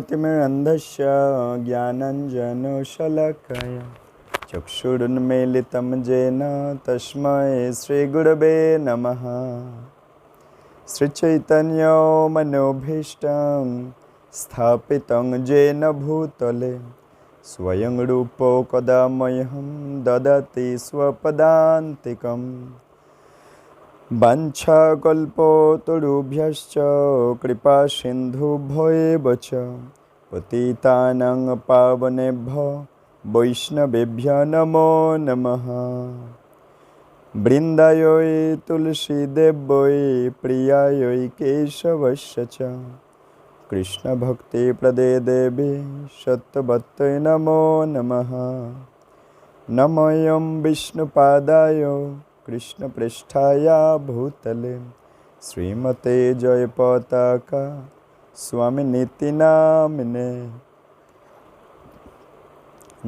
तिमिरन्धस्य ज्ञानञ्जनशलाकया चक्षुरुन्मीलितं येन तस्मै श्रीगुरवे नमः। श्रीचैतन्य मनोभीष्टं स्थापितं येन भूतले स्वयं रूपो कदा मह्यं ददाति स्वपदान्तिकम्। वाञ्छाकल्पतरुभ्यश्च कृपा सिन्धुभ्येव च पतितानां पावनेभ्यो वैष्णवेभ्यो नमो नमः। वृन्दायै तुलसीदेव्यै प्रियायै केशवस्य च कृष्णभक्तिप्रदे देवी सत्यवत्यै नमो नमः। नमोऽयं विष्णुपादाय कृष्णप्रेष्ठाय भूतले श्रीमते जयपताका स्वामिनीति नामिने।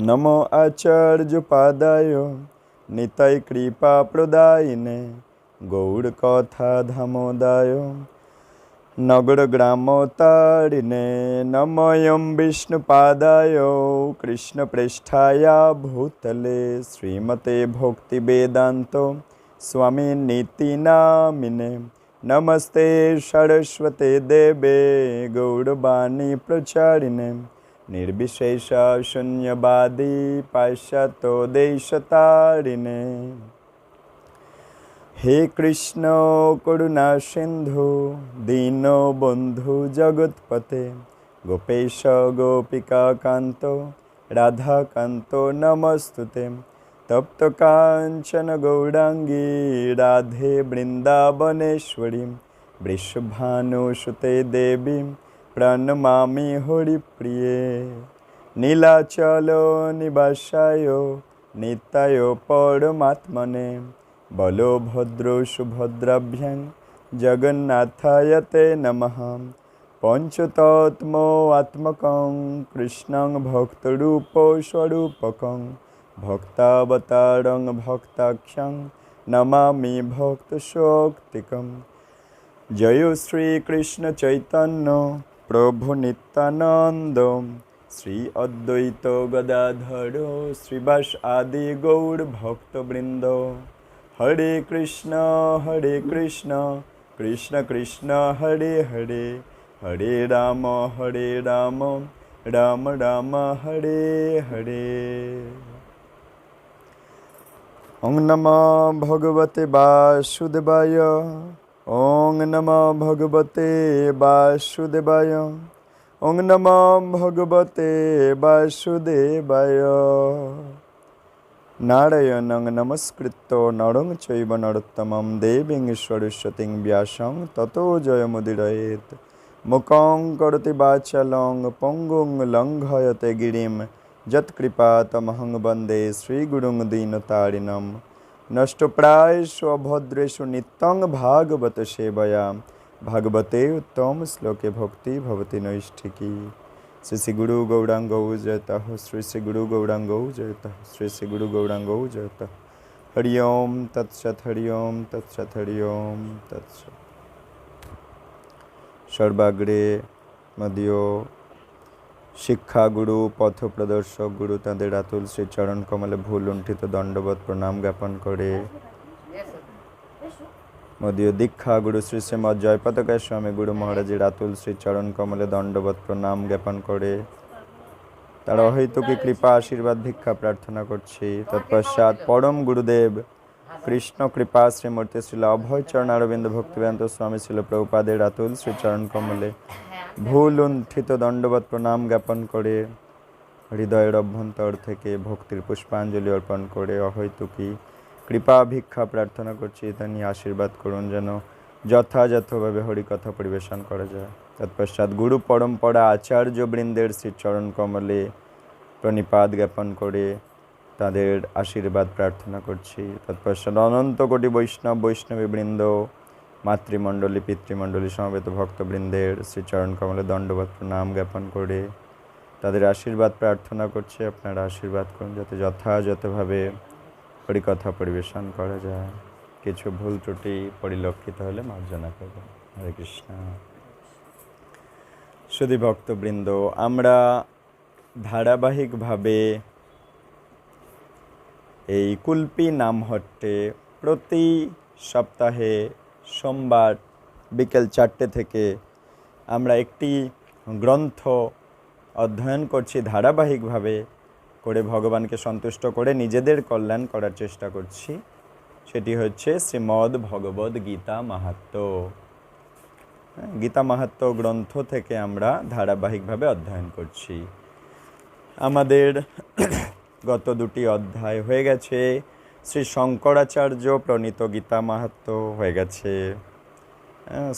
नमो आचार्यपादाय निताय कृपाप्रदायिने गौड़कथाधामोदाय नगरग्रामोत्तारिणे। नमोऽयं विष्णुपादाय कृष्णप्रेष्ठाय भूतले श्रीमते भक्तिवेदान्त स्वामिनीति नामिने। नमस्ते सरस्वते देवे गौरवाणी प्रचारिणे निर्विशेष शून्यवादी पाश्चात्य देशतारिणे। हे कृष्ण करुणा सिंधु दीनबंधु जगत्पते गोपेश गोपिका कांतो राधा कांतो नमस्तुते। तप्त कांचन गौरांगी राधे वृंदावनेश्वरी वृषभानुसुते देवी प्रणमामि हरिप्रिये। नीलाचल निवासाय नित्याय परमात्मने बलभद्र सुभद्राभ्यां जगन्नाथाय ते नमः। पंचतत्त्व आत्मकं कृष्णं भक्तरूपस्वरूपकं भक्तावतारं भक्ताख्यं नमामि भक्तशक्तिकम्। जय श्री कृष्ण चैतन्य प्रभु नित्यानंद श्री अद्वैत गदाधर श्रीवास आदि गौर भक्तवृंद। हरे कृष्ण कृष्ण कृष्ण हरे हरे हरे राम राम राम हरे हरे। ओं नमो भगवते वासुदेवाय ओं नमो भगवते वासुदेवाय ओं नमो भगवते वासुदेवाय। नारायणं नमस्कृत्य नरं चैव नरोत्तमं देवीं सरस्वतीं व्यासं ततो जयमुदीरयेत्। मुखं करोति वाचालं पङ्गुं लङ्घयते गिरिं यत्कृपातमहं वन्दे श्रीगुरुं दीनतारिणं। नष्टप्रायेषु अभद्रेषु नित्यं भागवत सेवया भागवते उत्तम श्लोके भक्ति भवति नैष्ठिकी। श्री श्री गुरु गौरांग जयतः श्री श्री गुरु गौरांग जयतः श्री श्री गुरु गौरांग जयतः। हरि ओम तत्सत हरि ओम तत्सत हरि ओम तत्सत। सर्वाग्रे मदीय शिक्षा गुरु पथ प्रदर्शक गुरु ताদের আতুল শ্রী চরণ কমলে ভুল লুণ্ঠিত দণ্ডবত প্রণাম জ্ঞাপন করে मदीय दीक्षा गुरु श्री श्रीमद जयपताका स्वामी गुरु महाराजेर आतुल श्री चरण कमले दंडवत प्रणाम ज्ञापन करे तार अहैतुकी कृपा आशीर्वाद भिक्षा प्रार्थना करछि। तत्पश्चात परम गुरुदेव कृष्ण कृपा श्रीमूर्ति श्रील अभय चरण अरविंद भक्तिवेदांत स्वामी श्रील प्रभुपादेर आतुल श्री चरण कमले भूल लुण्ठित दंडवत प्रणाम ज्ञापन करे हृदयेर अभ्यंतर थेके भक्तिर पुष्पांजलि अर्पण करे अहैतुकी कृपा भिक्षा प्रार्थना करछि तानि आशीर्वाद करुन जेन यथायथभावे हरिकथा परिवेशन करा जाय। तत्पश्चात गुरु परम्परा आचार्य बृंदेर श्री चरण कमले प्रणिपात ज्ञापन करे तादेर आशीर्वाद प्रार्थना करछि। तत्पश्चात अनंत कोटि वैष्णव वैष्णवी बृंद मातृमंडली पितृमंडली समवेत भक्तबृंदेर श्री चरण कमले दंडवत प्रणाम ज्ञापन करे तादेर आशीर्वाद प्रार्थना करछि। आपनारा आशीर्वाद करुन जाते यथायथभावे हरिकथा परिवेशन करा जाए। किछु भूल त्रुटि परिलक्षित हले मार्जना करबेन। हरे कृष्ण। সুধী ভক্তবৃন্দ, আমরা ধারাবাহিকভাবে এই কুলপি নামহট্টে প্রতি সপ্তাহে সোমবার বিকেল 4টে থেকে আমরা একটি গ্রন্থ অধ্যয়ন করছি। ধারাবাহিকভাবে করে ভগবানকে সন্তুষ্ট করে নিজেদের কল্যাণ করার চেষ্টা করছি। সেটি হচ্ছে শ্রীমদ্ ভগবদ্ গীতা মাহাত্ম্য। গীতা মাহাত্ম্য গ্রন্থ থেকে আমরা ধারাবাহিকভাবে অধ্যয়ন করছি। আমাদের গত 2টি অধ্যায় হয়ে গেছে। শ্রী শঙ্করাচার্য প্রণীত গীতা মাহাত্ম্য হয়ে গেছে,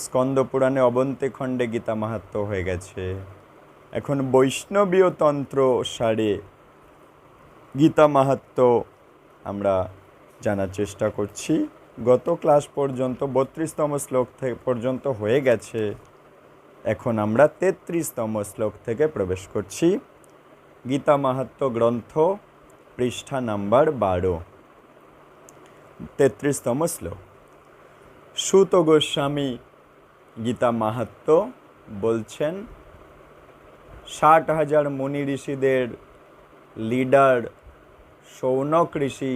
স্কন্দ পুরাণে অবন্তি খণ্ডে গীতা মাহাত্ম্য হয়ে গেছে। এখন বৈষ্ণবীয় তন্ত্র সারে গীতা মাহাত্ম্য আমরা জানার চেষ্টা করছি। গত ক্লাস পর্যন্ত 32তম শ্লোক থেকে পর্যন্ত হয়ে গেছে। এখন আমরা 33তম শ্লোক থেকে প্রবেশ করছি। গীতা মাহাত্ম্য গ্রন্থ পৃষ্ঠা নাম্বার 12, 33তম শ্লোক। সুত গোস্বামী গীতা মাহাত্ম্য বলছেন, 60,000 মুনি ঋষিদের লিডার শৌনক ঋষি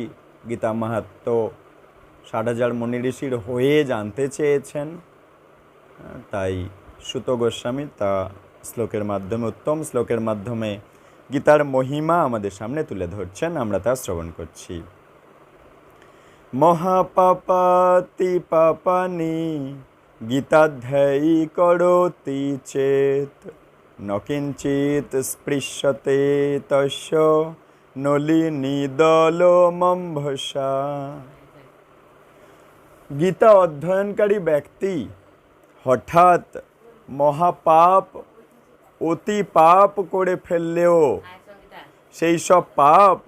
গীতা মাহাত্ম্য 60,000 মুনি ঋষির হয়ে জানতে চেয়েছেন। তাই সুত গোস্বামী তা শ্লোকের মাধ্যমে, উত্তম শ্লোকের মাধ্যমে গীতার মহিমা আমাদের সামনে তুলে ধরছেন। আমরা তা শ্রবণ করছি। মহাপাপাতি পাপানি গীতাধ্যায়ী করোতি চেত নকিঞ্চিত স্পৃশ্যতে তস্য নলিনী দলমম্ভসা। গীতা অধ্যয়নকারী ব্যক্তি হঠাৎ মহাপাপ, অতি পাপ করে ফেললেও সেই সব পাপ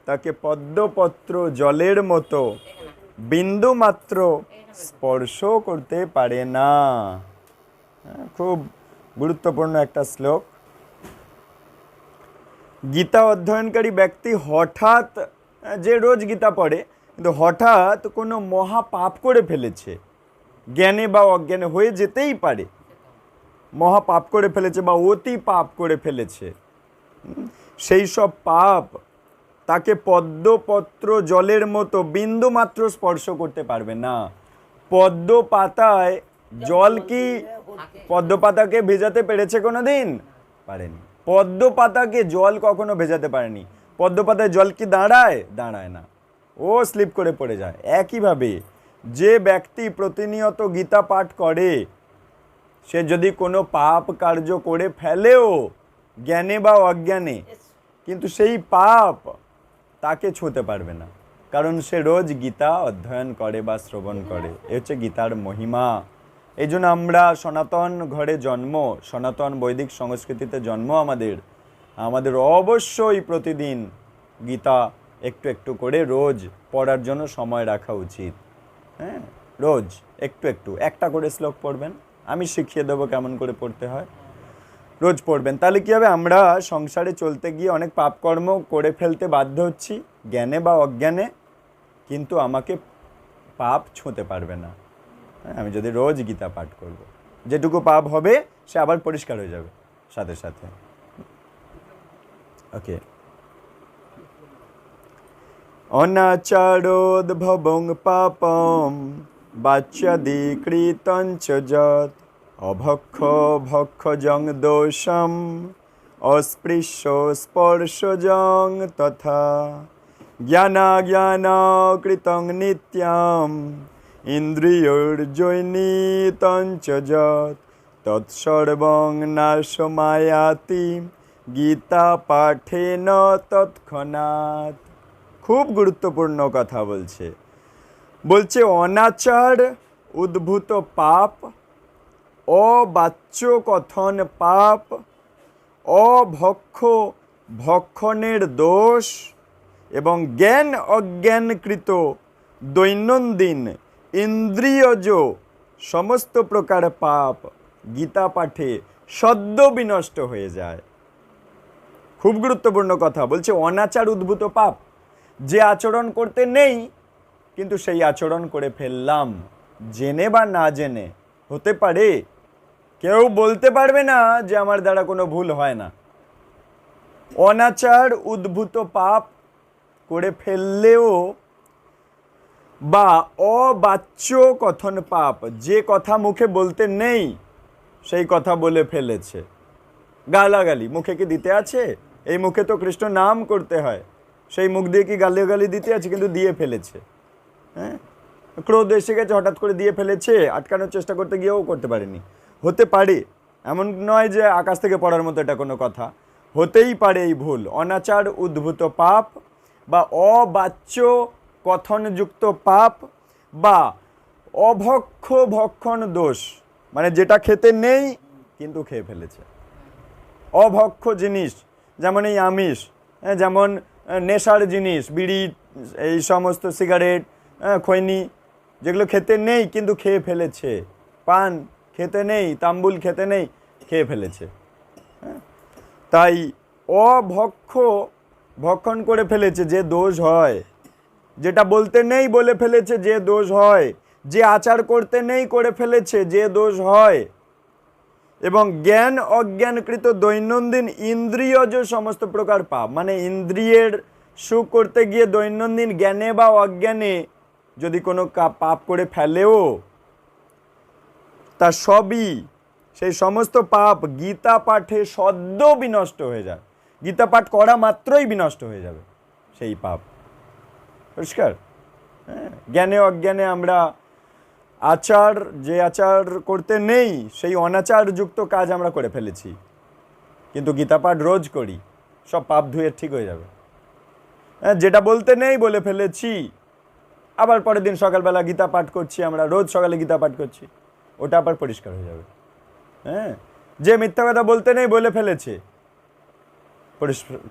তাকে পদ্মপত্র জলের মতো বিন্দু মাত্র স্পর্শ করতে পারে না। খুব গুরুত্বপূর্ণ একটা শ্লোক। গীতা অধ্যয়নকারী ব্যক্তি হঠাৎ, যে রোজ গীতা পড়ে কিন্তু হঠাৎ কোনো মহাপাপ করে ফেলেছে, জ্ঞানে বা অজ্ঞানে হয়ে যেতেই পারে, মহাপাপ করে ফেলেছে বা অতি পাপ করে ফেলেছে, সেই সব পাপ তাকে পদ্মপত্র জলের মতো বিন্দু মাত্র স্পর্শ করতে পারবে না। পদ্ম পাতায় জল কি পদ্ম পাতাকে ভেজাতে পেরেছে কোনো দিন? পারেনি। পদ্ম পাতাকে জল কখনো ভেজাতে পারেনি। পদ্ম পাতায় জল কি দাঁড়ায়? দাঁড়ায় না, ও স্লিপ করে পড়ে যায়। একইভাবে যে ব্যক্তি প্রতিনিয়ত গীতা পাঠ করে, সে যদি কোনো পাপ কার্য করে ফেলেও জ্ঞানে বা অজ্ঞানে, কিন্তু সেই পাপ তাকে ছুঁতে পারবে না, কারণ সে রোজ গীতা অধ্যয়ন করে বা শ্রবণ করে। এ হচ্ছে গীতার মহিমা। এই জন্য আমরা সনাতন ঘরে জন্ম, সনাতন বৈদিক সংস্কৃতিতে জন্ম আমাদের অবশ্যই প্রতিদিন গীতা একটু একটু করে রোজ পড়ার জন্য সময় রাখা উচিত। হ্যাঁ, রোজ একটু একটু একটা করে শ্লোক পড়বেন। আমি শিখিয়ে দেবো কেমন করে পড়তে হয়। রোজ পড়বেন। তাহলে কী হবে? আমরা সংসারে চলতে গিয়ে অনেক পাপকর্ম করে ফেলতে বাধ্য হচ্ছি, জ্ঞানে বা অজ্ঞানে, কিন্তু আমাকে পাপ ছুঁতে পারবে না। আমি যদি রোজ গীতা পাঠ করব, যেটুকু পাপ হবে সে আবার পরিষ্কার হয়ে যাবে সাথে সাথে। ওকে। অনাচারোদ্ভবং পাপম বাচ্যাদি কৃতঞ্চ যৎ অভক্ষ ভক্ষজং দোষম অস্পৃশ্য স্পর্শজং তথা জ্ঞানাজ্ঞানা কৃতং নিত্যম ইন্দ্রিয়র্জৈনীতঞ্চ যৎ তৎসর্বং নাশমায়াতি গীতা পাঠেন তৎক্ষণাৎ। খুব গুরুত্বপূর্ণ কথা বলছে অনাচার উদ্ভূত পাপ, অবাচ্য কথন পাপ, অভক্ষ ভক্ষণের দোষ এবং জ্ঞান অজ্ঞানকৃত দৈনন্দিন ইন্দ্রিয়জ সমস্ত প্রকার পাপ গীতা পাঠে সদ্য বিনষ্ট হয়ে যায়। খুব গুরুত্বপূর্ণ কথা বলছে। অনাচার উদ্ভূত পাপ, যে আচরণ করতে নেই কিন্তু সেই আচরণ করে ফেললাম, জেনে বা না জেনে। হতে পারে কেউ বলতে পারবে না যে আমার দ্বারা কোনো ভুল হয় না। অনাচার উদ্ভূত পাপ করে ফেললেও বা অবাচ্য কথন পাপ, যে কথা মুখে বলতে নেই সেই কথা বলে ফেলেছে। গালাগালি মুখে কি দিতে আছে? এই মুখে তো কৃষ্ণ নাম করতে হয়, সেই মুখ দিয়ে কি গালাগালি দিতে আছে? কিন্তু দিয়ে ফেলেছে। হ্যাঁ, ক্রোধ এসে গেছে, হঠাৎ করে দিয়ে ফেলেছে, আটকানোর চেষ্টা করতে গিয়েও করতে পারেনি। হতে পারে, এমন নয় যে আকাশ থেকে পড়ার মতো এটা কোনো কথা, হতেই পারে এই ভুল। অনাচার উদ্ভূত পাপ বা অবাচ্য কথনযুক্ত পাপ বা অভক্ষ ভক্ষণ দোষ, মানে যেটা খেতে নেই কিন্তু খেয়ে ফেলেছে। অভক্ষ জিনিস যেমন এই আমিষ, যেমন নেশার জিনিস, বিড়ি, এই সমস্ত সিগারেট, খৈনি, যেগুলো খেতে নেই কিন্তু খেয়ে ফেলেছে। পান খেতে নেই, তাম্বুল খেতে নেই, খেয়ে ফেলেছে। তাই অভক্ষ ভক্ষণ করে ফেলেছে, যে দোষ হয়। যেটা বলতে নেই বলে ফেলেছে, যে দোষ হয়। যে আচার করতে নেই করে ফেলেছে, যে দোষ হয়। এবং জ্ঞান অজ্ঞানকৃত দৈনন্দিন ইন্দ্রিয়জ সমস্ত প্রকার পাপ, মানে ইন্দ্রিয়ের সুখ করতে গিয়ে দৈনন্দিন জ্ঞানে বা অজ্ঞানে যদি কোনো পাপ করে ফেলেও, তা সবই, সেই সমস্ত পাপ গীতা পাঠে সদ্য বিনষ্ট হয়ে যায়। গীতা পাঠ করা মাত্রই বিনষ্ট হয়ে যাবে সেই পাপ। পরিষ্কার? হ্যাঁ, জ্ঞানে অজ্ঞানে আমরা আচার, যে আচার করতে নেই সেই অনাচারযুক্ত কাজ আমরা করে ফেলেছি, কিন্তু গীতা পাঠ রোজ করি, সব পাপ ধুয়ে ঠিক হয়ে যাবে। হ্যাঁ, যেটা বলতে নেই বলে ফেলেছি, আবার পরের দিন সকালবেলা গীতা পাঠ করছি, আমরা রোজ সকালে গীতা পাঠ করছি, ওটা আবার পরিষ্কার হয়ে যাবে। হ্যাঁ, যে মিথ্যা কথা বলতে নেই বলে ফেলেছে,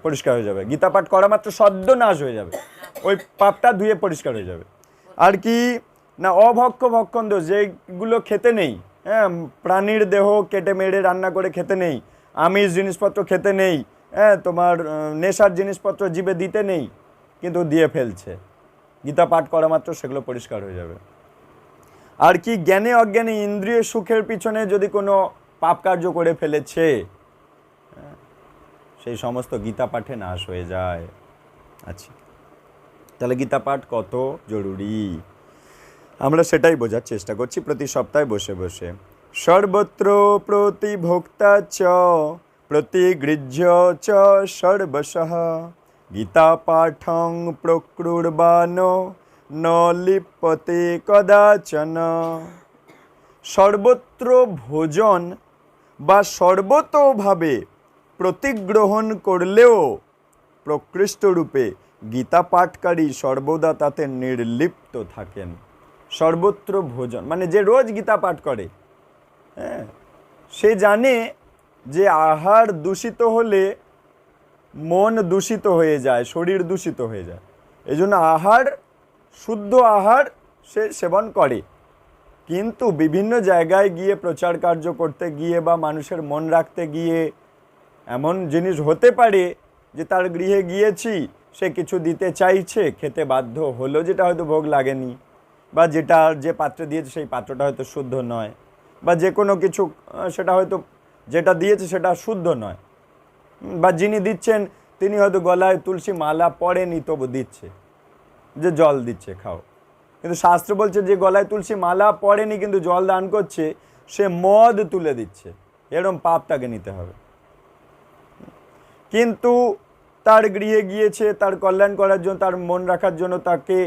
পরিষ্কার হয়ে যাবে। গীতা পাঠ করা মাত্র সদ্য নাশ হয়ে যাবে, ওই পাপটা ধুয়ে পরিষ্কার হয়ে যাবে। আর কি না, অভক্ষ ভক্ষণ দোষ, যেগুলো খেতে নেই, হ্যাঁ, প্রাণীর দেহ কেটে মেরে রান্না করে খেতে নেই, আমিষ জিনিসপত্র খেতে নেই, হ্যাঁ, তোমার নেশার জিনিসপত্র জিভে দিতে নেই কিন্তু দিয়ে ফেলছে, গীতা পাঠ করা মাত্র সেগুলো পরিষ্কার হয়ে যাবে। আর কি জ্ঞানে অজ্ঞানে ইন্দ্রিয় সুখের পিছনে যদি কোনো পাপ কার্য করে ফেলেছে, সেই সমস্ত গীতা পাঠে নাশ হয়ে যায়। আচ্ছা, তাহলে গীতা পাঠ কত জরুরি আমরা সেটাই বোঝার চেষ্টা করছি প্রতি সপ্তাহে বসে বসে। সর্বত্র প্রতিভোক্তা চ প্রতিগৃহ্য চ সর্বশঃ গীতা পাঠং প্রকুর্বাণ ন লিপ্যতে কদাচন। সর্বত্র ভোজন বা সর্বতোভাবে প্রতিগ্রহণ করলেও প্রকৃষ্ট রূপে গীতা পাঠকারী সর্বদা তাতে নির্লিপ্ত থাকেন। সর্বত্র ভোজন মানে যে রোজ গীতা পাঠ করে, হ্যাঁ, সে জানে যে আহার দূষিত হলে মন দূষিত হয়ে যায়, শরীর দূষিত হয়ে যায়। এই জন্য আহার, শুদ্ধ আহার সে সেবন করে, কিন্তু বিভিন্ন জায়গায় গিয়ে প্রচার কার্য করতে গিয়ে বা মানুষের মন রাখতে গিয়ে এমন জিনিস হতে পারে যে তার গৃহে গিয়েছি, সে কিছু দিতে চাইছে, খেতে বাধ্য হলো, যেটা হয়তো ভোগ লাগেনি, বা যেটা যে পাত্রে দিয়েছে সেই পাত্রটা হয়তো শুদ্ধ নয়, বা যে কোনো কিছু সেটা হয়তো যেটা দিয়েছে সেটা শুদ্ধ নয়, বা যিনি দিচ্ছেন তিনি হয়তো গলায় তুলসী মালা পরেনি তবু দিচ্ছে, যে জল দিচ্ছে খাও। কিন্তু শাস্ত্র বলছে যে গলায় তুলসী মালা পরেনি কিন্তু জল দান করছে, সে মদ তুলে দিচ্ছে, এরকম পাপ তাকে নিতে হবে। কিন্তু তার গৃহে গিয়েছে তার কল্যাণ করার জন্য, তার মন রাখার জন্য, তাকে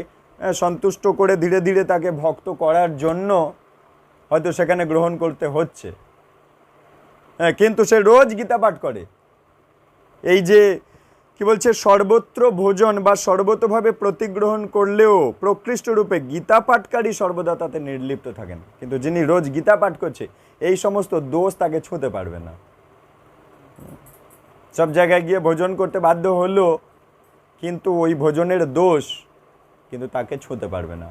সন্তুষ্ট করে ধীরে ধীরে তাকে ভক্ত করার জন্য হয়তো সেখানে গ্রহণ করতে হচ্ছে, হ্যাঁ, কিন্তু সে রোজ গীতা পাঠ করে। এই যে কি বলছে, সর্বত্র ভোজন বা সর্বতভাবে প্রতিগ্রহণ করলেও প্রকৃষ্ট রূপে গীতা পাঠকারী সর্বদা তাতে নির্লিপ্ত থাকেন। কিন্তু যিনি রোজ গীতা পাঠ করছে এই সমস্ত দোষ তাকে ছুঁতে পারবে না। সব জায়গায় গিয়ে ভোজন করতে বাধ্য হলো, কিন্তু ওই ভোজনের দোষ কিন্তু তাকে ছুঁতে পারবে না,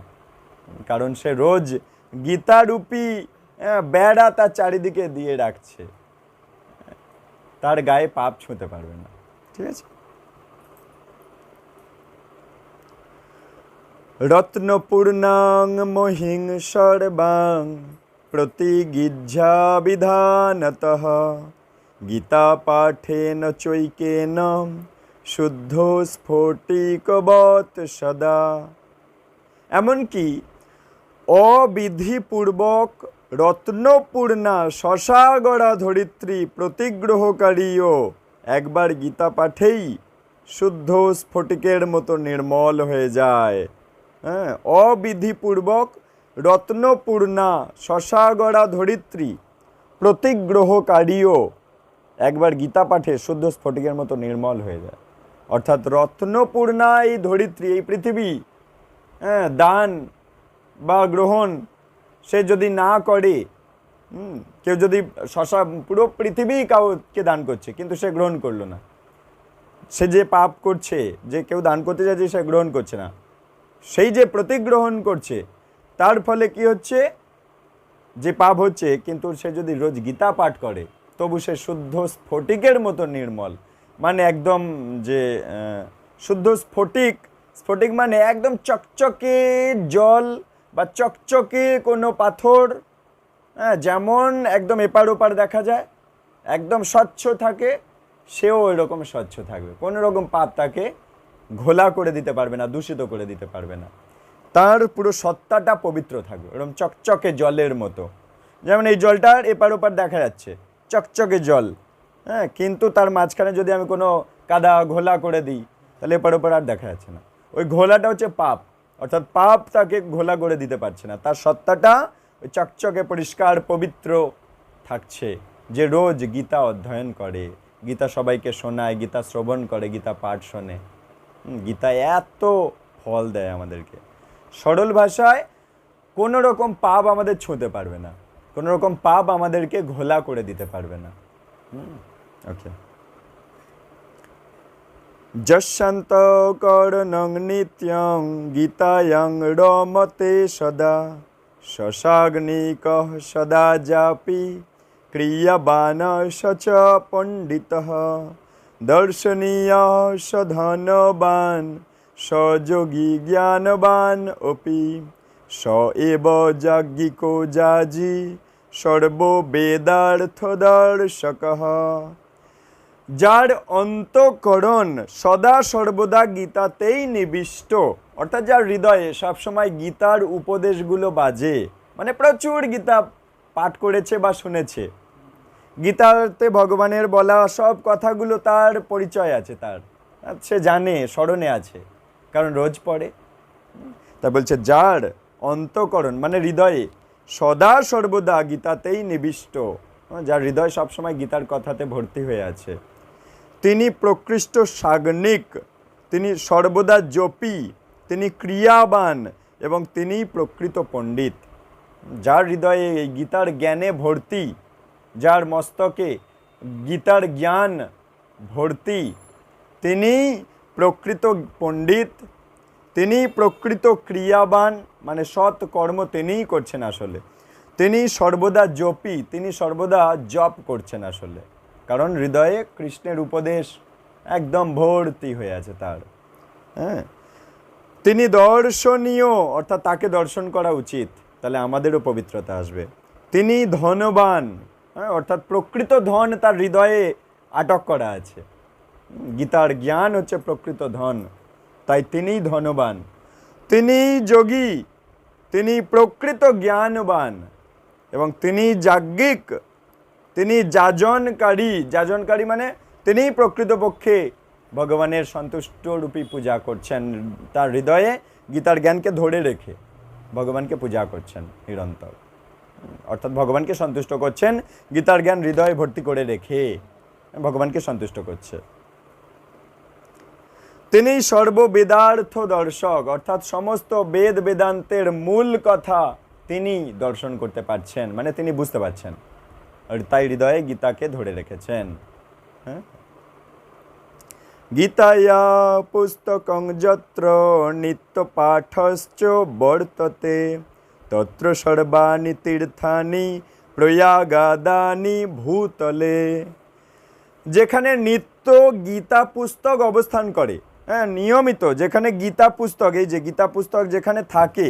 কারণ সে রোজ গীতারূপী বেড়া তার চারিদিকে দিয়ে রাখছে, তার গায়ে পাপ ছুঁতে পারবে না। ঠিক আছে। রত্নপূর্ণাং মহিং সর্বাং प्रतिगिज्झाविधानतः गीतापाठेन चैकेन শুদ্ধো স্ফটিকবৎ সদা। এমনকি অবিধিপূর্বক রত্নপূর্ণা শশাগড়া ধরিত্রী প্রতিগ্রহকারীও একবার গীতা পাঠেই শুদ্ধ স্ফটিকের মতো নির্মল হয়ে যায়। হ্যাঁ, অবিধিপূর্বক রত্নপূর্ণা শশাগড়া ধরিত্রী প্রতিগ্রহকারীও একবার গীতা পাঠে শুদ্ধ স্ফটিকের মতো নির্মল হয়ে যায়। অর্থাৎ রত্নপূর্ণা এই ধরিত্রী, এই পৃথিবী, হ্যাঁ, দান বা গ্রহণ সে যদি না করে, কেউ যদি শশা পুরো পৃথিবী কাউকে দান করছে কিন্তু সে গ্রহণ করলো না, সে যে পাপ করছে, যে কেউ দান করতে যাচ্ছে সে গ্রহণ করছে না, সেই যে প্রতিগ্রহণ করছে তার ফলে কি হচ্ছে, যে পাপ হচ্ছে, কিন্তু সে যদি রোজ গীতা পাঠ করে তবু সে শুদ্ধ স্ফটিকের মতো নির্মল। মানে একদম যে শুদ্ধ স্ফটিক, স্ফটিক মানে একদম চকচকে জল বা চকচকে কোনো পাথর, হ্যাঁ, যেমন একদম এপার ওপার দেখা যায়, একদম স্বচ্ছ থাকে, সেও এরকম স্বচ্ছ থাকবে। কোনো রকম পাপ তাকে ঘোলা করে দিতে পারবে না, দূষিত করে দিতে পারবে না, তার পুরো সত্তাটা পবিত্র থাকবে এরকম চকচকে জলের মতো। যেমন এই জলটার এপার ওপার দেখা যাচ্ছে, চকচকে জল, হ্যাঁ, কিন্তু তার মাঝখানে যদি আমি কোনো কাদা ঘোলা করে দিই তাহলে এপার ওপার আর দেখা যাচ্ছে না। ওই ঘোলাটা হচ্ছে পাপ, অর্থাৎ পাপ তাকে ঘোলা করে দিতে পারছে না, তার সত্তাটা ওই চকচকে পরিষ্কার পবিত্র থাকছে। যে রোজ গীতা অধ্যয়ন করে, গীতা সবাইকে শোনায়, গীতা শ্রবণ করে, গীতা পাঠ শোনে, গীতা এত ফল দেয় আমাদেরকে। সরল ভাষায় কোনো রকম পাপ আমাদের ছুঁতে পারবে না, কোনো রকম পাপ আমাদেরকে ঘোলা করে দিতে পারবে না। ওকে, যশান্তকর্ণং নিত্যং গীতায়ং রমতে সদা শশাগ্নিকঃ সদা জাপি ক্রিয়াবানঃ চ পণ্ডিতঃ দর্শনীয়ঃ স ধনবান স যোগী জ্ঞানবান অপি স এব যাজ্ঞিকো যাজি সর্ববেদার্থদর্শকঃ। যার অন্তঃকরণ সদা সর্বদা গীতাতেই নিবিষ্ট, অর্থাৎ যার হৃদয়ে সবসময় গীতার উপদেশগুলো বাজে, মানে প্রচুর গীতা পাঠ করেছে বা শুনেছে, গীতাতে ভগবানের বলা সব কথাগুলো তার পরিচয় আছে, তার সে জানে, স্মরণে আছে, কারণ রোজ পড়ে। তা বলছে যার অন্তঃকরণ মানে হৃদয়ে সদা সর্বদা গীতাতেই নিবিষ্ট, যার হৃদয় সবসময় গীতার কথাতে ভর্তি হয়ে আছে, তিনি প্রকৃষ্ট সাগ্নিক, তিনি সর্বদা জপি, তিনি ক্রিয়াবান এবং তিনি প্রকৃত পণ্ডিত। যার হৃদয়ে এই গীতার জ্ঞানে ভর্তি, যার মস্তকে গীতার জ্ঞান ভর্তি, তিনি প্রকৃত পণ্ডিত, তিনি প্রকৃত ক্রিয়াবান, মানে সৎ কর্ম তিনিই করছেন আসলে, তিনি সর্বদা জপি, তিনি সর্বদা জপ করছেন আসলে, কারণ হৃদয়ে কৃষ্ণের উপদেশ একদম ভর্তি হয়ে আছে তার। হ্যাঁ, তিনি দর্শনীয়, অর্থাৎ তাকে দর্শন করা উচিত, তাহলে আমাদেরও পবিত্রতা আসবে। তিনি ধনবান, হ্যাঁ, অর্থাৎ প্রকৃত ধন তার হৃদয়ে আটক করা আছে, গীতার জ্ঞান হচ্ছে প্রকৃত ধন, তাই তিনিই ধনবান। তিনি যোগী, তিনি প্রকৃত জ্ঞানবান এবং তিনি যাজ্ঞিক, তিনি যাজনকারী, যাজনকারী মানে তিনি প্রকৃতপক্ষে ভগবানের সন্তুষ্টরূপী পূজা করছেন, তার হৃদয়ে গীতার জ্ঞানকে ধরে রেখে ভগবানকে পূজা করছেন নিরন্তর, অর্থাৎ ভগবানকে সন্তুষ্ট করছেন, গীতার জ্ঞান হৃদয়ে ভর্তি করে রেখে ভগবানকে সন্তুষ্ট করছে। তিনি সর্ববেদার্থ দর্শক, অর্থাৎ সমস্ত বেদ বেদান্তের মূল কথা তিনি দর্শন করতে পারছেন, মানে তিনি বুঝতে পারছেন, আর তাই হৃদয়ে গীতাকে ধরে রেখেছেন। হ্যাঁ, গীতায়া পুস্তকং যত্র নিত্য পাঠশ্চ বর্ততে তত্র সর্বাণি তীর্থানি প্রয়াগাদানি ভূতলে। যেখানে নিত্য গীতা পুস্তক অবস্থান করে, হ্যাঁ, নিয়মিত যেখানে গীতা পুস্তক, এই যে গীতা পুস্তক যেখানে থাকে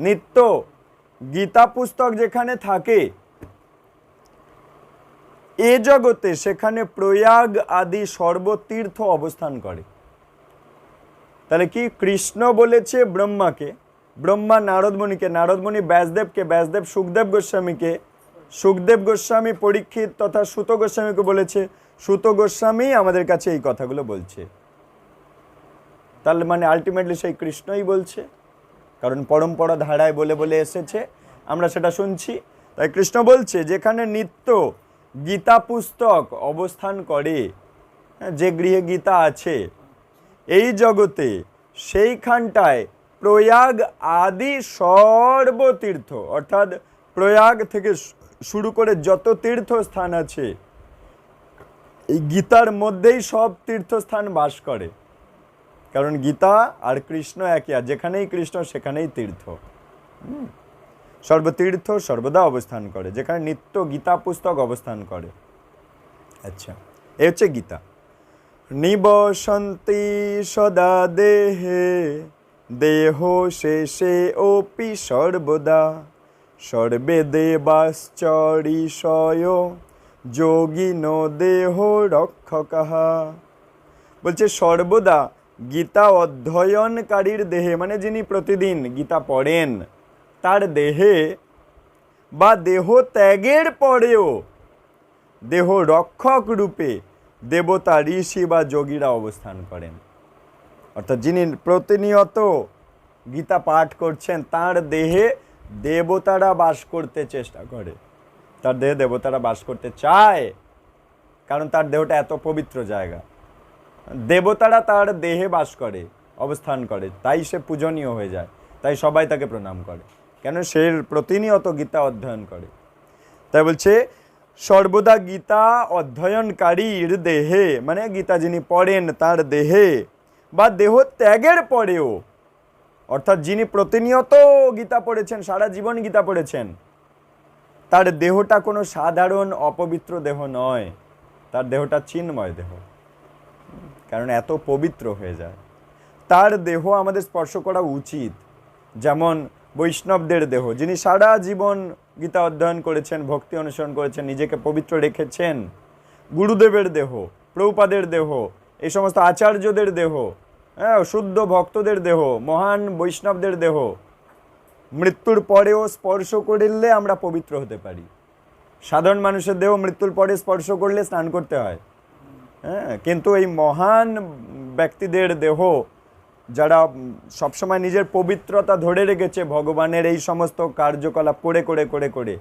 নিত্য, গীতা পুস্তক যেখানে থাকে এ জগতে, সেখানে প্রয়াগ আদি সর্বতীর্থ অবস্থান করে। তাহলে কি, কৃষ্ণ বলেছে ব্রহ্মাকে, ব্রহ্মা নারদমণিকে, নারদমণি ব্যাসদেবকে, ব্যাসদেব সুখদেব গোস্বামীকে, সুখদেব গোস্বামী পরীক্ষিত তথা সুত গোস্বামীকে বলেছে, সুত গোস্বামী আমাদের কাছে এই কথাগুলো বলছে। তাহলে মানে আলটিমেটলি সেই কৃষ্ণই বলছে, কারণ পরম্পরা ধারায় বলে বলে এসেছে, আমরা সেটা শুনছি। তাই কৃষ্ণ বলছে যেখানে নিত্য গীতা পুস্তক অবস্থান করে, যে গৃহে গীতা আছে এই জগতে, সেইখানটায় প্রয়াগ আদি সর্বতীর্থ, অর্থাৎ প্রয়াগ থেকে শুরু করে যত তীর্থস্থান আছে এই গীতার মধ্যেই সব তীর্থস্থান বাস করে। কারণ গীতা আর কৃষ্ণ একই, আর যেখানেই কৃষ্ণ সেখানেই তীর্থ। সর্বতীর্থ সর্বদা অবস্থান করে, যেখানে নিত্য গীতা পুস্তক অবস্থান করে। আচ্ছা, এ হচ্ছে গীতা। নিবসন্তি সদা দেহে দেহ শেষে অপি সর্বদা সর্বে দেবাশ্চরিষয় যোগিন দেহ রক্ষকাহা। বলছে সর্বদা গীতা অধ্যয়নকারীর দেহে, মানে যিনি প্রতিদিন গীতা পড়েন তার দেহে বা দেহ ত্যাগের পরেও দেহ রক্ষক রূপে দেবতা, ঋষি বা যোগীরা অবস্থান করেন। অর্থাৎ যিনি প্রতিনিয়ত গীতা পাঠ করছেন তার দেহে দেবতারা বাস করতে চেষ্টা করে, তার দেহে দেবতারা বাস করতে চায়, কারণ তার দেহটা এত পবিত্র জায়গা। দেবতারা তার দেহে বাস করে, অবস্থান করে, তাই সে পূজনীয় হয়ে যায়, তাই সবাই তাকে প্রণাম করে, কেন সে প্রতিনিয়ত গীতা অধ্যয়ন করে। তাই বলছে সর্বদা গীতা অধ্যয়নকারীর দেহে, মানে গীতা যিনি পড়েন তার দেহে বা দেহ ত্যাগের পরেও, অর্থাৎ যিনি প্রতিনিয়ত গীতা পড়েছেন, সারা জীবন গীতা পড়েছেন, তার দেহটা কোনো সাধারণ অপবিত্র দেহ নয়, তার দেহটা চিন্ময় দেহ, কারণ এত পবিত্র হয়ে যায়। তার দেহ আমাদের স্পর্শ করা উচিত। যেমন বৈষ্ণবদের দেহ, যিনি সারা জীবন গীতা অধ্যয়ন করেছেন, ভক্তি অনুসরণ করেছেন, নিজেকে পবিত্র রেখেছেন, গুরুদেবের দেহ, প্রভুপাদের দেহ, এই সমস্ত আচার্যদের দেহ, শুদ্ধ ভক্তদের দেহ, মহান বৈষ্ণবদের দেহ, মৃত্যুর পরেও স্পর্শ করলে আমরা পবিত্র হতে পারি। সাধারণ মানুষের দেহ মৃত্যুর পরে স্পর্শ করলে স্নান করতে হয়, কিন্তু এই মহান ব্যক্তিদের দেহ, যারা সবসময় নিজের পবিত্রতা ধরে রেখেছে ভগবানের এই সমস্ত কার্যকলাপ করে করে করে করে,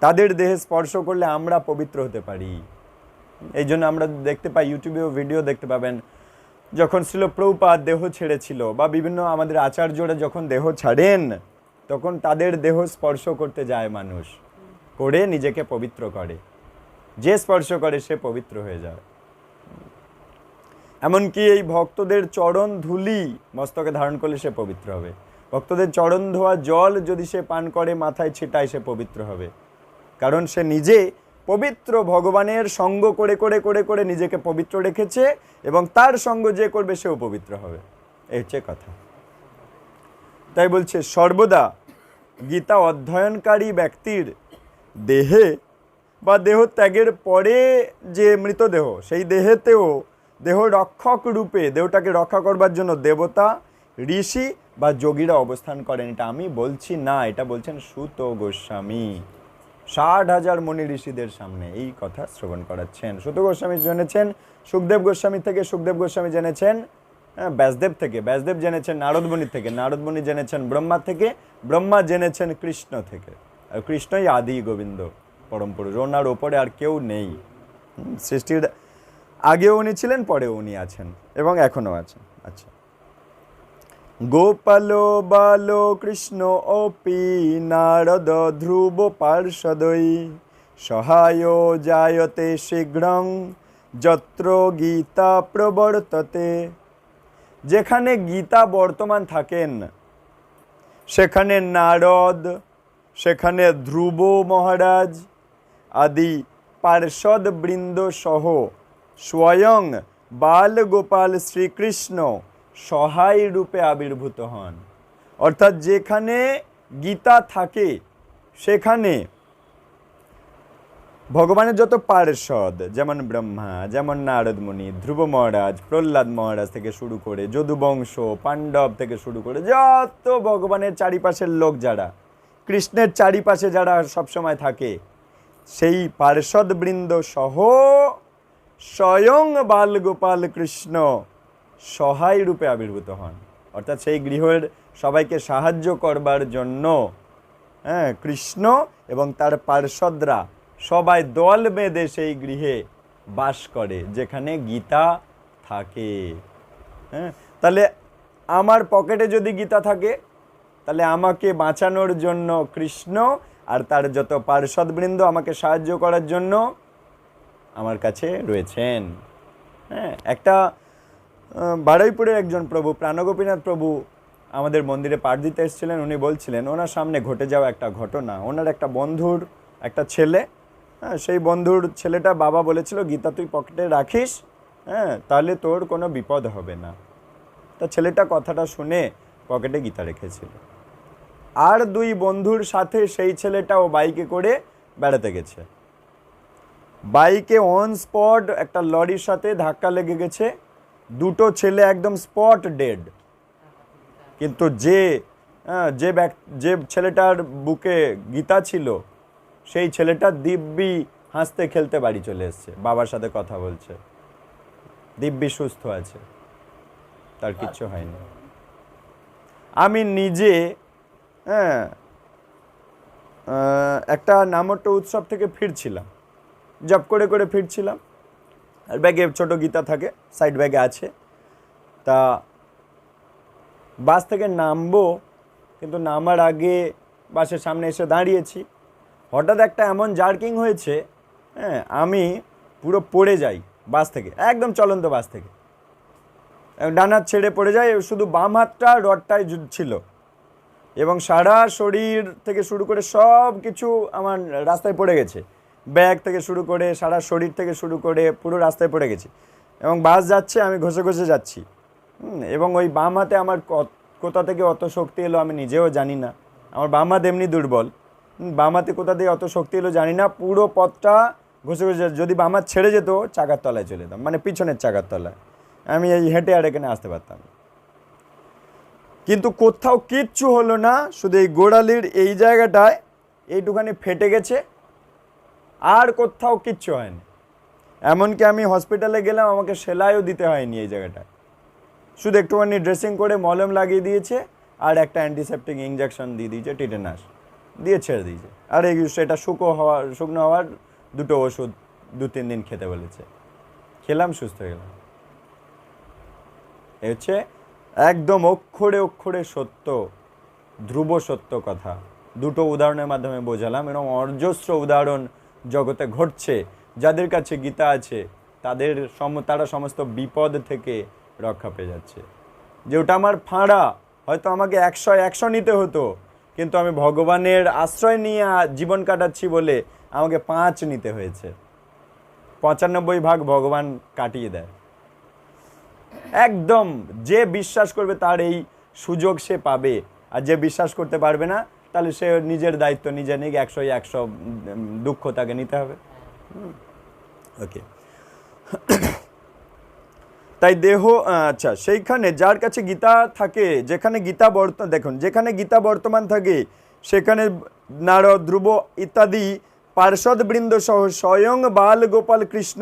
তাদের দেহে স্পর্শ করলে আমরা পবিত্র হতে পারি। এই জন্য আমরা দেখতে পাই, ইউটিউবেও ভিডিও দেখতে পাবেন, যখন শ্রীল প্রভুপাদ দেহ ছেড়েছিল বা বিভিন্ন আমাদের আচার্যরা যখন দেহ ছাড়েন, তখন তাদের দেহ স্পর্শ করতে যায় মানুষ, করে নিজেকে পবিত্র করে। যে স্পর্শ করে সে পবিত্র হয়ে যায়। এমনকি এই ভক্তদের চরণ ধুলি মস্তকে ধারণ করলে সে পবিত্র হবে। ভক্তদের চরণ ধোয়া জল যদি সে পান করে, মাথায় ছিটায়, সে পবিত্র হবে, কারণ সে নিজে পবিত্র, ভগবানের সঙ্গ করে করে করে করে নিজেকে পবিত্র রেখেছে, এবং তার সঙ্গ যে করবে সেও পবিত্র হবে। এই হচ্ছে কথা। তাই বলছে সর্বদা গীতা অধ্যয়নকারী ব্যক্তির দেহে বা দেহ ত্যাগের পরে যে মৃতদেহ, সেই দেহেতেও দেহ রক্ষক রূপে, দেহটাকে রক্ষা করবার জন্য দেবতা, ঋষি বা যোগীরা অবস্থান করেন। এটা আমি বলছি না, এটা বলছেন সুত গোস্বামী 60,000 মুনি ঋষিদের সামনে এই কথা শ্রবণ করাচ্ছেন। সুত গোস্বামী জেনেছেন সুখদেব গোস্বামী থেকে, সুখদেব গোস্বামী জেনেছেন ব্যাসদেব থেকে, ব্যাসদেব জেনেছেন নারদমণি থেকে, নারদমণি জেনেছেন ব্রহ্মা থেকে, ব্রহ্মা জেনেছেন কৃষ্ণ থেকে। আর কৃষ্ণই আদি গোবিন্দ, পরম পুরুষ, ওনার ওপরে আর কেউ নেই। সৃষ্টির আগেও উনি ছিলেন, পরেও উনি আছেন, এবং এখনও আছেন। আচ্ছা, গোপাল বাল কৃষ্ণ অপি নারদ ধ্রুব পার্ষদৈ সহায় জায়তে শীঘ্রং যত্র গীতা প্রবর্ততে। যেখানে গীতা বর্তমান থাকেন সেখানে নারদ, সেখানে ধ্রুব মহারাজ আদি পার্ষদ বৃন্দ সহ স্বয়ং বাল গোপাল শ্রীকৃষ্ণ সহায় রূপে আবির্ভূত হন। অর্থাৎ যেখানে গীতা থাকে সেখানে ভগবানের যত পার্ষদ, যেমন ব্রহ্মা, যেমন নারদ মুনি, ধ্রুব মহারাজ, প্রহ্লাদ মহারাজ থেকে শুরু করে যদুবংশ, পাণ্ডব থেকে শুরু করে যত ভগবানের চারিপাশের লোক যারা, কৃষ্ণের চারিপাশে যারা সবসময় থাকে, সেই পার্ষদ বৃন্দ সহ স্বয়ং বালগোপাল কৃষ্ণ সহায় রূপে আবির্ভূত হন। অর্থাৎ সেই গৃহের সবাইকে সাহায্য করবার জন্য কৃষ্ণ এবং তার পার্ষদরা সবাই দল বেঁধে সেই গৃহে বাস করে যেখানে গীতা থাকে। তাহলে আমার পকেটে যদি গীতা থাকে, তাহলে আমাকে বাঁচানোর জন্য কৃষ্ণ আর তার যত পার্ষদবৃন্দ আমাকে সাহায্য করার জন্য আমার কাছে রয়েছেন। একটা বারুইপুরের একজন প্রভু, প্রাণগোপীনাথ প্রভু আমাদের মন্দিরে পাঠ দিতে এসেছিলেন। উনি বলছিলেন ওনার সামনে ঘটে যাওয়া একটা ঘটনা। ওনার একটা বন্ধুর একটা ছেলে, সেই বন্ধুর ছেলেটা বাবা বলেছিল গীতা তুই পকেটে রাখিস, তাহলে তোর কোনো বিপদ হবে না। তা ছেলেটা কথাটা শুনে পকেটে গীতা রেখেছিল। আর দুই বন্ধুর সাথে সেই ছেলেটাও বাইকে করে বেড়াতে গেছে। বাইকে অন স্পট একটা লরির সাথে ধাক্কা লেগে গেছে, দুটো ছেলে একদম স্পট ডেড। কিন্তু যে ছেলেটার বুকে গীতা ছিল, সেই ছেলেটা দিব্যি হাসতে খেলতে বাড়ি চলে এসছে, বাবার সাথে কথা বলছে, দিব্যি সুস্থ আছে, তার কিচ্ছু হয়নি। আমি নিজে একটা নামট্য উৎসব থেকে ফিরছিলাম, জব করে করে ফিরছিলাম, আর ব্যাগে ছোট গীতা থাকে, সাইড ব্যাগে আছে। তা বাস থেকে নামবো, কিন্তু নামার আগে বাসের সামনে এসে দাঁড়িয়েছি। হঠাৎ একটা এমন জার্কিং হয়েছে, আমি পুরো পড়ে যাই বাস থেকে, একদম চলন্ত বাস থেকে। ডান হাত ছেড়ে পড়ে যায়, শুধু বাম হাতটা রডটায় ছিল, এবং সারা শরীর থেকে শুরু করে সব কিছু আমার রাস্তায় পড়ে গেছে। ব্যাগ থেকে শুরু করে সারা শরীর থেকে শুরু করে পুরো রাস্তায় পড়ে গেছে, এবং বাস যাচ্ছে, আমি ঘষে ঘষে যাচ্ছি। এবং ওই বাম হাতে আমার কোথা থেকে অত শক্তি এলো আমি নিজেও জানি না। আমার বাম হাত এমনি দুর্বল, বাম হাতে কোথা থেকে অত শক্তি এলো জানি না। পুরো পথটা ঘষে ঘষে, যদি বাম হাত ছেড়ে যেত চাকার তলায় চলে যেতাম, মানে পিছনের চাকার তলায়, আমি এই হেঁটে আর এখানে আসতে পারতাম। কিন্তু কোথাও কিচ্ছু হলো না, শুধু এই গোড়ালির এই জায়গাটায় এইটুখানি ফেটে গেছে, আর কোথাও কিচ্ছু হয়নি। এমনকি আমি হসপিটালে গেলাম, আমাকে সেলাইও দিতে হয়নি এই জায়গাটায়, শুধু একটুখানি ড্রেসিং করে মলম লাগিয়ে দিয়েছে আর একটা অ্যান্টিসেপটিক ইঞ্জেকশন দিয়ে দিয়েছে, টিটেনাস দিয়ে ছেড়ে দিয়েছে। আর এই সেটা শুকনো হওয়ার দুটো ওষুধ 2-3 দিন খেতে বলেছে, খেলাম, সুস্থ হয়ে গেলাম। এ হচ্ছে একদম অক্ষরে অক্ষরে সত্য, ধ্রুব সত্য কথা। দুটো উদাহরণের মাধ্যমে বোঝালাম, এবং অজস্র উদাহরণ জগতে ঘটছে। যাদের কাছে গীতা আছে তারা সমস্ত বিপদ থেকে রক্ষা পেয়ে যাচ্ছে। যে ওটা আমার ফাঁড়া, হয়তো আমাকে 100 নিতে হতো, কিন্তু আমি ভগবানের আশ্রয় নিয়ে জীবন কাটাচ্ছি বলে আমাকে 5 নিতে হয়েছে। 95 ভগবান কাটিয়ে দেয়। একদম যে বিশ্বাস করবে তার এই সুযোগ সে পাবে, আর যে বিশ্বাস করতে পারবে না তাহলে সে নিজের দায়িত্ব নিজে নিয়ে 100 দুঃখ তাকে নিতে হবে। ওকে, তাই দেহ, আচ্ছা, সেইখানে যার কাছে গীতা থাকে, যেখানে গীতা বর্তমান থাকে, সেখানে নারদ, ধ্রুব ইত্যাদি পার্ষদবৃন্দ সহ স্বয়ং বাল গোপাল কৃষ্ণ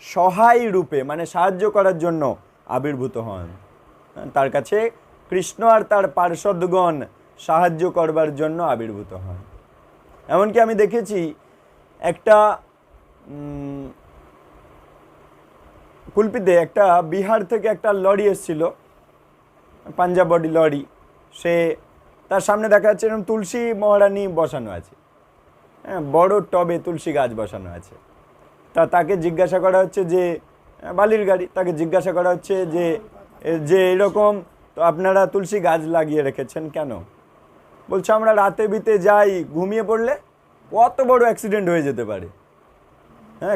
সহায় রূপে, মানে সাহায্য করার জন্য আবির্ভূত হন। তার কাছে কৃষ্ণ আর তার পার্ষদগণ সাহায্য করবার জন্য আবির্ভূত হন। এমনকি আমি দেখেছি একটা কুলপিতে একটা বিহার থেকে একটা লরি এসেছিল, পাঞ্জাব বডি লরি। তার সামনে দেখা যাচ্ছে এরকম তুলসী মহারানী বসানো আছে, বড় টবে তুলসী গাছ বসানো আছে। তাকে জিজ্ঞাসা করা হচ্ছে যে, বালির গাড়ি, তাকে জিজ্ঞাসা করা হচ্ছে যে এরকম তো আপনারা তুলসী গাছ লাগিয়ে রেখেছেন কেন? বলছে আমরা রাতে বিতে যাই, ঘুমিয়ে পড়লে কত বড় অ্যাক্সিডেন্ট হয়ে যেতে পারে।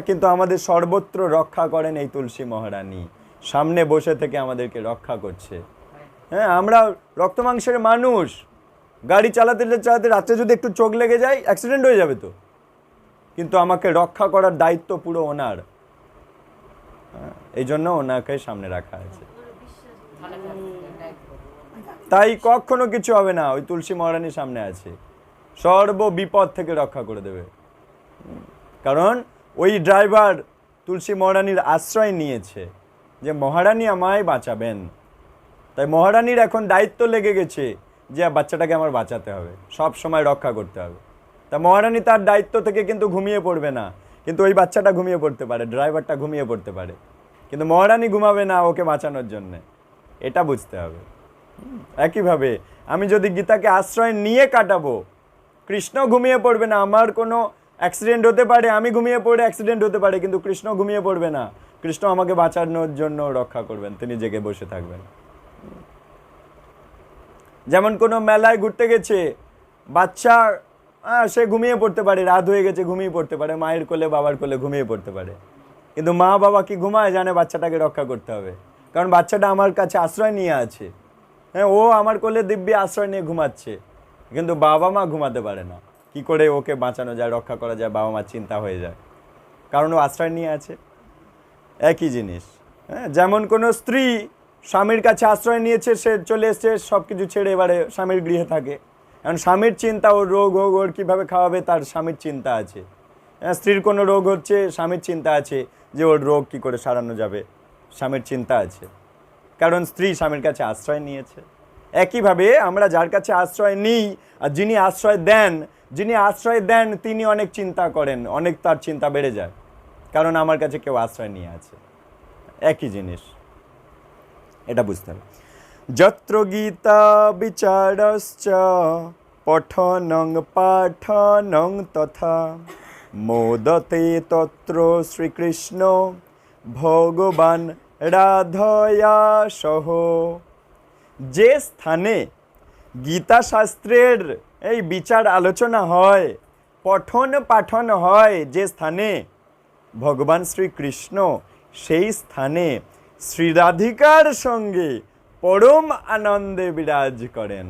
কিন্তু আমাদের সর্বত্র রক্ষা করেন এই তুলসী মহারানী, সামনে বসে থেকে আমাদেরকে রক্ষা করছে। আমরা রক্ত মাংসের মানুষ, গাড়ি চালাতে চালাতে রাত্রে যদি একটু চোখ লেগে যায় অ্যাক্সিডেন্ট হয়ে যাবে তো, কিন্তু আমাকে রক্ষা করার দায়িত্ব পুরো ওনার, এই জন্য ওনাকে সামনে রাখা আছে। তাই কখনো কিছু হবে না, ওই তুলসী মহারানীর সামনে আছে, সর্ব বিপদ থেকে রক্ষা করে দেবে। কারণ ওই ড্রাইভার তুলসী মহারানীর আশ্রয় নিয়েছে যে মহারানী আমায় বাঁচাবেন, তাই মহারানীর এখন দায়িত্ব লেগে গেছে যে বাচ্চাটাকে আমার বাঁচাতে হবে, সব সময় রক্ষা করতে হবে। তা মহারানী তার দায়িত্ব থেকে কিন্তু ঘুমিয়ে পড়বে না, কিন্তু ওই বাচ্চাটা ঘুমিয়ে পড়তে পারে, ড্রাইভারটা ঘুমিয়ে পড়তে পারে, কিন্তু মহারানী ঘুমাবে না ওকে বাঁচানোর জন্যে, এটা বুঝতে হবে। একইভাবে আমি যদি গীতাকে আশ্রয় নিয়ে কাটাবো, কৃষ্ণ ঘুমিয়ে পড়বে না, আমার কোনো অ্যাক্সিডেন্ট হতে পারে, আমি ঘুমিয়ে পড়ে অ্যাক্সিডেন্ট হতে পারে, কিন্তু কৃষ্ণ ঘুমিয়ে পড়বে না, কৃষ্ণ আমাকে বাঁচানোর জন্য রক্ষা করবেন, তিনি জেগে বসে থাকবেন। যেমন কোনো মেলায় ঘুরতে গেছে বাচ্চা, সে ঘুমিয়ে পড়তে পারে, রাত হয়ে গেছে ঘুমিয়ে পড়তে পারে, মায়ের কোলে বাবার কোলে ঘুমিয়ে পড়তে পারে, কিন্তু মা বাবা কি ঘুমায়? জানে বাচ্চাটাকে রক্ষা করতে হবে, কারণ বাচ্চাটা আমার কাছে আশ্রয় নিয়ে আছে। হ্যাঁ, ও আমার কোলে দিব্যি আশ্রয় নিয়ে ঘুমাচ্ছে, কিন্তু বাবা মা ঘুমাতে পারে না। কি করে ওকে বাঁচানো যায়, রক্ষা করা যায়, বাবা মার চিন্তা হয়ে যায়, কারণ ও আশ্রয় নিয়ে আছে। একই জিনিস, হ্যাঁ, যেমন কোনো স্ত্রী স্বামীর কাছে আশ্রয় নিয়েছে, সে চলে এসছে সব কিছু ছেড়ে, এবারে স্বামীর গৃহে থাকে, কারণ স্বামীর চিন্তা, ওর রোগ হোক, ওর কীভাবে খাওয়াবে তার স্বামীর চিন্তা আছে। স্ত্রীর কোনো রোগ হচ্ছে, স্বামীর চিন্তা আছে যে ওর রোগ কী করে সারানো যাবে, স্বামীর চিন্তা আছে, কারণ স্ত্রী স্বামীর কাছে আশ্রয় নিয়েছে। একইভাবে আমরা যার কাছে আশ্রয় নিই আর যিনি আশ্রয় দেন তিনি অনেক চিন্তা করেন, অনেক তার চিন্তা বেড়ে যায়, কারণ আমার কাছে কেউ আশ্রয় নিয়ে আছে। একই জিনিস, এটা বুঝতে হবে। যত্র গীতা বিচারশ্চ পঠনং পাঠনং তথা মোদতে তত্র শ্রীকৃষ্ণ ভগবান রাধয়া সহ। যে স্থানে গীতা শাস্ত্রের এই বিচার আলোচনা হয়, পঠন পাঠন হয়, যে স্থানে ভগবান শ্রীকৃষ্ণ, সেই স্থানে শ্রীরাধিকার সঙ্গে পরম আনন্দে বিরাজ করেন।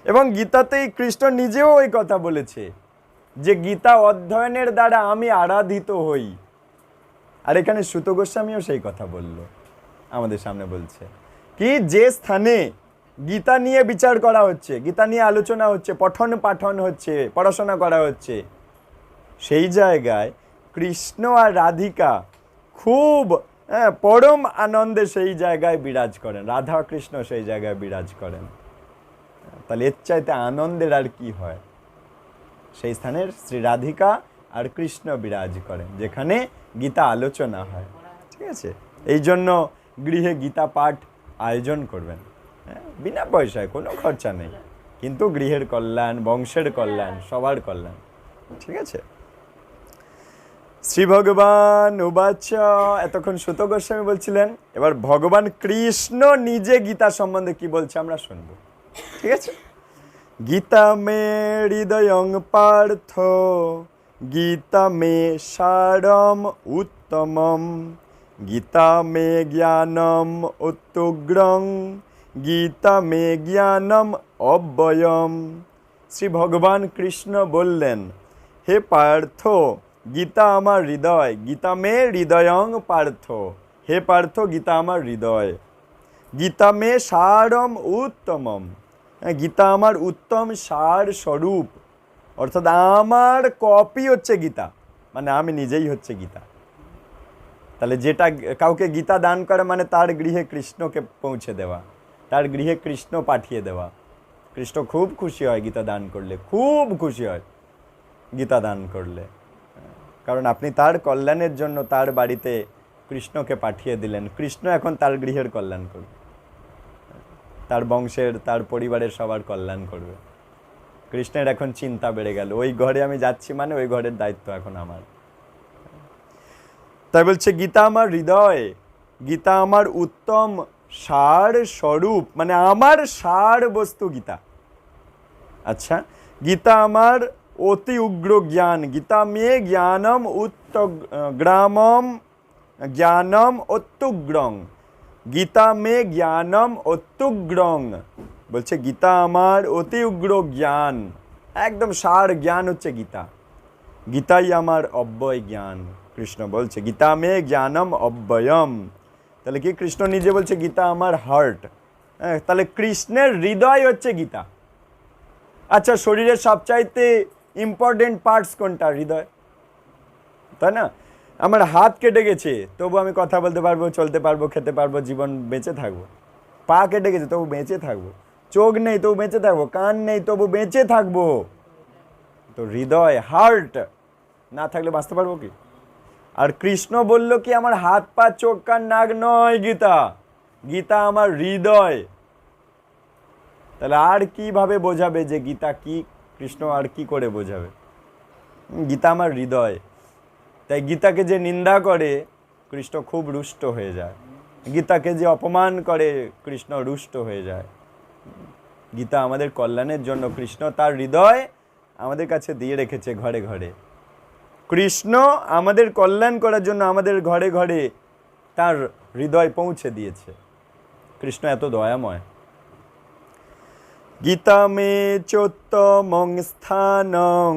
এবং গীতাতেই কৃষ্ণ নিজেও ওই কথা বলেছে যে গীতা অধ্যয়নের দ্বারা আমি আরাধিত হই। আর এখানে সুত গোস্বামীও সেই কথা বলল, আমাদের সামনে বলছে কি, যে স্থানে গীতা নিয়ে বিচার করা হচ্ছে, গীতা নিয়ে আলোচনা হচ্ছে, পঠন পাঠন হচ্ছে, পড়াশোনা করা হচ্ছে, সেই জায়গায় কৃষ্ণ আর রাধিকা খুব পরম আনন্দে সেই জায়গায় বিরাজ করেন, রাধা কৃষ্ণ সেই জায়গায় বিরাজ করেন। তাহলে এর চাইতে আনন্দের আর কি হয়? সেই স্থানের শ্রী রাধিকা আর কৃষ্ণ বিরাজ করেন, যেখানে গীতা আলোচনা হয়। ঠিক আছে, এই জন্য গৃহে গীতা পাঠ আয়োজন করবেন, বিনা পয়সায়, কোনো খরচা নেই, কিন্তু গৃহের কল্যাণ, বংশের কল্যাণ, সবার কল্যাণ। ঠিক আছে। শ্রী ভগবান উবাচ, এতক্ষণ সুত গোস্বামী বলছিলেন, এবার ভগবান কৃষ্ণ নিজে গীতা সম্বন্ধে কি বলছে আমরা শুনব। ঠিক আছে। গীতা মে হৃদয়ং পার্থ, গীতা মে সারম উত্তমম, গীতা মে জ্ঞানম উত্তুগ্রং, গীতা মে জ্ঞানম অব্যয়ম। শ্রী ভগবান কৃষ্ণ বললেন, হে পার্থ, গীতা আমার হৃদয়, গীতা মে হৃদয়ং পার্থ, হে পার্থ গীতা আমার হৃদয়, গীতা মে সারম উত্তমম, গীতা আমার উত্তম সার স্বরূপ, অর্থাৎ আমার কপি হচ্ছে গীতা, মানে আমি নিজেই হচ্ছে গীতা। তাহলে যেটা কাউকে গীতা দান করে মানে তার গৃহে কৃষ্ণকে পৌঁছে দেওয়া, তার গৃহে কৃষ্ণ পাঠিয়ে দেওয়া। কৃষ্ণ খুব খুশি হয় গীতা দান করলে, খুব খুশি হয় গীতা দান করলে, কারণ আপনি তার কল্যাণের জন্য তার বাড়িতে কৃষ্ণকে পাঠিয়ে দিলেন। কৃষ্ণ এখন তার গৃহের কল্যাণ করবে, তার বংশের, তার পরিবারের সবার কল্যাণ করবে। কৃষ্ণের এখন চিন্তা বেড়ে গেল, ওই ঘরে আমি যাচ্ছি মানে ওই ঘরের দায়িত্ব এখন আমার। তাই বলছে গীতা আমার হৃদয়, গীতা আমার উত্তম সার স্বরূপ, মানে আমার সার বস্তু গীতা। আচ্ছা, গীতা আমার অতি উগ্র জ্ঞান, গীতা মে জ্ঞানম উত্তগ্রামম, জ্ঞানম অত্যুগ্রং, গীতা মে জ্ঞানম অত্যুগ্রং, বলছে গীতা আমার অতি উগ্র জ্ঞান, একদম সার জ্ঞান হচ্ছে গীতা, গীতাই আমার অব্যয় জ্ঞান। কৃষ্ণ বলছে গীতা মে জ্ঞানম অব্যয়ম। তাহলে কি কৃষ্ণ নিজে বলছে গীতা আমার হার্ট। হ্যাঁ, তাহলে কৃষ্ণের হৃদয় হচ্ছে গীতা। আচ্ছা, শরীরের সবচাইতে ইম্পর্টেন্ট পার্টস কোনটা? হৃদয়, তাই না? আমার হাত কেটে গেছে তবু আমি কথা বলতে পারবো, চলতে পারবো, খেতে পারবো, জীবন বেঁচে থাকবো। পা কেটে গেছে তবু বেঁচে থাকবো। চোখ নেই তবু বেঁচে থাকবো, কান নেই তবু বেঁচে থাকবো। তো হৃদয়, হার্ট না থাকলে বাঁচতে পারবো কি? আর কৃষ্ণ বলল কি আমার হাত পা চোখ কান নাক নয় গীতা, গীতা আমার হৃদয়। তাহলে আর কিভাবে বোঝাবে যে গীতা কি? কৃষ্ণ আর কি করে বোঝাবে? গীতা আমার হৃদয়। তাই গীতাকে যে নিন্দা করে কৃষ্ণ খুব রুষ্ট হয়ে যায়, গীতাকে যে অপমান করে কৃষ্ণ রুষ্ট হয়ে যায়। গীতা আমাদের কল্যাণের জন্য কৃষ্ণ তার হৃদয় আমাদের কাছে দিয়ে রেখেছে ঘরে ঘরে। কৃষ্ণ আমাদের কল্যাণ করার জন্য আমাদের ঘরে ঘরে তার হৃদয় পৌঁছে দিয়েছে। কৃষ্ণ এত দয়াময়। গীতা মে চোত্তমং স্থানং,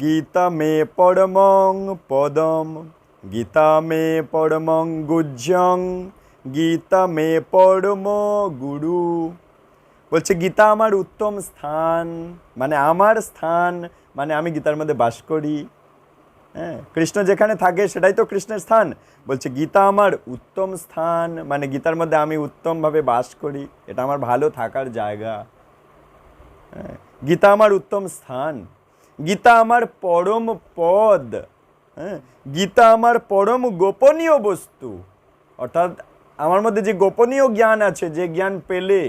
গীতা মে পরমং পদম, গীতা মে পরমং গুজ্জং, গীতা মে পরম গুরু। বলছে গীতা আমার উত্তম স্থান, মানে আমার স্থান, মানে আমি গীতার মধ্যে বাস করি। হ্যাঁ, কৃষ্ণ যেখানে থাকে সেটাই তো কৃষ্ণের স্থান। বলছে গীতা আমার উত্তম স্থান, মানে গীতার মধ্যে আমি উত্তমভাবে বাস করি, এটা আমার ভালো থাকার জায়গা। গীতা আমার উত্তম স্থান, গীতা আমার পরম পদ। হ্যাঁ, গীতা আমার পরম গোপনীয় বস্তু। অর্থাৎ আমার মধ্যে যে গোপনীয় জ্ঞান আছে, যে জ্ঞান পেলে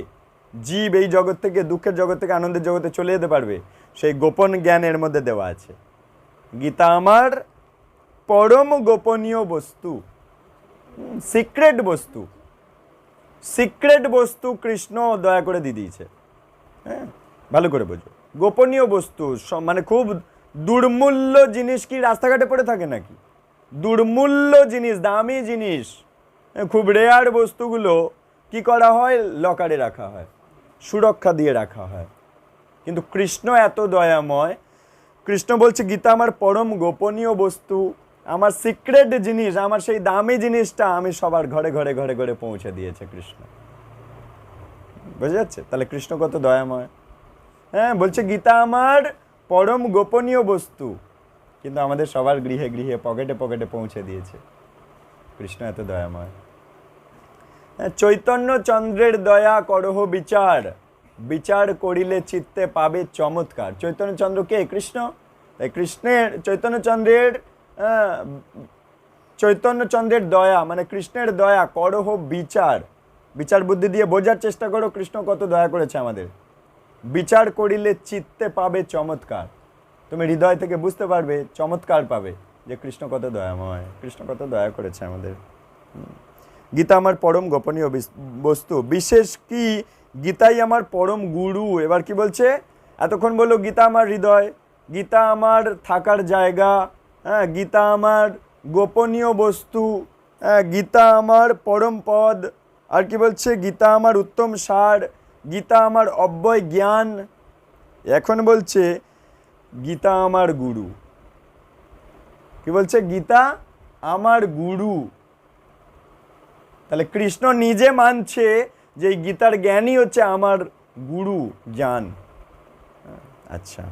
জীব এই জগৎ থেকে, দুঃখের জগৎ থেকে আনন্দের জগতে চলে যেতে পারবে, সেই গোপন জ্ঞান এর মধ্যে দেওয়া আছে। গীতা আমার পরম গোপনীয় বস্তু, সিক্রেট বস্তু। সিক্রেট বস্তু কৃষ্ণ দয়া করে দিয়ে দিয়েছে। হ্যাঁ, ভালো করে বোঝো। গোপনীয় বস্তু মানে খুব দুর্মূল্য জিনিস কি রাস্তাঘাটে পড়ে থাকে নাকি? দুর্মূল্য জিনিস, দামি জিনিস, খুব রেয়ার বস্তুগুলো কি করা হয়? লকারে রাখা হয়, সুরক্ষা দিয়ে রাখা হয়। কিন্তু কৃষ্ণ এত দয়াময়, কৃষ্ণ বলছে গীতা আমার পরম গোপনীয় বস্তু, আমার সিক্রেট জিনিস, আমার সেই দামি জিনিসটা আমি সবার ঘরে ঘরে ঘরে ঘরে পৌঁছে দিয়েছে কৃষ্ণ। বুঝে যাচ্ছে? তাহলে কৃষ্ণ কত দয়াময়। হ্যাঁ, বলছে গীতা আমার পরম গোপনীয় বস্তু, কিন্তু আমাদের সবার গৃহে গৃহে পকেটে পকেটে পৌঁছে দিয়েছে। কৃষ্ণ এত দয়াময়। হ্যাঁ, চৈতন্য চন্দ্রের দয়া করহ বিচার, বিচার করিলে চিত্তে পাবে চমৎকার। চৈতন্য চন্দ্র কে? কৃষ্ণ। তাই কৃষ্ণের চৈতন্য চন্দ্রের দয়া মানে কৃষ্ণের দয়া, করহ বিচার। বিচার বুদ্ধি দিয়ে বোঝার চেষ্টা করো কৃষ্ণ কত দয়া করেছে আমাদের। বিচার করিলে চিত্তে পাবে চমৎকার, তুমি হৃদয় থেকে বুঝতে পারবে, চমৎকার পাবে যে কৃষ্ণ কত দয়াময়, কৃষ্ণ কত দয়া করেছে আমাদের। গীতা আমার পরম গোপনীয় বস্তু, বিশেষ কি গীতাই আমার পরম গুরু। এবার কি বলছে? এতক্ষণ বললো গীতা আমার হৃদয়, গীতা আমার থাকার জায়গা, হ্যাঁ, গীতা আমার গোপনীয় বস্তু, হ্যাঁ, গীতা আমার পরম পদ। আর কি বলছে? গীতা আমার উত্তম সার, গীতা আমার অব্যয় জ্ঞান। এখন বলছে গীতা আমার গুরু। কি বলছে? গীতা আমার গুরু। তাহলে কৃষ্ণ নিজে মানছে যে এই গীতার জ্ঞানই হচ্ছে আমার গুরু জ্ঞান। আচ্ছা,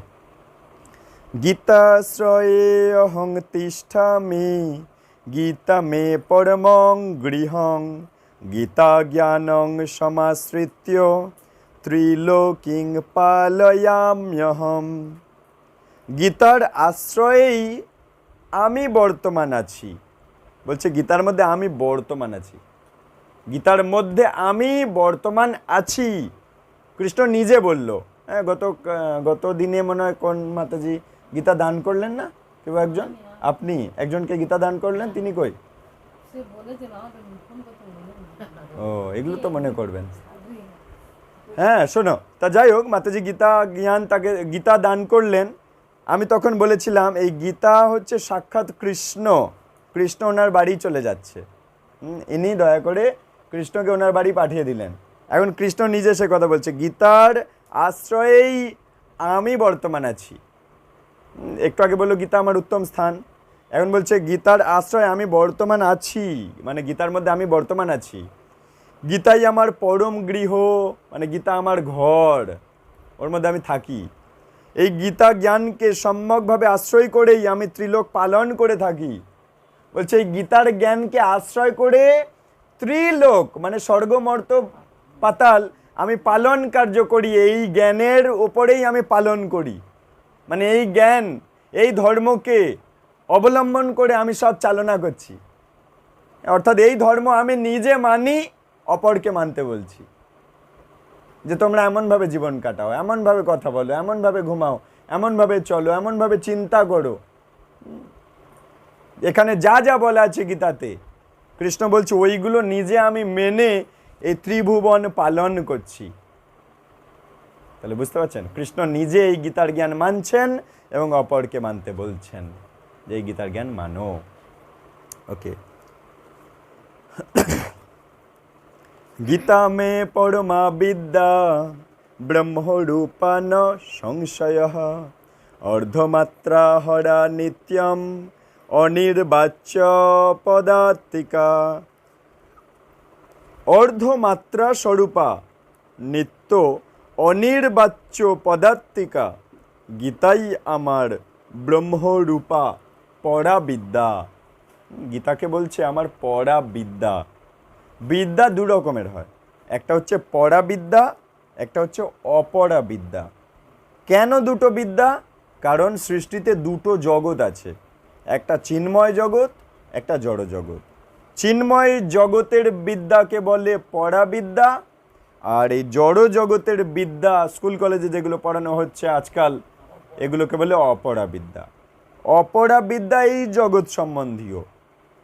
গীতাশ্রয়ে অহং তিষ্ঠামি, গীতা মে পরমং গৃহং, গীতা জ্ঞানং সমাশ্রিত্য ত্রিলোকিং পালয়াম্যহম। গীতার আশ্রয়েই আমি বর্তমান আছি। বলছে গীতার মধ্যে আমি বর্তমান আছি, গীতার মধ্যে আমি বর্তমান আছি। কৃষ্ণ নিজে বলল। হ্যাঁ, গত দিনে মনে হয় কোন মাতাজি গীতা দান করলেন না? কেউ একজন, আপনি একজনকে গীতা দান করলেন, তিনি কই? ও, এগুলো তো মনে করবেন। হ্যাঁ, শোনো, তা যাই হোক, মাতাজি গীতা জ্ঞান তাকে গীতা দান করলেন। আমি তখন বলেছিলাম এই গীতা হচ্ছে সাক্ষাৎ কৃষ্ণ, কৃষ্ণ ওনার বাড়ি চলে যাচ্ছে। ইনি দয়া করে কৃষ্ণকে ওনার বাড়ি পাঠিয়ে দিলেন। এখন কৃষ্ণ নিজে সে কথা বলছে, গীতার আশ্রয়েই আমি বর্তমান আছি। একটু আগে বললো গীতা আমার উত্তম স্থান, এখন বলছে গীতার আশ্রয়ে আমি বর্তমান আছি, মানে গীতার মধ্যে আমি বর্তমান আছি। গীতাই আমার পরম গৃহ, মানে গীতা আমার ঘর, ওর মধ্যে আমি থাকি। এই গীতা জ্ঞানকে সম্যকভাবে আশ্রয় করেই আমি ত্রিলোক পালন করে থাকি। বলছে এই গীতার জ্ঞানকে আশ্রয় করে ত্রিলোক মানে স্বর্গ মর্ত পাতাল আমি পালন কার্য করি, এই জ্ঞানের ওপরেই আমি পালন করি। মানে এই জ্ঞান, এই ধর্মকে অবলম্বন করে আমি সব চালনা করছি। অর্থাৎ এই ধর্ম আমি নিজে মানি, অপরকে মানতে বলছি, যে তোমরা এমনভাবে জীবন কাটাও, এমনভাবে কথা বলো, এমনভাবে ঘুমাও, এমনভাবে চলো, এমনভাবে চিন্তা করো। এখানে যা যা বলা আছে গীতাতে, কৃষ্ণ বলছে ওইগুলো নিজে আমি মেনে এই ত্রিভুবন পালন করছি। তাহলে বুঝতে পারছেন, কৃষ্ণ নিজে এই গীতার জ্ঞান মানছেন এবং অপরকে মানতে বলছেন যে এই গীতার জ্ঞান মানো। ওকে, গীতা মে পরমা বিদ্যা ব্রহ্মরূপা ন সংশয়ঃ অর্ধমাত্রা হরা নিত্যম অনির্বাচ্য পদার্থিকা। অর্ধমাত্রা স্বরূপা নিত্য অনির্বাচ্য পদার্থিকা গীতাই আমার ব্রহ্মরূপা পরা বিদ্যা। গীতাকে বলছে আমার পরা বিদ্যা। বিদ্যা দু রকমের হয়, একটা হচ্ছে পরা বিদ্যা, একটা হচ্ছে অপরা বিদ্যা। কেন দুটো বিদ্যা? কারণ সৃষ্টিতে দুটো জগৎ আছে, একটা চিন্ময় জগৎ, একটা জড় জগৎ। চিন্ময় জগতের বিদ্যাকে বলে পরা বিদ্যা, আর এই জড় জগতের বিদ্যা স্কুল কলেজে যেগুলো পড়ানো হচ্ছে আজকাল, এগুলোকে বলে অপরা বিদ্যা। অপরা বিদ্যা এই জগৎ সম্বন্ধীয়,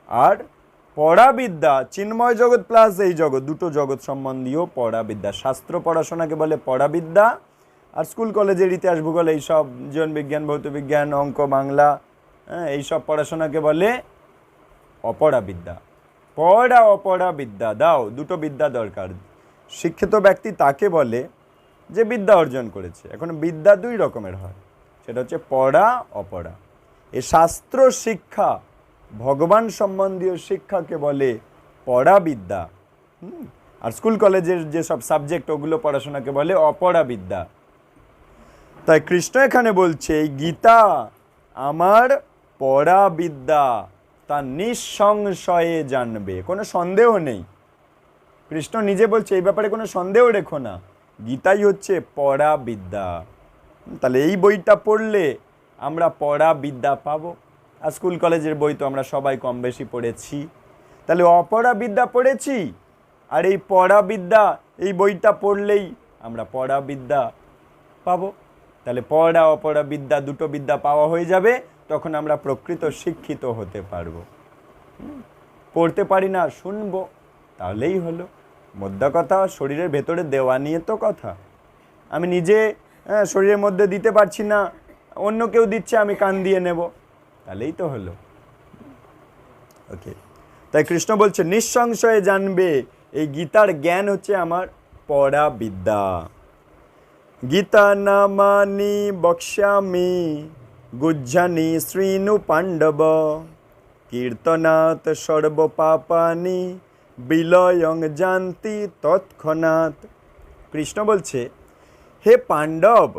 আর পড়া বিদ্যা চিন্ময় জগৎ প্লাস এই জগৎ, দুটো জগৎ সম্বন্ধীয় পড়া বিদ্যা। শাস্ত্র পড়াশোনাকে বলে পড়া বিদ্যা, আর স্কুল কলেজের ইতিহাস ভূগোল এইসব জীবন বিজ্ঞান, ভৌত বিজ্ঞান, অঙ্ক, বাংলা, এইসব পড়াশোনাকে বলে অপরা বিদ্যা। পড়া অপরা বিদ্যা দাও, দুটো বিদ্যা দরকার। শিক্ষিত ব্যক্তি তাকে বলে যে বিদ্যা অর্জন করেছে। এখন বিদ্যা দুই রকমের হয়, সেটা হচ্ছে পড়া অপড়া। এই শাস্ত্র শিক্ষা, ভগবান সম্বন্ধীয় শিক্ষাকে বলে পড়া বিদ্যা, আর স্কুল কলেজের যেসব সাবজেক্ট ওগুলো পড়াশোনাকে বলে অপড়া বিদ্যা। তাই কৃষ্ণ এখানে বলছে এই গীতা আমার পড়া বিদ্যা, তা নিঃসংশয়ে জানবে, কোনো সন্দেহ নেই। কৃষ্ণ নিজে বলছে এই ব্যাপারে কোনো সন্দেহ রেখো না, গীতাই হচ্ছে পড়া বিদ্যা। তাহলে এই বইটা পড়লে আমরা পড়া বিদ্যা পাবো। আর স্কুল কলেজের বই তো আমরা সবাই কম বেশি পড়েছি, তাহলে অপড়া বিদ্যা পড়েছি, আর এই পড়া বিদ্যা এই বইটা পড়লেই আমরা পড়া বিদ্যা পাবো। তাহলে পড়া অপড়া বিদ্যা দুটো বিদ্যা পাওয়া হয়ে যাবে, তখন আমরা প্রকৃত শিক্ষিত হতে পারবো। পড়তে পারি না, শুনবো, তাহলেই হলো। মোদ্দা কথা শরীরের ভেতরে দেওয়া নিয়ে তো কথা। আমি নিজে শরীরের মধ্যে দিতে পারছি না, অন্য কেউ দিচ্ছে, আমি কান দিয়ে নেব, তাহলেই তো হলো। ওকে, তাই কৃষ্ণ বলছে নিঃসংশয়ে জানবে এই গীতার জ্ঞান হচ্ছে আমার পড়া বিদ্যা। গীতা নামানি বক্ষ্যামি গুজ্জানি শ্রীনু পাণ্ডব কীর্তনাৎ সর্ব পাপানি বিলয়ং জানতি তৎক্ষণাৎ। কৃষ্ণ বলছে হে পাণ্ডব,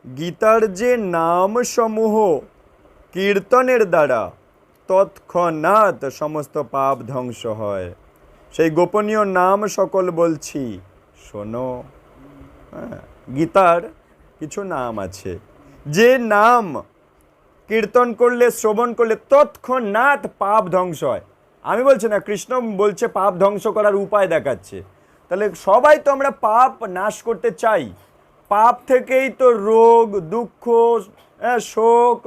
গীতার যে নাম সমূহ কীর্তনের দ্বারা তৎক্ষণাৎ সমস্ত পাপ ধ্বংস হয়। সেই গোপনীয় নাম সকল বলছি, শোনো। গীতার কিছু নাম আছে, যে নাম কীর্তন করলে, শ্রবণ করলে তৎক্ষণাৎ পাপ ধ্বংস হয়। আমি বলছি না, কৃষ্ণ বলছে পাপ ধ্বংস করার উপায় দেখাচ্ছে। তাহলে সবাই তো আমরা পাপ নাশ করতে চাই। পাপ থেকেই তো রোগ, দুঃখ, শোক,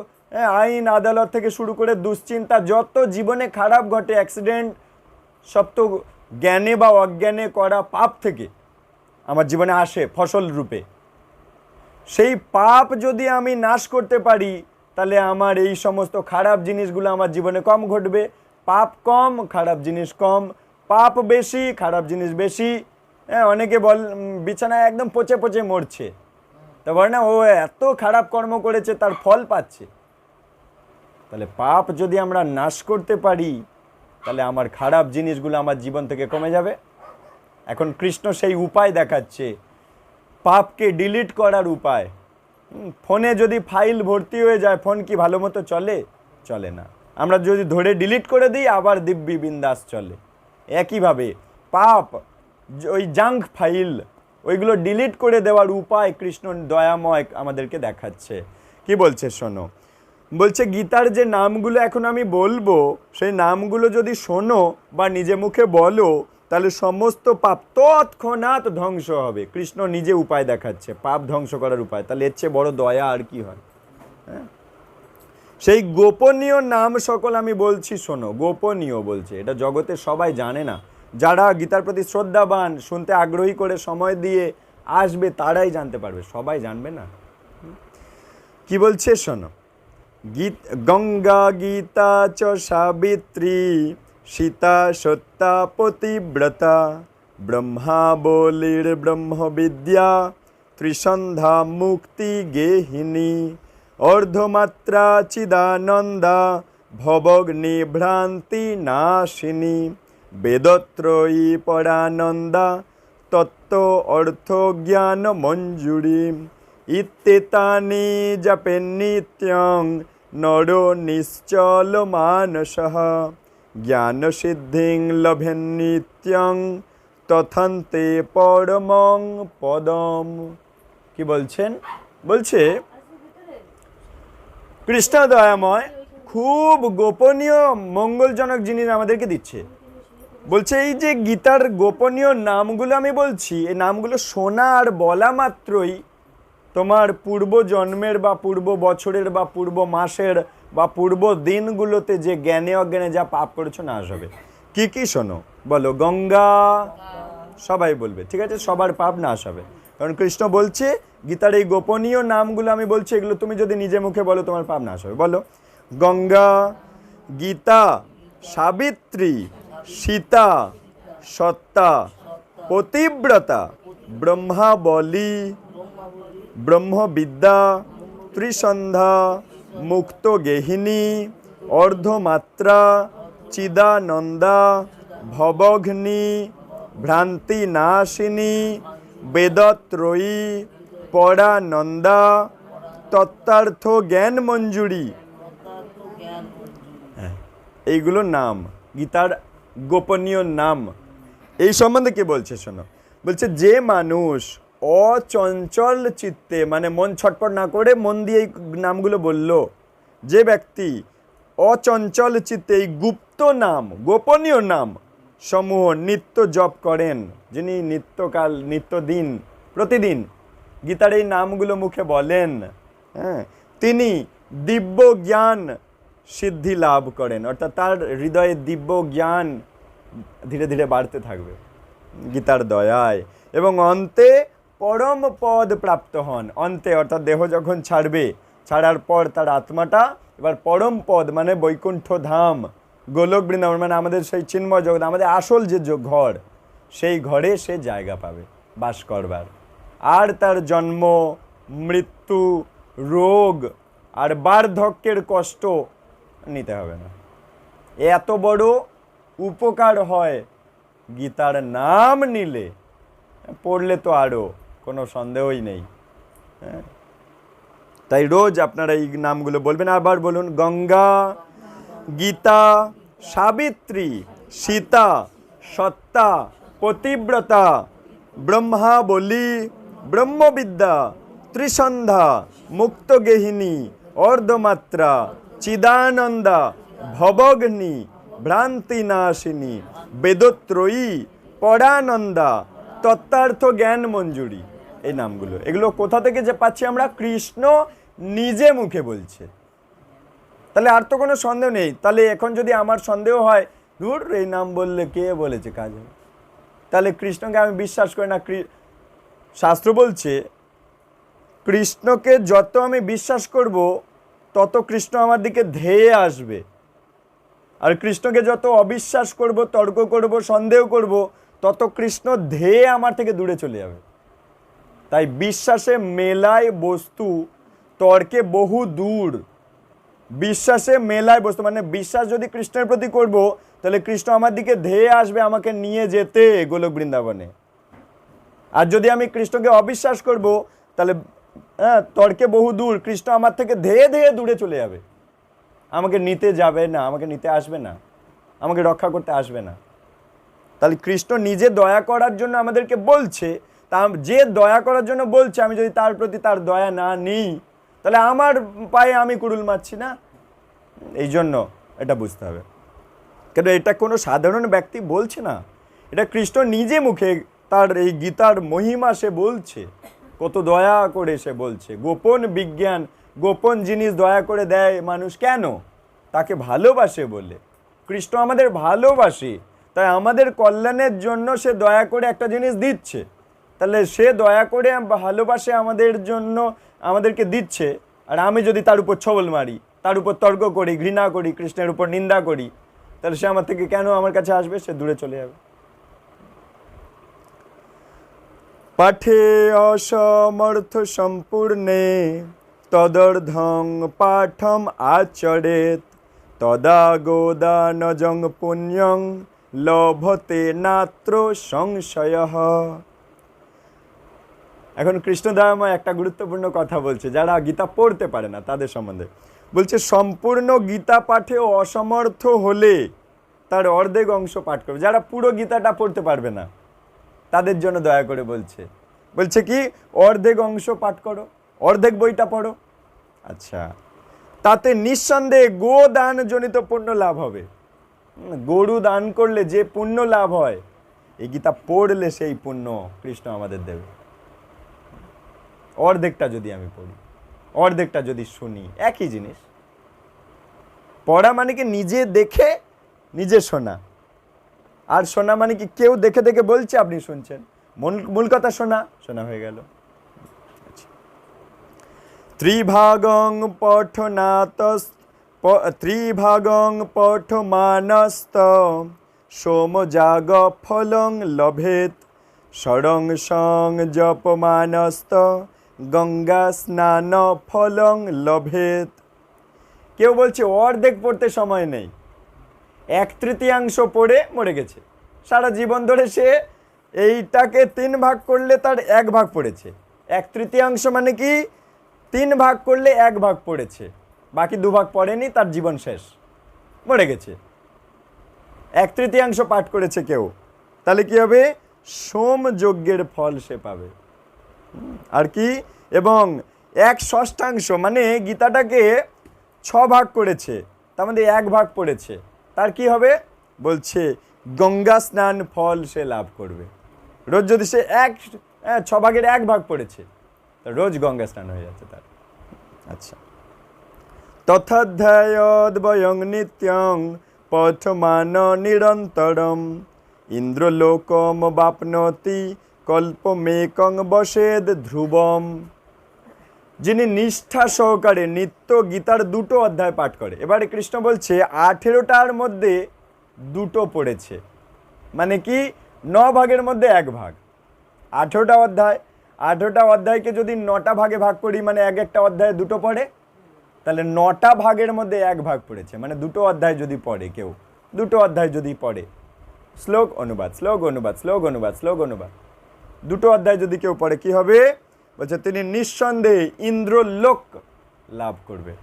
আইন আদালত থেকে শুরু করে দুশ্চিন্তা, যত জীবনে খারাপ ঘটে, অ্যাক্সিডেন্ট, সব তো জ্ঞানে বা অজ্ঞানে করা পাপ থেকে আমার জীবনে আসে ফসল রূপে। সেই পাপ যদি আমি নাশ করতে পারি, তাহলে আমার এই সমস্ত খারাপ জিনিসগুলো আমার জীবনে কম ঘটবে। পাপ কম, খারাপ জিনিস কম। পাপ বেশি, খারাপ জিনিস বেশি। হ্যাঁ, অনেকে বিছানায় একদম পচে পচে মরছে, তা বলে না ও এত খারাপ কর্ম করেছে তার ফল পাচ্ছে। তাহলে পাপ যদি আমরা নাশ করতে পারি তাহলে আমার খারাপ জিনিসগুলো আমার জীবন থেকে কমে যাবে। এখন কৃষ্ণ সেই উপায় দেখাচ্ছে, পাপকে ডিলিট করার উপায়। ফোনে যদি ফাইল ভর্তি হয়ে যায়, ফোন কি ভালো মতো চলে? চলে না। আমরা যদি ধরে ডিলিট করে দিই আবার দিব্যি বিন্দাস চলে। একইভাবে পাপ, ওই জাঙ্ক ফাইল, ওইগুলো ডিলিট করে দেওয়ার উপায় কৃষ্ণ দয়াময় আমাদেরকে দেখাচ্ছে। কি বলছে শোনো, বলছে গীতার যে নামগুলো এখন আমি বলবো, সেই নামগুলো যদি শোনো বা নিজে মুখে বলো তাহলে সমস্ত পাপ তৎক্ষণাৎ ধ্বংস হবে। কৃষ্ণ নিজে উপায় দেখাচ্ছে পাপ ধ্বংস করার উপায়। তাহলে এর চেয়ে বড় দয়া আর কি হয়? হ্যাঁ, সেই গোপনীয় নাম সকল আমি বলছি শোনো। গোপনীয় বলছে, এটা জগতে সবাই জানে না। যারা গীতার প্রতি শ্রদ্ধাবান, শুনতে আগ্রহী করে সময় দিয়ে আসবে তারাই জানতে পারবে, সবাই জানবে না। কি বলছে শোনো, গঙ্গা গীতা চ সাবিত্রী সীতা সত্যা পতিব্রতা ব্রহ্মা বলির ব্রহ্মবিদ্যা ত্রিসন্ধ্যা মুক্তি গেহিনী অর্ধমাত্রা চিদানন্দা ভবগ্নি ভ্রান্তি নাশিনী বেদত্রয়ী পরানন্দা তত্ত্ব অর্থ জ্ঞান মঞ্জুরি ইত্যেতানি জপে নিত্যং নরো নিশ্চল মানসঃ জ্ঞান সিদ্ধিং লভেন নিত্যং তথন্তে পরমং পদম। কি বলছেন? বলছে কৃষ্ণ দয়াময় খুব গোপনীয় মঙ্গলজনক জিনিস আমাদেরকে দিচ্ছে। বলছে এই যে গীতার গোপনীয় নামগুলো আমি বলছি, এই নামগুলো শোনা আর বলা মাত্রই তোমার পূর্ব জন্মের বা পূর্ব বছরের বা পূর্ব মাসের বা পূর্ব দিনগুলোতে যে জ্ঞানে অজ্ঞানে যা পাপ করেছো নাশ হবে। কি কি শোনো, বলো। গঙ্গা, সবাই বলবে, ঠিক আছে, সবার পাপ নাশ হবে। কারণ কৃষ্ণ বলছে গীতার এই গোপনীয় নামগুলো আমি বলছি, এগুলো তুমি যদি নিজে মুখে বলো তোমার পাপ নাশ হবে। বলো, গঙ্গা, গীতা, সাবিত্রী, সীতা, সত্তা, পতিব্রতা, ব্রহ্মা বলি, ব্রহ্মবিদ্যা, ত্রিসন্ধ্যা, মুক্ত গেহিনী, অর্ধমাত্রা, চিদানন্দা, ভবঘ্নি, ভ্রান্তি নাশিনী, বেদত্রয়ী, পরানন্দা, তত্ত্বার্থ জ্ঞান মঞ্জুরি। এইগুলো নাম, গীতার গোপনীয় নাম। এই সম্বন্ধে কে বলছে শোনো, বলছে যে মানুষ অচঞ্চল চিত্তে, মানে মন ছটপট না করে মন দিয়ে এই নামগুলো বলল, যে ব্যক্তি অচঞ্চল চিত্তে এই গুপ্ত নাম, গোপনীয় নাম সমূহ নিত্য জপ করেন, যিনি নিত্যকাল নিত্যদিন প্রতিদিন গীতার এই নামগুলো মুখে বলেন, হ্যাঁ, তিনি দিব্য জ্ঞান সিদ্ধি লাভ করেন। অর্থাৎ তার হৃদয়ে দিব্য জ্ঞান ধীরে ধীরে বাড়তে থাকবে গীতার দয়ায়, এবং অন্তে পরম পদ প্রাপ্ত হন। অন্তে অর্থাৎ দেহ যখন ছাড়বে, ছাড়ার পর তার আত্মাটা এবার পরম পদ মানে বৈকুণ্ঠ ধাম, গোলক বৃন্দাবন, মানে আমাদের সেই চিন্ময় জগৎ, আমাদের আসল যে ঘর, সেই ঘরে সে জায়গা পাবে বাস করবার। আর তার জন্ম, মৃত্যু, রোগ আর বার্ধক্যের কষ্ট নিতে হবে না। এত বড় উপকার হয় গীতার নাম নিলে, পড়লে তো আরও কোনো সন্দেহই নেই। হ্যাঁ, তাই রোজ আপনারা এই নামগুলো বলবেন। আবার বলুন, গঙ্গা, গীতা, সাবিত্রী, সীতা, সত্তা, পতিব্রতা, ব্রহ্মা বলি, ব্রহ্মবিদ্যা, ত্রিসন্ধ্যা, মুক্ত গেহিনী, অর্ধমাত্রা, চিদানন্দা, ভবগ্নি, ভ্রান্তি নাশিনী, বেদত্রয়ী, পরানন্দা, তত্ত্বার্থ জ্ঞান মঞ্জুরি। এই নামগুলো, এগুলো কোথা থেকে যে পাচ্ছি আমরা? কৃষ্ণ নিজে মুখে বলছে। তাহলে আর তো কোনো সন্দেহ নেই। তাহলে এখন যদি আমার সন্দেহ হয়, ধুর এই নাম বললে কে বলেছে কাজ হবে, তাহলে কৃষ্ণকে আমি বিশ্বাস করি না। শাস্ত্র বলছে কৃষ্ণকে যত আমি বিশ্বাস করব তত কৃষ্ণ আমার দিকে ধেয়ে আসবে, আর কৃষ্ণকে যত অবিশ্বাস করব, তর্ক করব, সন্দেহ করব, তত কৃষ্ণ ধেয়ে আমার থেকে দূরে চলে যাবে। তাই বিশ্বাসে মেলায় বস্তু, তর্কে বহু দূর। বিশ্বাসে মেলায় বস্তু মানে বিশ্বাস যদি কৃষ্ণের প্রতি করব, তাহলে কৃষ্ণ আমার দিকে ধেয়ে আসবে আমাকে নিয়ে যেতে গোলক বৃন্দাবনে। আর যদি আমি কৃষ্ণকে অবিশ্বাস করব, তাহলে তর্কে বহু দূর, কৃষ্ণ আমার থেকে ধেয়ে ধেয়ে দূরে চলে যাবে, আমাকে নিতে যাবে না, আমাকে নিতে আসবে না, আমাকে রক্ষা করতে আসবে না। তাহলে কৃষ্ণ নিজে দয়া করার জন্য আমাদেরকে বলছে, তা যে দয়া করার জন্য বলছে, আমি যদি তার প্রতি তার দয়া না নিই, তাহলে আমার পায়ে আমি কুড়ুল মারছি না। এই জন্য এটা বুঝতে হবে, কেন এটা কোনো সাধারণ ব্যক্তি বলছে না, এটা কৃষ্ণ নিজে মুখে তার এই গীতার মহিমা সে বলছে, কত দয়া করে সে বলছে। গোপন বিজ্ঞান, গোপন জিনিস দয়া করে দেয় মানুষ কেন? তাকে ভালোবাসে বলে। কৃষ্ণ আমাদের ভালোবাসে, তাই আমাদের কল্যাণের জন্য সে দয়া করে একটা জিনিস দিচ্ছে। তাহলে সে দয়া করে ভালোবাসে আমাদের জন্য, আমাদেরকে দিচ্ছে, আর আমি যদি তার উপর ছবল মারি, তার উপর তর্ক করি, ঘৃণা করি, কৃষ্ণের উপর নিন্দা করি, তাহলে সে আমার থেকে কেন আমার কাছে আসবে? সে দূরে চলে যাবে। পাঠে অসমর্থ সম্পূর্ণে তদর্ধং পাঠম আচরেত তদা গোদানজং পুণ্যং লভতে নাত্র সংশয়। এখন কৃষ্ণদয়াময় একটা গুরুত্বপূর্ণ কথা বলছে, যারা গীতা পড়তে পারে না তাদের সম্বন্ধে বলছে। সম্পূর্ণ গীতা পাঠে অসমর্থ হলে তার অর্ধেক অংশ পাঠ করবে। যারা পুরো গীতাটা পড়তে পারবে না তাদের জন্য দয়া করে বলছে, বলছে কি অর্ধেক অংশ পাঠ করো, অর্ধেক বইটা পড়ো। আচ্ছা, তাতে নিঃসন্দেহে গোদান জনিত পুণ্য লাভ হবে। গরু দান করলে যে পুণ্য লাভ হয়, এই গীতা পড়লে সেই পুণ্য কৃষ্ণ আমাদের দেবে। অর্ধেকটা যদি আমি পড়ি, অর্ধেকটা যদি শুনি, একই জিনিস। পড়া মানে কি নিজে দেখে নিজে শোনা, আর শোনা মানে কি কেউ দেখে দেখে বলছে আপনি শুনছেন, মূল কথা শোনা, শোনা হয়ে গেল। ত্রিভাগং পঠমানস্ত সোমজাগ ফলং লভেত ষড়ং সং জপমানস্ত গঙ্গা স্নান ফলং লভেত। কেউ বলছে অর্ধেক পড়তে সময় নেই, 1/3 পড়ে মরে গেছে। সারা জীবন ধরে সে এইটাকে 3 ভাগ করলে তার 1 ভাগ পড়েছে। 1/3 মানে কি 3 ভাগ করলে 1 ভাগ পড়েছে, বাকি 2 ভাগ পড়েনি, তার জীবন শেষ, মরে গেছে। 1/3 পাঠ করেছে কেউ, তাহলে কি হবে? সোম যজ্ঞের ফল সে পাবে। আর কি? এবং 1/6 মানে গীতাটাকে 6 ভাগ করেছে, তার মধ্যে 1 ভাগ পড়েছে, তার কি হবে? বলছে গঙ্গা স্নান ফল সে লাভ করবে। রোজ যদি সে 6 ভাগের 1 ভাগ পড়েছে, রোজ গঙ্গা স্নান হয়ে যাচ্ছে তার। আচ্ছা, তথাধ্যায়দ্বয়ং নিত্যং পঠমান নিরন্তরম ইন্দ্রলোকম বাপ্নতি কল্পমেকং বসেদ ধ্রুবম। যিনি নিষ্ঠা সহকারে নিত্য গীতার 2টো অধ্যায় পাঠ করে। এবারে কৃষ্ণ বলছে 18টার মধ্যে 2টো পড়েছে, মানে কি 9 ভাগের মধ্যে 1 ভাগ। 18টা অধ্যায়, 18টা অধ্যায়কে যদি 9টা ভাগে ভাগ করি, মানে একটা অধ্যায়ে 2টো পড়ে, তাহলে 9টা ভাগের মধ্যে 1 ভাগ পড়েছে। মানে 2টো অধ্যায় যদি পড়ে কেউ, 2টো অধ্যায় যদি পড়ে, শ্লোক অনুবাদ, শ্লোক অনুবাদ, শ্লোক অনুবাদ, শ্লোক অনুবাদ, 2টো অধ্যায় যদি কেউ পড়ে, কি হবে? বলছে তিনি নিঃসন্দেহে ইন্দ্রলোক লাভ করবে।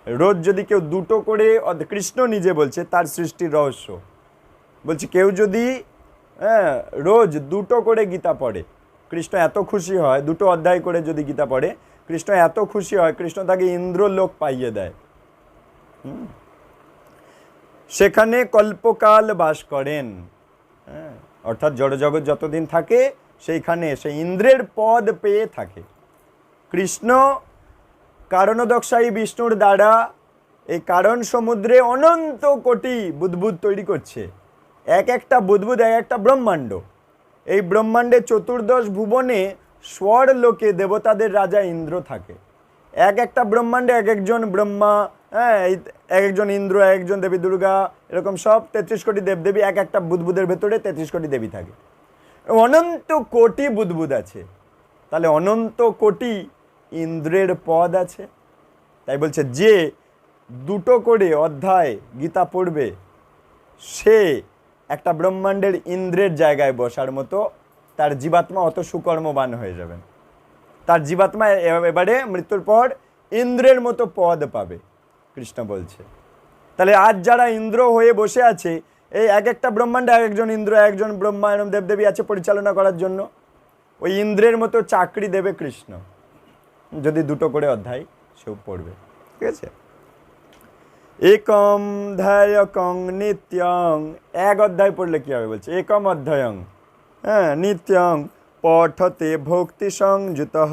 রোজ যদি কেউ 2টো করে, কৃষ্ণ নিজে বলছে তার সৃষ্টির রহস্য, বলছে কেউ যদি রোজ 2টো করে গীতা পড়ে, কৃষ্ণ এত খুশি হয়। 2টো অধ্যায় করে যদি গীতা পড়ে, কৃষ্ণ এত খুশি হয়, কৃষ্ণ তাকে ইন্দ্রলোক পাইয়ে দেয়। সেখানে কল্পকাল বাস করেন। অর্থাৎ জড়জগৎ যতদিন থাকে সেইখানে সে ইন্দ্রের পদ পেয়ে থাকে। কৃষ্ণ কারণোদকশায়ী বিষ্ণুর দ্বারা এই কারণ সমুদ্রে অনন্ত কোটি বুদ্বুদ তৈরি করছে। এক একটা বুদ্বুদ এক একটা ব্রহ্মাণ্ড। এই ব্রহ্মাণ্ডে 14 ভুবনে স্বর লোকে দেবতাদের রাজা ইন্দ্র থাকে। এক একটা ব্রহ্মাণ্ডে এক একজন ব্রহ্মা, হ্যাঁ, এই এক একজন ইন্দ্র, এক একজন দেবী দুর্গা, এরকম সব 33 কোটি দেবদেবী, এক একটা বুদ্বুদের ভেতরে 33 কোটি দেবী থাকে। অনন্ত কোটি বুদ্বুদ আছে, তাহলে অনন্ত কোটি ইন্দ্রের পদ আছে। তাই বলছে যে 2টো করে অধ্যায় গীতা পড়বে সে একটা ব্রহ্মাণ্ডের ইন্দ্রের জায়গায় বসার মতো তার জীবাত্মা অত সুকর্মবান হয়ে যাবেন। তার জীবাত্মা এবারে মৃত্যুর পর ইন্দ্রের মতো পদ পাবে, কৃষ্ণ বলছে। তাহলে আজ যারা ইন্দ্র হয়ে বসে আছে, এই এক একটা ব্রহ্মাণ্ডে এক একজন ইন্দ্র, একজন ব্রহ্মা, এরম দেবদেবী আছে পরিচালনা করার জন্য। ওই ইন্দ্রের মতো চাকরি দেবে কৃষ্ণ, যদি 2টো করে অধ্যায় সেও পড়বে। ঠিক আছে। একম ধ্যায়কং নিত্যং, এক অধ্যায় পড়লে কি হবে বলছে, একম অধ্যায়ং, হ্যাঁ, নিত্যং পঠতে ভক্তি সংযুতঃ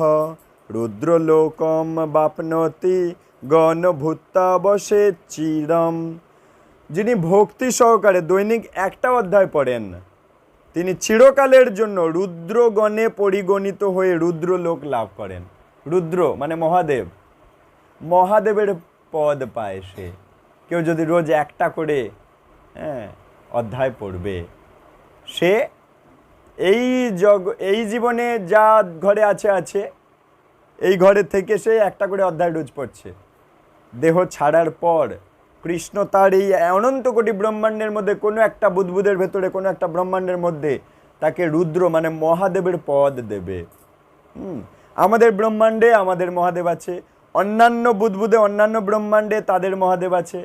রুদ্রলোকম বাপ্নোতি গণভূতাবশে চিরম। যিনি ভক্তি সহকারে দৈনিক একটা অধ্যায় পড়েন, তিনি চিরকালের জন্য রুদ্রগণে পরিগণিত হয়ে রুদ্রলোক লাভ করেন। রুদ্র মানে মহাদেব, মহাদেবের পদ পায় সে। কেউ যদি রোজ একটা করে অধ্যায় পড়বে, সে এই জীবনে যা ঘরে আছে, এই ঘরে থেকে সে একটা করে অধ্যায় রোজ পড়ছে। দেহ ছাড়ার পর কৃষ্ণ তার এই অনন্ত কোটি ব্রহ্মাণ্ডের মধ্যে কোনো একটা বুদ্বুদের ভেতরে, কোনো একটা ব্রহ্মাণ্ডের মধ্যে তাকে রুদ্র মানে মহাদেবের পদ দেবে। আমাদের ব্রহ্মাণ্ডে আমাদের মহাদেব আছে, অন্যান্য বুদ্বুদে অন্যান্য ব্রহ্মাণ্ডে তাদের মহাদেব আছে।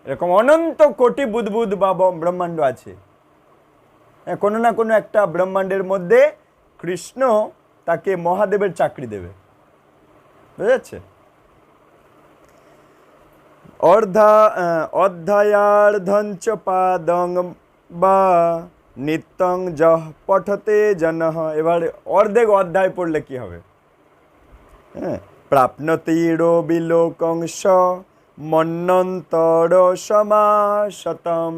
এরকম অনন্ত কোটি বুদ্বুদ বা ব্রহ্মাণ্ড আছে। কোনো না কোনো একটা ব্রহ্মাণ্ডের মধ্যে কৃষ্ণ তাকে মহাদেবের চাকরি দেবে। বুঝা যাচ্ছে? অধ্যায়ার্ধঞ্চ পাদং বা নিত্যং যহ পঠতে জনঃ। এবার অর্ধেক অধ্যায় পড়লে কি হবে? প্রাপ্নতি রবিলোকংশ মন্বন্তর সমাসতম।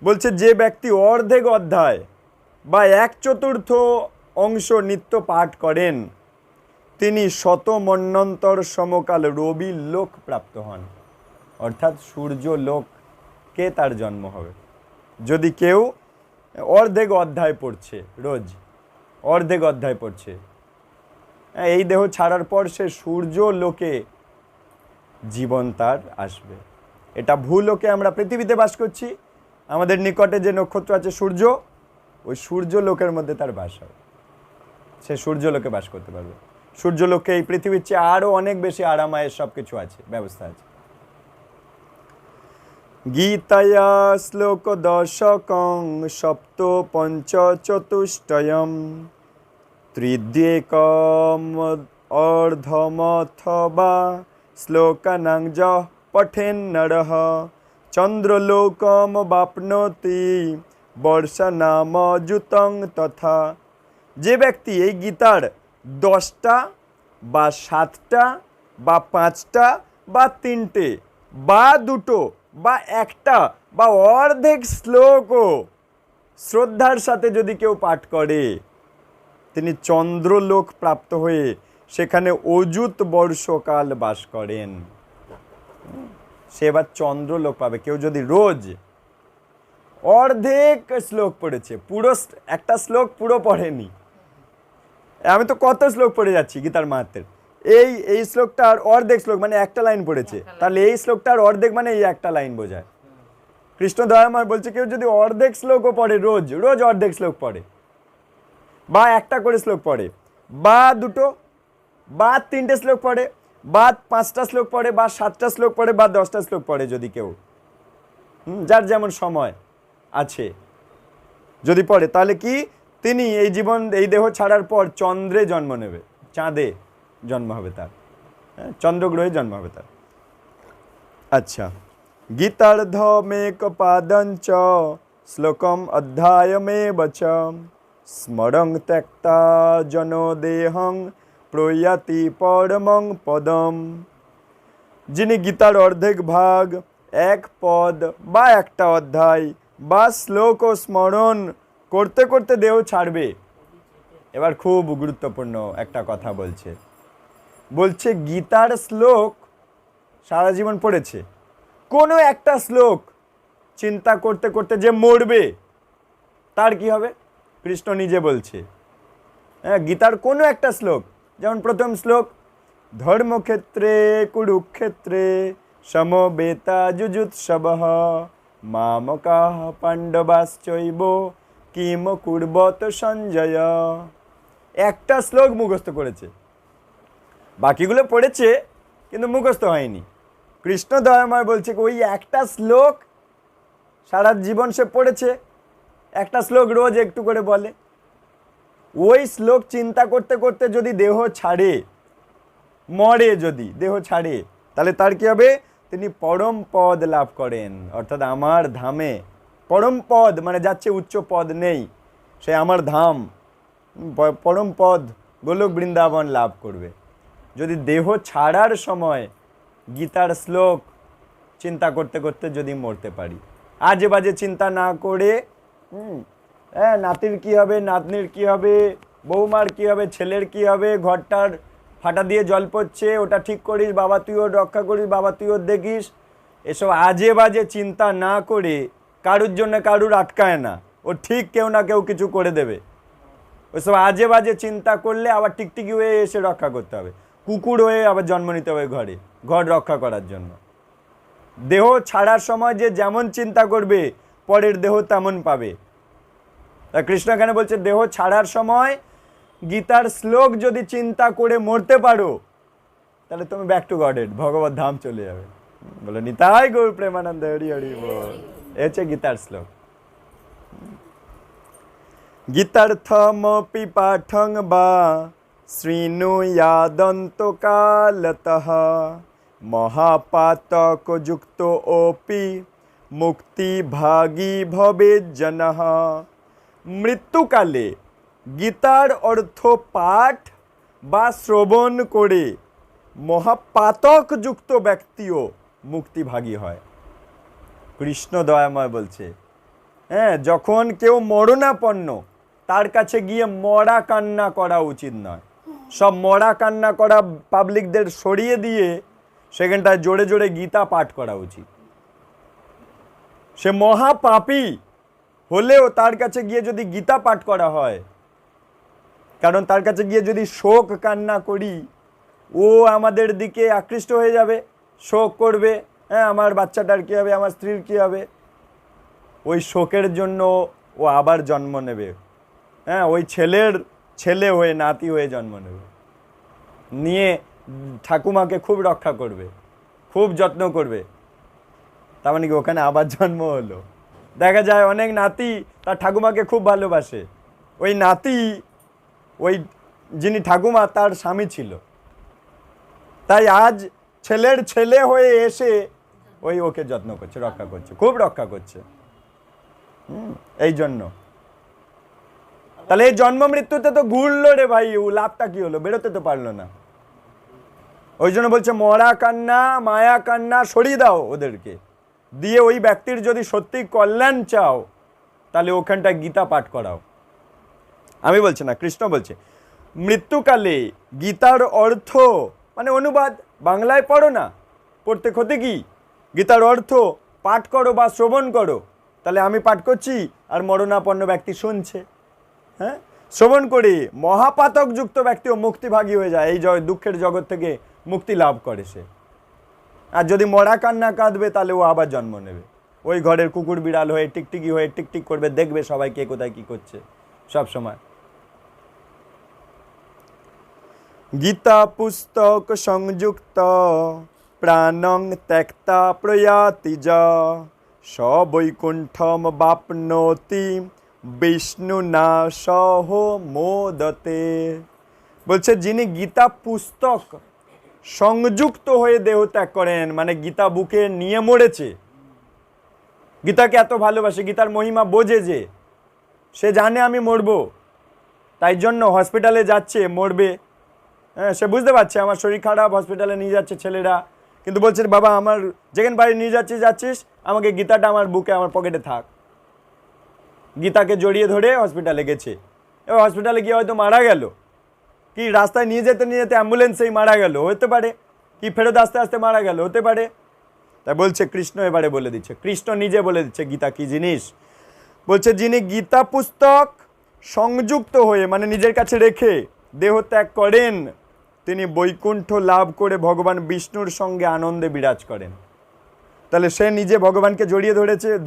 বলছে যে ব্যক্তি অর্ধেক অধ্যায় বা 1/4 অংশ নিত্য পাঠ করেন, তিনি শত মন্বন্তর সমকাল রবি লোক প্রাপ্ত হন, অর্থাৎ সূর্য লোককে তার জন্ম হবে। যদি কেউ অর্ধেক অধ্যায় পড়ছে, রোজ অর্ধেক অধ্যায় পড়ছে, এই দেহ ছাড়ার পর সে সূর্য লোকে জীবন তার আসবে। এটা ভূলোকে আমরা পৃথিবীতে বাস করছি, আমাদের নিকটে যে নক্ষত্র আছে সূর্য, ওই সূর্য লোকের মধ্যে তার বাস হবে, সে সূর্য লোকে বাস করতে পারবে। সূর্য লোকে এই পৃথিবীর চেয়ে আরো অনেক বেশি আরামায়ের সব কিছু আছে, ব্যবস্থা আছে। গীতায়া শ্লোক দশকং সপ্ত পঞ্চ চতুষ্টয়ম ত্রিদ্যেকম অর্ধমথবা শ্লোকানাং যঃ পঠেন নরঃ চন্দ্রলোকম বাপ্নোতি বর্ষানাম যুতং তথা। যে ব্যক্তি এই গীতার 10টা বা 7টা বা 5টা বা 3টে বা 2টো বা 1টা বা অর্ধেক শ্লোকও শ্রদ্ধার সাথে যদি কেউ পাঠ করে, তিনি চন্দ্রলোক প্রাপ্ত হয়ে সেখানে অযুত বর্ষকাল বাস করেন। সে এবার চন্দ্রলোক পাবে। কেউ যদি রোজ অর্ধেক শ্লোক পড়েছে, পুরো একটা শ্লোক পুরো পড়েনি, আমি তো কত শ্লোক পড়ে যাচ্ছি গীতার মাহাত্ম্যের, এই শ্লোকটার অর্ধেক শ্লোক মানে একটা লাইন পড়েছে, তাহলে এই শ্লোকটার অর্ধেক মানে এই একটা লাইন বোঝায়। কৃষ্ণ দয়াময় বলছে কেউ যদি অর্ধেক শ্লোকও পড়ে, রোজ রোজ অর্ধেক শ্লোক পড়ে, বা একটা করে শ্লোক পড়ে, বা 2টো বা 3টে শ্লোক পড়ে, বা 5টা শ্লোক পড়ে, বা 7টা শ্লোক পড়ে, বা 10টা শ্লোক পড়ে, যদি কেউ যার যেমন সময় আছে যদি পড়ে, তাহলে কি তিনি এই জীবন এই দেহ ছাড়ার পর চন্দ্রে জন্ম নেবে, চাঁদে জন্ম হবে তার, চন্দ্রগ্রহে জন্ম হবে তার। আচ্ছা, গীতার্ধমেক পাদঞ্চ শ্লোকম অধ্যায়মেব চ স্মরং ত্যক্তা জনো দেহং প্রয়াতি পরমং পদম। যিনি গীতার অর্ধেক ভাগ, এক পদ বা একটা অধ্যায় বা শ্লোক ও স্মরণ করতে করতে দেহ ছাড়বে। এবার খুব গুরুত্বপূর্ণ একটা কথা বলছে, গীতার শ্লোক সারা জীবন পড়েছে, কোনো একটা শ্লোক চিন্তা করতে করতে যে মরবে তার কি হবে? কৃষ্ণ নিজে বলছে। হ্যাঁ, গীতার কোনো একটা শ্লোক, যেমন প্রথম শ্লোক, ধর্মক্ষেত্রে কুরুক্ষেত্রে সমবেতা যুযুৎসবঃ মামকাঃ পাণ্ডবাশ্চৈব কিম কুর্বত সঞ্জয়। একটা শ্লোক মুখস্থ করেছে, বাকিগুলো পড়েছে কিন্তু মুখস্থ হয়নি। কৃষ্ণ দয়াময় বলছে ওই একটা শ্লোক সারা জীবন সে পড়েছে, একটা শ্লোক রোজ একটু করে বলে। ওই শ্লোক চিন্তা করতে করতে যদি দেহ ছাড়ে, মরে, যদি দেহ ছাড়ে, তাহলে তার কি হবে? তিনি পরম পদ লাভ করেন, অর্থাৎ আমার ধামে। পরম পদ মানে যাচ্ছে উচ্চ পদ নেই, সে আমার ধাম পরম পদ গোলক বৃন্দাবন লাভ করবে। যদি দেহ ছাড়ার সময় গীতার শ্লোক চিন্তা করতে করতে যদি মরতে পারি, আজে বাজে চিন্তা না করে, হ্যাঁ, নাতির কি হবে, নাতনির কি হবে, বৌমার কি হবে, ছেলের কি হবে, ঘরটার ফাটা দিয়ে জল পড়ছে, ওটা ঠিক করিস বাবা, তুইও রক্ষা করিস বাবা, তুইও দেখিস, এসব আজে বাজে চিন্তা না করে, কারুর জন্য কারুর আটকায় না, ও ঠিক কেউ না কেউ কিছু করে দেবে। ওইসব আজে বাজে চিন্তা করলে আবার টিকটিকি হয়ে এসে রক্ষা করতে হবে, কুকুর হয়ে আবার জন্ম নিতে হবে ঘরে, ঘর রক্ষা করার জন্য। দেহ ছাড়ার সময় যে যেমন চিন্তা করবে পরের দেহ তেমন পাবে। কৃষ্ণ এখানে বলছে দেহ ছাড়ার সময় গীতার শ্লোক যদি চিন্তা করে মরতে পারো, তাহলে তুমি ব্যাক টু গডেড, ভগবত ধাম চলে যাবে। বলো নিতাই গৌর প্রেমানন্দ হরি হরি বল। এ হচ্ছে গীতার শ্লোক। গীতার্থমপি পাঠং বা শৃণুয়াদন্তকালতঃ মহাপাতকযুক্ত অপি মুক্তিভাগী ভবেজ্জনঃ। মৃত্যুকালে গীতার অর্থ পাঠ বা শ্রবণ করে মহাপাতকযুক্ত ব্যক্তিও মুক্তিভাগী হয়। কৃষ্ণ দয়াময় বলছে, হ্যাঁ, যখন কেউ মরণাপন্ন, তার কাছে গিয়ে মরা কান্না করা উচিত নয়। সব মরা কান্না করা পাবলিকদের সরিয়ে দিয়ে সেখানটায় জোরে জোরে গীতা পাঠ করা উচিত। সে মহাপাপী হলেও তার কাছে গিয়ে যদি গীতা পাঠ করা হয়, কারণ তার কাছে গিয়ে যদি শোক কান্না করি, ও আমাদের দিকে আকৃষ্ট হয়ে যাবে, শোক করবে, হ্যাঁ, আমার বাচ্চাটার কী হবে, আমার স্ত্রীর কী হবে, ওই শোকের জন্য ও আবার জন্ম নেবে। হ্যাঁ, ওই ছেলের ছেলে হয়ে, নাতি হয়ে জন্ম নেবে, নিয়ে ঠাকুমাকে খুব রক্ষা করবে, খুব যত্ন করবে। তার মানে কি ওখানে আবার জন্ম হলো? দেখা যায় অনেক নাতি তার ঠাকুমাকে খুব ভালোবাসে, ওই নাতি, ওই যিনি ঠাকুমা তার স্বামী ছিল, তাই আজ ছেলের ছেলে হয়ে এসে ওই ওকে যত্ন করছে, রক্ষা করছে, খুব রক্ষা করছে। এই জন্য তাহলে এই জন্ম মৃত্যুতে তো ঘুরলো রে ভাই, ও লাভটা কি হলো? বেরোতে তো পারলো না। ওই জন্য বলছে মরা কান্না, মায়া কান্না সরিয়ে দাও ওদেরকে দিয়ে, ওই ব্যক্তির যদি সত্যি কল্যাণ চাও তাহলে ওখানটায় গীতা পাঠ করাও। আমি বলছি না, কৃষ্ণ বলছে মৃত্যুকালে গীতার অর্থ মানে অনুবাদ বাংলায় পড়ো না, পড়তে ক্ষতি কি? গীতার অর্থ পাঠ করো বা শ্রবণ করো। তাহলে আমি পাঠ করছি আর মরণাপন্ন ব্যক্তি শুনছে, হ্যাঁ, শ্রবণ করে মহাপাতকযুক্ত ব্যক্তিও মুক্তিভাগী হয়ে যায়, এই দুঃখের জগৎ থেকে মুক্তি লাভ করে সে। আর যদি মরা কান্না কাঁদবে তাহলে ও আবার জন্ম নেবে, ওই ঘরের কুকুর বিড়াল হয়ে টিকটিকি হয়ে টিকটিক করবে, দেখবে সবাই কে কোথায় কি করছে সব সময়। গীতা পুস্তক সংযুক্ত প্রাণং ত্যক্তা প্রয়াতি যা সবৈকুণ্ঠম বাপ্নোতি বিষ্ণু না সহ মোদতে। বলছে যিনি গীতা পুস্তক সংযুক্ত হয়ে দেহ ত্যাগ করেন, মানে গীতা বুকে নিয়ে মরেছে, গীতাকে এত ভালোবাসে, গীতার মহিমা বোঝে, যে সে জানে আমি মরব, তাই জন্য হসপিটালে যাচ্ছে, মরবে, হ্যাঁ, সে বুঝতে পারছে আমার শরীর খারাপ, হসপিটালে নিয়ে যাচ্ছে ছেলেরা, কিন্তু বলছে বাবা আমার যেখানে বাড়ি নিয়ে যাচ্ছিস আমাকে গীতাটা আমার বুকে, আমার পকেটে থাক। গীতাকে জড়িয়ে ধরে হসপিটালে গেছে, এবার হসপিটালে গিয়ে হয়তো মারা গেল, কি রাস্তায় নিয়ে যেতে অ্যাম্বুলেন্সেই মারা গেল, হতে পারে, কি ফেরত আস্তে আস্তে মারা গেল, হতে পারে। তাই বলছে কৃষ্ণ এবারে বলে দিচ্ছে, কৃষ্ণ নিজে বলে দিচ্ছে গীতা কি জিনিস। বলছে যিনি গীতা পুস্তক সংযুক্ত হয়ে মানে নিজের কাছে রেখে দেহ ত্যাগ করেন, তিনি বৈকুণ্ঠ লাভ করে ভগবান বিষ্ণুর সঙ্গে আনন্দে বিরাজ করেন। তাহলে সে নিজে ভগবানকে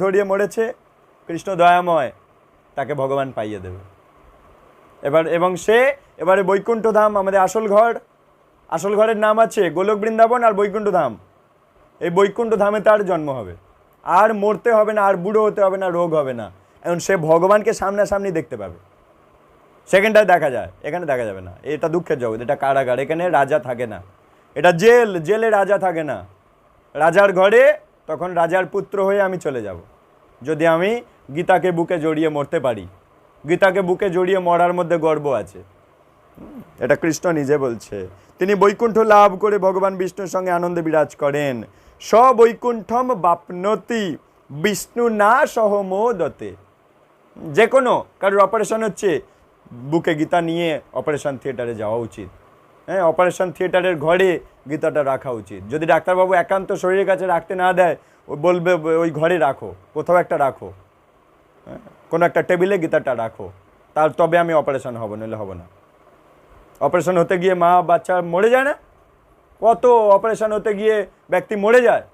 ধরিয়ে মরেছে, কৃষ্ণ দয়াময় তাকে ভগবান পাইয়ে দেবে এবং সে এবারে বৈকুণ্ঠ ধাম, আমাদের আসল ঘরের নাম আছে গোলক বৃন্দাবন আর বৈকুণ্ঠ ধাম। এই বৈকুণ্ঠ ধামে তার জন্ম হবে, আর মরতে হবে না, আর বুড়ো হতে হবে না, রোগ হবে না। এখন সে ভগবানকে সামনাসামনি দেখতে পাবে। সেকেন্ডটায় দেখা যায়, এখানে দেখা যাবে না। এটা দুঃখের জগৎ, এটা কারাগার, এখানে রাজা থাকে না। এটা জেলে রাজা থাকে না। রাজার ঘরে তখন রাজার পুত্র হয়ে আমি চলে যাব, যদি আমি গীতাকে বুকে জড়িয়ে মরতে পারি। গীতাকে বুকে জড়িয়ে মরার মধ্যে গর্ব আছে। এটা কৃষ্ণ নিজে বলছে। তিনি বৈকুণ্ঠ লাভ করে ভগবান বিষ্ণুর সঙ্গে আনন্দে বিরাজ করেন। বৈকুণ্ঠম বাপনতি বিষ্ণু না সহমোদতে। যে কোনো কারোর অপারেশন হচ্ছে, বুকে গীতা নিয়ে অপারেশন থিয়েটারে যাওয়া উচিত। হ্যাঁ, অপারেশন থিয়েটারের ঘরে গীতাটা রাখা উচিত। যদি ডাক্তারবাবু একান্ত শরীরের কাছে রাখতে না দেয়, ও বলবে ওই ঘরে রাখো, কোথাও একটা রাখো, কোনো একটা টেবিলে গীতাটা রাখো, তবে আমি অপারেশন হব, নইলে হব না। অপারেশন হতে গিয়ে মা বাচ্চা মরে যায় না? কত অপারেশন হতে গিয়ে ব্যক্তি মরে যায়,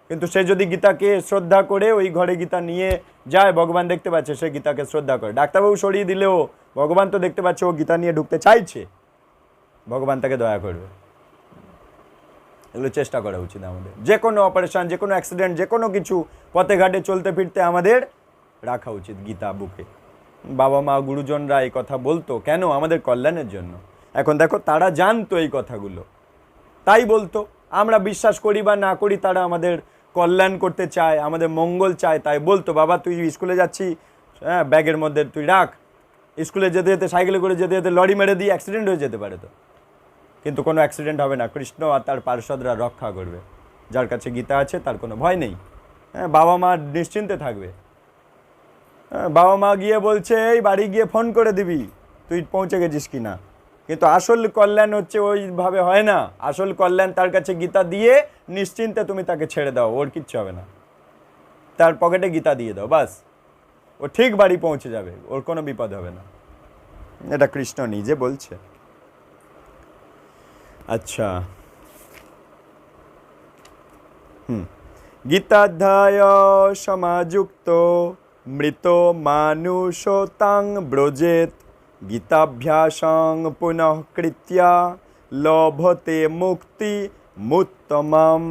কিন্তু সে যদি গীতাকে শ্রদ্ধা করে ওই ঘরে গীতা নিয়ে যায়, ভগবান দেখতে পাচ্ছে সে গীতাকে শ্রদ্ধা করে। ডাক্তারবাবু সরিয়ে দিলেও ভগবান তো দেখতে পাচ্ছে ও গীতা নিয়ে ঢুকতে চাইছে, ভগবান তাকে দয়া করবে। এগুলো চেষ্টা করা উচিত আমাদের। যে কোনো অপারেশন, যে কোনো অ্যাক্সিডেন্ট, যে কোনো কিছু পথে ঘাটে চলতে ফিরতে আমাদের রাখা উচিত গীতা বুকে। বাবা মা গুরুজনরা এই কথা বলতো কেন? আমাদের কল্যাণের জন্য। এখন দেখো, তারা জানতো এই কথাগুলো, তাই বলতো। আমরা বিশ্বাস করি বা না করি, তারা আমাদের কল্যাণ করতে চায়, আমাদের মঙ্গল চায়, তাই বলতো বাবা তুই স্কুলে যাচ্ছি, হ্যাঁ ব্যাগের মধ্যে তুই রাখ, স্কুলে যেতে যেতে সাইকেলে করে যেতে যেতে লরি মেরে দিয়ে অ্যাক্সিডেন্ট হয়ে যেতে পারে তো, কিন্তু কোনো অ্যাক্সিডেন্ট হবে না। কৃষ্ণ আর তার পার্ষদরা রক্ষা করবে। যার কাছে গীতা আছে তার কোনো ভয় নেই। হ্যাঁ, বাবা মা নিশ্চিন্তে থাকবে। বাবা মা গিয়ে বলছে এই বাড়ি গিয়ে ফোন করে দিবি তুই পৌঁছে গেছিস কি না, কিন্তু আসল কল্যাণ হচ্ছে ওইভাবে হয় না। আসল কল্যাণ তার কাছে গীতা দিয়ে নিশ্চিন্তে তুমি তাকে ছেড়ে দাও, ওর কিচ্ছু হবে না। তার পকেটে গীতা দিয়ে দাও, বাস, ও ঠিক বাড়ি পৌঁছে যাবে, ওর কোনো বিপদ হবে না। এটা কৃষ্ণ নিজে বলছে। আচ্ছা, গীতাধ্যায় সমাযুক্ত মৃত মানুষ তাং ব্রজেত গীতাভ্যাসং পুনঃ কৃত্যা লভতে মুক্তি মুত্তমম।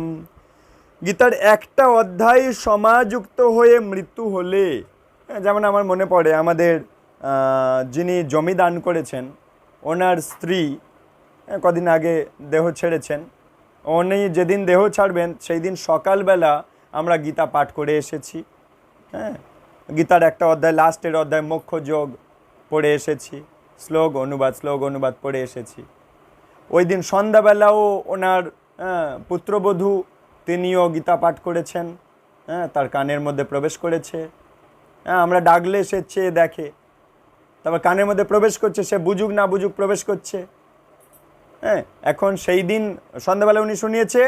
গীতার একটা অধ্যায় সমাযুক্ত হয়ে মৃত্যু হলে, যেমন আমার মনে পড়ে আমাদের যিনি জমি দান করেছেন, ওনার স্ত্রী কদিন আগে দেহ ছেড়েছেন। উনি যেদিন দেহ ছাড়বেন সেই দিন সকালবেলা আমরা গীতা পাঠ করে এসেছি। হ্যাঁ, গীতার একটা অধ্যায়, লাস্টের অধ্যায় মোক্ষ যোগ পড়ে এসেছি, শ্লোক অনুবাদ পড়ে এসেছি। ওই দিন সন্ধ্যাবেলাও ওনার পুত্রবধূ তিনিও গীতা পাঠ করেছেন। হ্যাঁ, তার কানের মধ্যে প্রবেশ করেছে। হ্যাঁ, আমরা ডাকলে সে চেয়ে দেখে, তারপর কানের মধ্যে প্রবেশ করছে, সে বুঝুক না বুঝুক প্রবেশ করছে। হ্যাঁ, এখন সেই দিন সন্ধ্যাবেলা উনি শুনিয়েছে,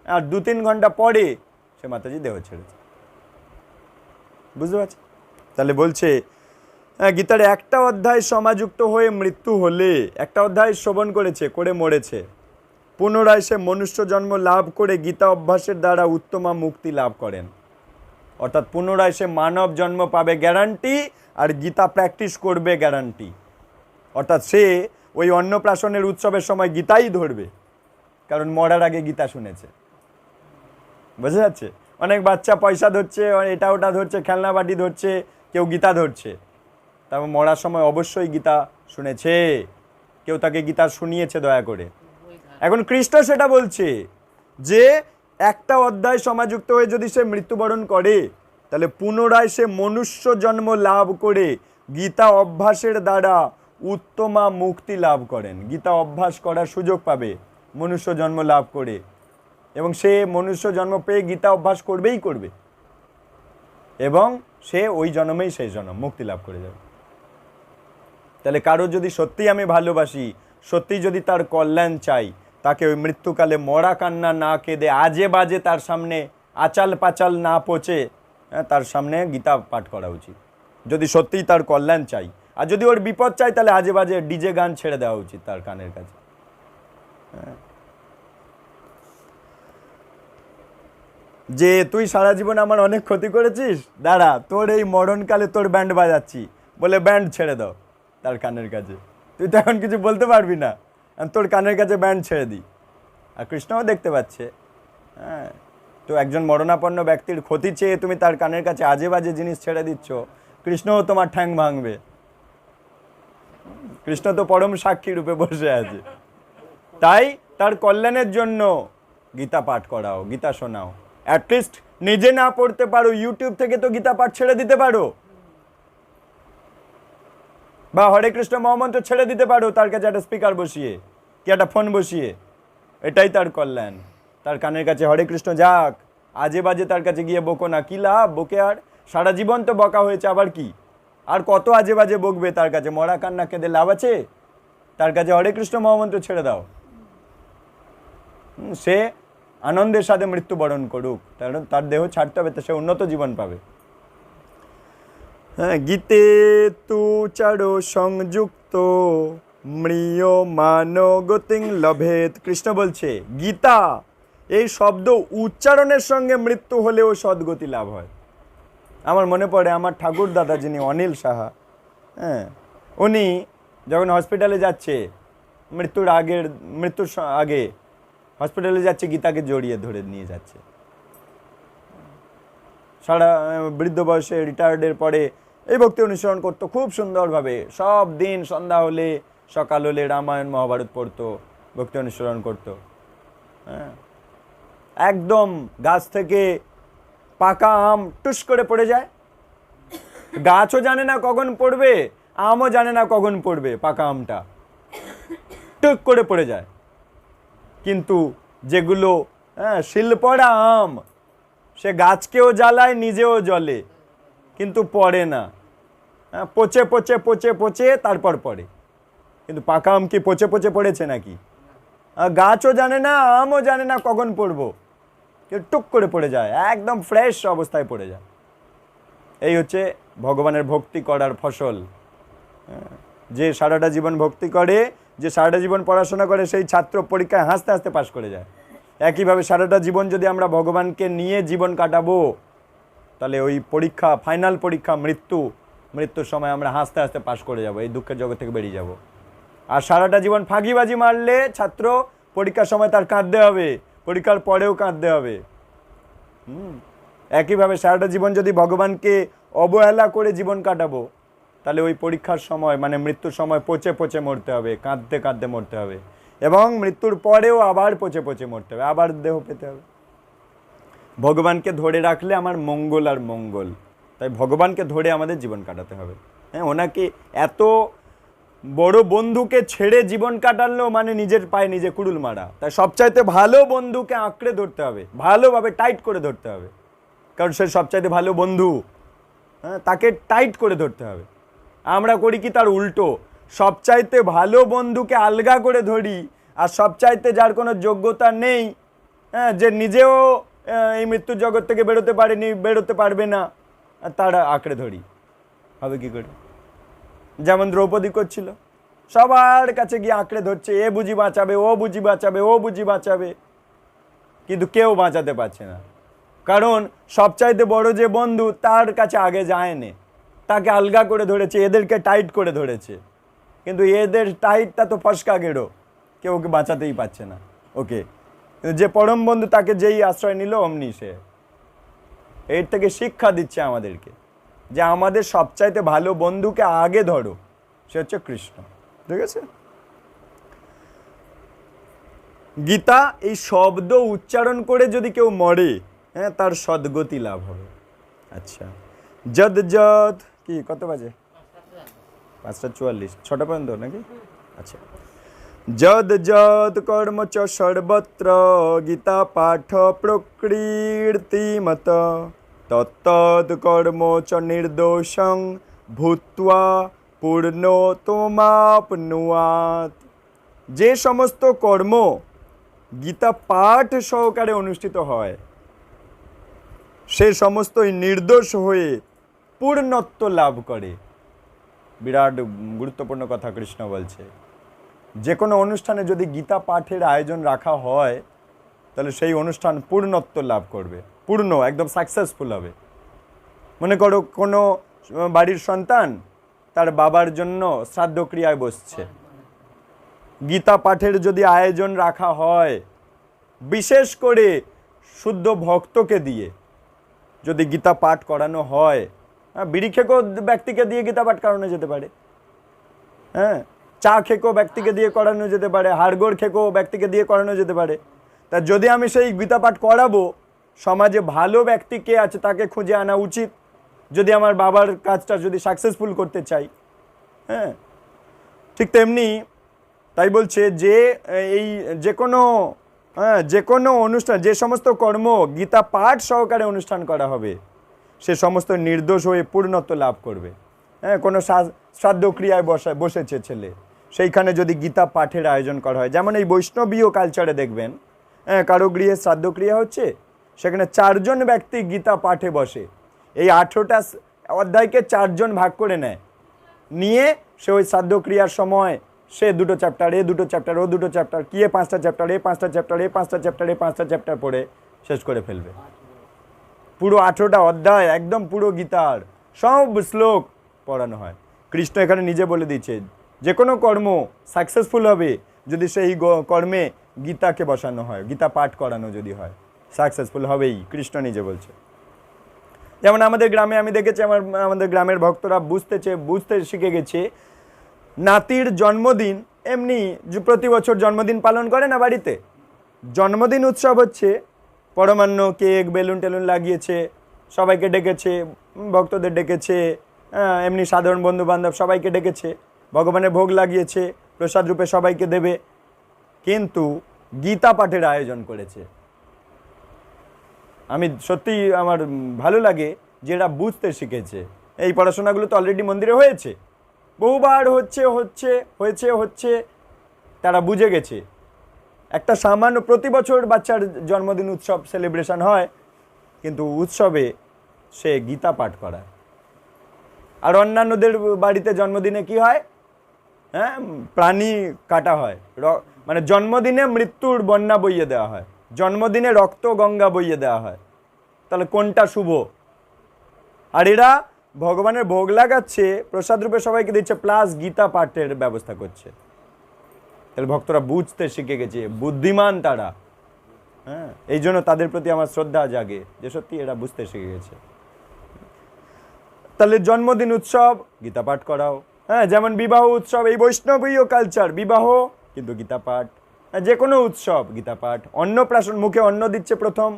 আর 2-3 ঘন্টা পরে সে মাতাজি দেহ ছেড়েছে। বুঝতে পারছি? তাহলে বলছে গীতার একটা অধ্যায় সমাযুক্ত হয়ে মৃত্যু হলে, একটা অধ্যায় শ্রবণ করেছে, করে মরেছে, পুনরায় সে মনুষ্য জন্ম লাভ করে গীতা অভ্যাসের দ্বারা উত্তম মুক্তি লাভ করেন। অর্থাৎ পুনরায় সে মানব জন্ম পাবে গ্যারান্টি, আর গীতা প্র্যাকটিস করবে গ্যারান্টি। অর্থাৎ সে ওই অন্নপ্রাশনের উৎসবের সময় গীতাই ধরবে, কারণ মরার আগে গীতা শুনেছে। বুঝা যাচ্ছে? অনেক বাচ্চা পয়সা ধরছে, এটা ওটা ধরছে, খেলনা বাটি ধরছে, কেউ গীতা ধরছে, তারপর মরার সময় অবশ্যই গীতা শুনেছে, কেউ তাকে গীতা শুনিয়েছে দয়া করে। এখন কৃষ্ণ সেটা বলছে যে একটা অধ্যায় সমাযুক্ত হয়ে যদি সে মৃত্যুবরণ করে, তাহলে পুনরায় সে মনুষ্য জন্ম লাভ করে গীতা অভ্যাসের দ্বারা উত্তমা মুক্তি লাভ করেন। গীতা অভ্যাস করার সুযোগ পাবে মনুষ্য জন্ম লাভ করে, এবং সে মনুষ্য জন্ম পেয়ে গীতা অভ্যাস করবেই করবে, এবং সে ওই জন্মেই সেই জন্ম মুক্তি লাভ করে যাবে। তাহলে কারো যদি সত্যিই আমি ভালোবাসি, সত্যিই যদি তার কল্যাণ চাই, তাকে ওই মৃত্যুকালে মরা কান্না না কেঁদে আজে বাজে তার সামনে আচাল পাচাল না পচে তার সামনে গীতা পাঠ করা উচিত, যদি সত্যিই তার কল্যাণ চাই। আর যদি ওর বিপদ চাই তাহলে আজে বাজে ডিজে গান ছেড়ে দেওয়া উচিত তার কানের কাছে। যে তুই সারা জীবন আমার অনেক ক্ষতি করেছিস, দাঁড়া তোর এই মরণকালে তোর ব্যান্ড বাজাচ্ছি, বলে ব্যান্ড ছেড়ে দাও তার কানের কাছে। তুই তো এখন কিছু বলতে পারবি না, তোর কানের কাছে ব্যান্ড ছেড়ে দিই। আর কৃষ্ণও দেখতে পাচ্ছে, হ্যাঁ, তো একজন মরণাপন্ন ব্যক্তির ক্ষতি চেয়ে তুমি তার কানের কাছে আজে বাজে জিনিস ছেড়ে দিচ্ছ, কৃষ্ণও তোমার ঠ্যাং ভাঙবে। কৃষ্ণ তো পরম সাক্ষী রূপে বসে আছে। তাই তার কল্যাণের জন্য গীতা পাঠ করাও, গীতা শোনাও। অ্যাটলিস্ট নিজে না পড়তে পারো, ইউটিউব থেকে তো গীতা পাঠ ছেড়ে দিতে পারো, বা হরে কৃষ্ণ মহামন্ত্র ছেড়ে দিতে পারো তার কাছে একটা স্পিকার বসিয়ে কি একটা ফোন বসিয়ে। এটাই তার কল্যাণ। তার কানের কাছে হরে কৃষ্ণ যাক, আজে বাজে তার কাছে গিয়ে বকো না। কি লাভ বকে? আর সারা জীবন তো বকা হয়েছে, আবার কি? আর কত আজে বাজে বকবে তার কাছে? মরা কান্না কেঁদে লাভ আছে? তার কাছে হরে কৃষ্ণ মহামন্ত্র ছেড়ে দাও, সে আনন্দের সাথে মৃত্যুবরণ করুক, কারণ তার দেহ ছাড়তে হবে, তো সে উন্নত জীবন পাবে। হ্যাঁ, গীতে তু চারো সংযুক্ত মৃয় মানো গতিং লভেত। কৃষ্ণ বলছে গীতা এই শব্দ উচ্চারণের সঙ্গে মৃত্যু হলেও সদ্গতি লাভ হয়। আমার মনে পড়ে আমার ঠাকুর দাদা যিনি অনিল সাহা, হ্যাঁ, উনি যখন হসপিটালে যাচ্ছে, মৃত্যুর আগে হসপিটালে যাচ্ছে, গীতাকে জড়িয়ে ধরে নিয়ে যাচ্ছে। সারা বৃদ্ধ বয়সে রিটায়ার্ডের পরে এই ভক্তি অনুসরণ করতো খুব সুন্দরভাবে। সব দিন সন্ধ্যা হলে সকাল হলে রামায়ণ মহাভারত পড়তো, ভক্তি অনুসরণ করতো। হ্যাঁ, একদম গাছ থেকে পাকা আম টুস করে পড়ে যায়, গাছও জানে না কখন পড়বে, আমও জানে না কখন পড়বে, পাকা আমটা টুক করে পড়ে যায়। কিন্তু যেগুলো শিলপড়া আম, সে গাছকেও জ্বালায় নিজেও জ্বলে, কিন্তু পড়ে না, পচে পচে পচে পচে তারপর পড়ে। কিন্তু পাকা আম কি পচে পচে পড়েছে নাকি? গাছও জানে না, আমও জানে না কখন পড়বো, টুক করে পড়ে যায়, একদম ফ্রেশ অবস্থায় পড়ে যায়। এই হচ্ছে ভগবানের ভক্তি করার ফসল। যে সারাটা জীবন ভক্তি করে, যে সারাটা জীবন পড়াশোনা করে, সেই ছাত্র পরীক্ষায় হাসতে হাসতে পাশ করে যায়। একইভাবে সারাটা জীবন যদি আমরা ভগবানকে নিয়ে জীবন কাটাবো, তাহলে ওই পরীক্ষা, ফাইনাল পরীক্ষা মৃত্যুর সময় আমরা হাসতে হাসতে পাশ করে যাব, এই দুঃখের জগৎ থেকে বেরিয়ে যাব। আর সারাটা জীবন ফাঁকিবাজি মারলে ছাত্র পরীক্ষার সময় তার কাঁদতে হবে, পরীক্ষার পরেও কাঁদতে হবে। একইভাবে সারাটা জীবন যদি ভগবানকে অবহেলা করে জীবন কাটাবো, তাহলে ওই পরীক্ষার সময় মানে মৃত্যুর সময় পচে পচে মরতে হবে, কাঁদতে কাঁদতে মরতে হবে, এবং মৃত্যুর পরেও আবার পচে পচে মরতে হবে, আবার দেহ পেতে হবে। ভগবানকে ধরে রাখলে আমার মঙ্গল আর মঙ্গল। তাই ভগবানকে ধরে আমাদের জীবন কাটাতে হবে। হ্যাঁ, ওনাকে এত বড় বন্ধুকে ছেড়ে জীবন কাটালো মানে নিজের পায়ে নিজে কুড়ুল মারা। তাই সবচাইতে ভালো বন্ধুকে আঁকড়ে ধরতে হবে, ভালোভাবে টাইট করে ধরতে হবে, কারণ সে সবচাইতে ভালো বন্ধু। হ্যাঁ, তাকে টাইট করে ধরতে হবে। আমরা করি কি তার উল্টো, সবচাইতে ভালো বন্ধুকে আলগা করে ধরি, আর সবচাইতে যার কোনো যোগ্যতা নেই, হ্যাঁ, যে নিজেও এই মৃত্যুর জগৎ থেকে বেরোতে পারবে না, তারা আঁকড়ে ধরি। হবে কি করে? যেমন দ্রৌপদী করছিল, সবার কাছে গিয়ে আঁকড়ে ধরছে, এ বুঝি বাঁচাবে, ও বুঝি বাঁচাবে, ও বুঝি বাঁচাবে, কিন্তু কেউ বাঁচাতে পারছে না। কারণ সবচাইতে বড় যে বন্ধু তার কাছে আগে যায়নি, তাকে আলগা করে ধরেছে, এদেরকে টাইট করে ধরেছে, কিন্তু এদের টাইটটা তো ফসকা গেড়ো, কেউ ওকে বাঁচাতেই পারছে না ওকে। কিন্তু যে পরম বন্ধু তাকে যেই আশ্রয় নিল অমনি সে। এর থেকে শিক্ষা দিচ্ছে আমাদেরকে যে আমাদের সবচাইতে ভালো বন্ধুকে আগে ধরো, সে হচ্ছে কৃষ্ণ। ঠিক আছে? গীতা এই শব্দ উচ্চারণ করে যদি কেউ মরে, হ্যাঁ, তার সদ্গতি লাভ হবে। আচ্ছা, যদ যদ কি কত বাজে? 5:44, 6টা পর্যন্ত নাকি? আচ্ছা, যদ যদ কর্ম চ সর্বত্র গীতা পাঠ প্রকৃতি মত তত্তদ কর্ম চ নির্দোষং ভূত্বা পূর্ণতমাপ্নুয়াৎ। যে সমস্ত কর্ম গীতা পাঠ সহকারে অনুষ্ঠিত হয়, সে সমস্তই নির্দোষ হয়ে পূর্ণত্ব লাভ করে। বিরাট গুরুত্বপূর্ণ কথা কৃষ্ণ বলছে। যে কোনো অনুষ্ঠানে যদি গীতা পাঠের আয়োজন রাখা হয়, তাহলে সেই অনুষ্ঠান পূর্ণত্ব লাভ করবে, পূর্ণ একদম সাকসেসফুল হবে। মনে করো কোনো বাড়ির সন্তান তার বাবার জন্য শ্রাদ্ধক্রিয়ায় বসছে, গীতা পাঠের যদি আয়োজন রাখা হয়, বিশেষ করে শুদ্ধ ভক্তকে দিয়ে যদি গীতা পাঠ করানো হয়, বিড়ি খেকো ব্যক্তিকে দিয়ে গীতা পাঠ করানো যেতে পারে, হ্যাঁ, চা খেকো ব্যক্তিকে দিয়ে করানো যেতে পারে, হাড়গোড় খেকো ব্যক্তিকে দিয়ে করানো যেতে পারে। তা যদি আমি সেই গীতা পাঠ করাবো, সমাজে ভালো ব্যক্তি কে আছে তাকে খুঁজে আনা উচিত, যদি আমার বাবার কাজটা যদি সাকসেসফুল করতে চাই। হ্যাঁ, ঠিক তেমনি তাই বলছে যে এই যে কোনো অনুষ্ঠান, যে সমস্ত কর্ম গীতা পাঠ সহকারে অনুষ্ঠান করা হবে, সে সমস্ত নির্দোষ হয়ে পূর্ণত্ব লাভ করবে। হ্যাঁ, কোনো শ্রাদ্ধক্রিয়ায় বসেছে ছেলে, সেইখানে যদি গীতা পাঠের আয়োজন করা হয়, যেমন এই বৈষ্ণবীয় কালচারে দেখবেন, হ্যাঁ, কারো গৃহে শ্রাদ্ধক্রিয়া হচ্ছে, সেখানে 4 জন ব্যক্তি গীতা পাঠে বসে, এই 18টা অধ্যায়কে 4 জন ভাগ করে নেয়, নিয়ে সে ওই শ্রাদ্ধক্রিয়ার সময় সে 2টো চ্যাপ্টার, এ 2টো চ্যাপ্টার, ও 2টো চ্যাপ্টার, কি 5টা চ্যাপ্টার, এ 5টা চ্যাপ্টার, এ 5টা চ্যাপ্টার, এ 5টা চ্যাপ্টার পড়ে শেষ করে ফেলবে। পুরো 18টা অধ্যায় একদম পুরো গীতার সব শ্লোক পড়ানো হয়। কৃষ্ণ এখানে নিজে বলে দিচ্ছে, যে কোনো কর্ম সাকসেসফুল হবে যদি সেই কর্মে গীতাকে বসানো হয়, গীতা পাঠ করানো যদি হয়, সাকসেসফুল হবেই, কৃষ্ণ নিজে বলছে। যেমন আমাদের গ্রামে আমি দেখেছি, আমাদের গ্রামের ভক্তরা বুঝতে শিখে গেছে, নাতির জন্মদিন এমনি প্রতি বছর জন্মদিন পালন করে না বাড়িতে, জন্মদিন উৎসব হচ্ছে, পরমান্ন, কেক, বেলুন টেলুন লাগিয়েছে, সবাইকে ডেকেছে, ভক্তদের ডেকেছে, এমনি সাধারণ বন্ধু বান্ধব সবাইকে ডেকেছে, ভগবানের ভোগ লাগিয়েছে, প্রসাদ রূপে সবাইকে দেবে, কিন্তু গীতা পাঠের আয়োজন করেছে। আমি সত্যি আমার ভালো লাগে যে এরা বুঝতে শিখেছে। এই পড়াশোনাগুলো তো অলরেডি মন্দিরে হয়েছে, বহুবার হচ্ছে, তারা বুঝে গেছে। একটা সামান্য প্রতি বছর বাচ্চার জন্মদিন উৎসব সেলিব্রেশন হয়, কিন্তু উৎসবে সে গীতা পাঠ করায়। আর অন্যান্যদের বাড়িতে জন্মদিনে কি হয়, হ্যাঁ, প্রাণী কাটা হয়, মানে জন্মদিনে মৃত্যুর বন্যা বইয়ে দেওয়া হয়, জন্মদিনে রক্ত গঙ্গা বইয়ে দেওয়া হয়। তাহলে কোনটা শুভ? আর এরা ভগবানের ভোগ লাগাচ্ছে, প্রসাদ রূপে সবাইকে দিচ্ছে, প্লাস গীতা পাঠের ব্যবস্থা করছে। তাহলে ভক্তরা বুঝতে শিখে গেছে, বুদ্ধিমান তারা। হ্যাঁ, এই জন্য তাদের প্রতি আমার শ্রদ্ধা জাগে যে সত্যি এরা বুঝতে শিখে গেছে। তাহলে জন্মদিন উৎসব গীতা পাঠ করাও। হ্যাঁ, যেমন বিবাহ উৎসব, এই বৈষ্ণবীয় কালচার, বিবাহ কিন্তু গীতা পাঠ, যে কোনো উৎসব গীতা পাঠ। অন্নপ্রাশন, মুখে অন্ন দিচ্ছে, প্রথম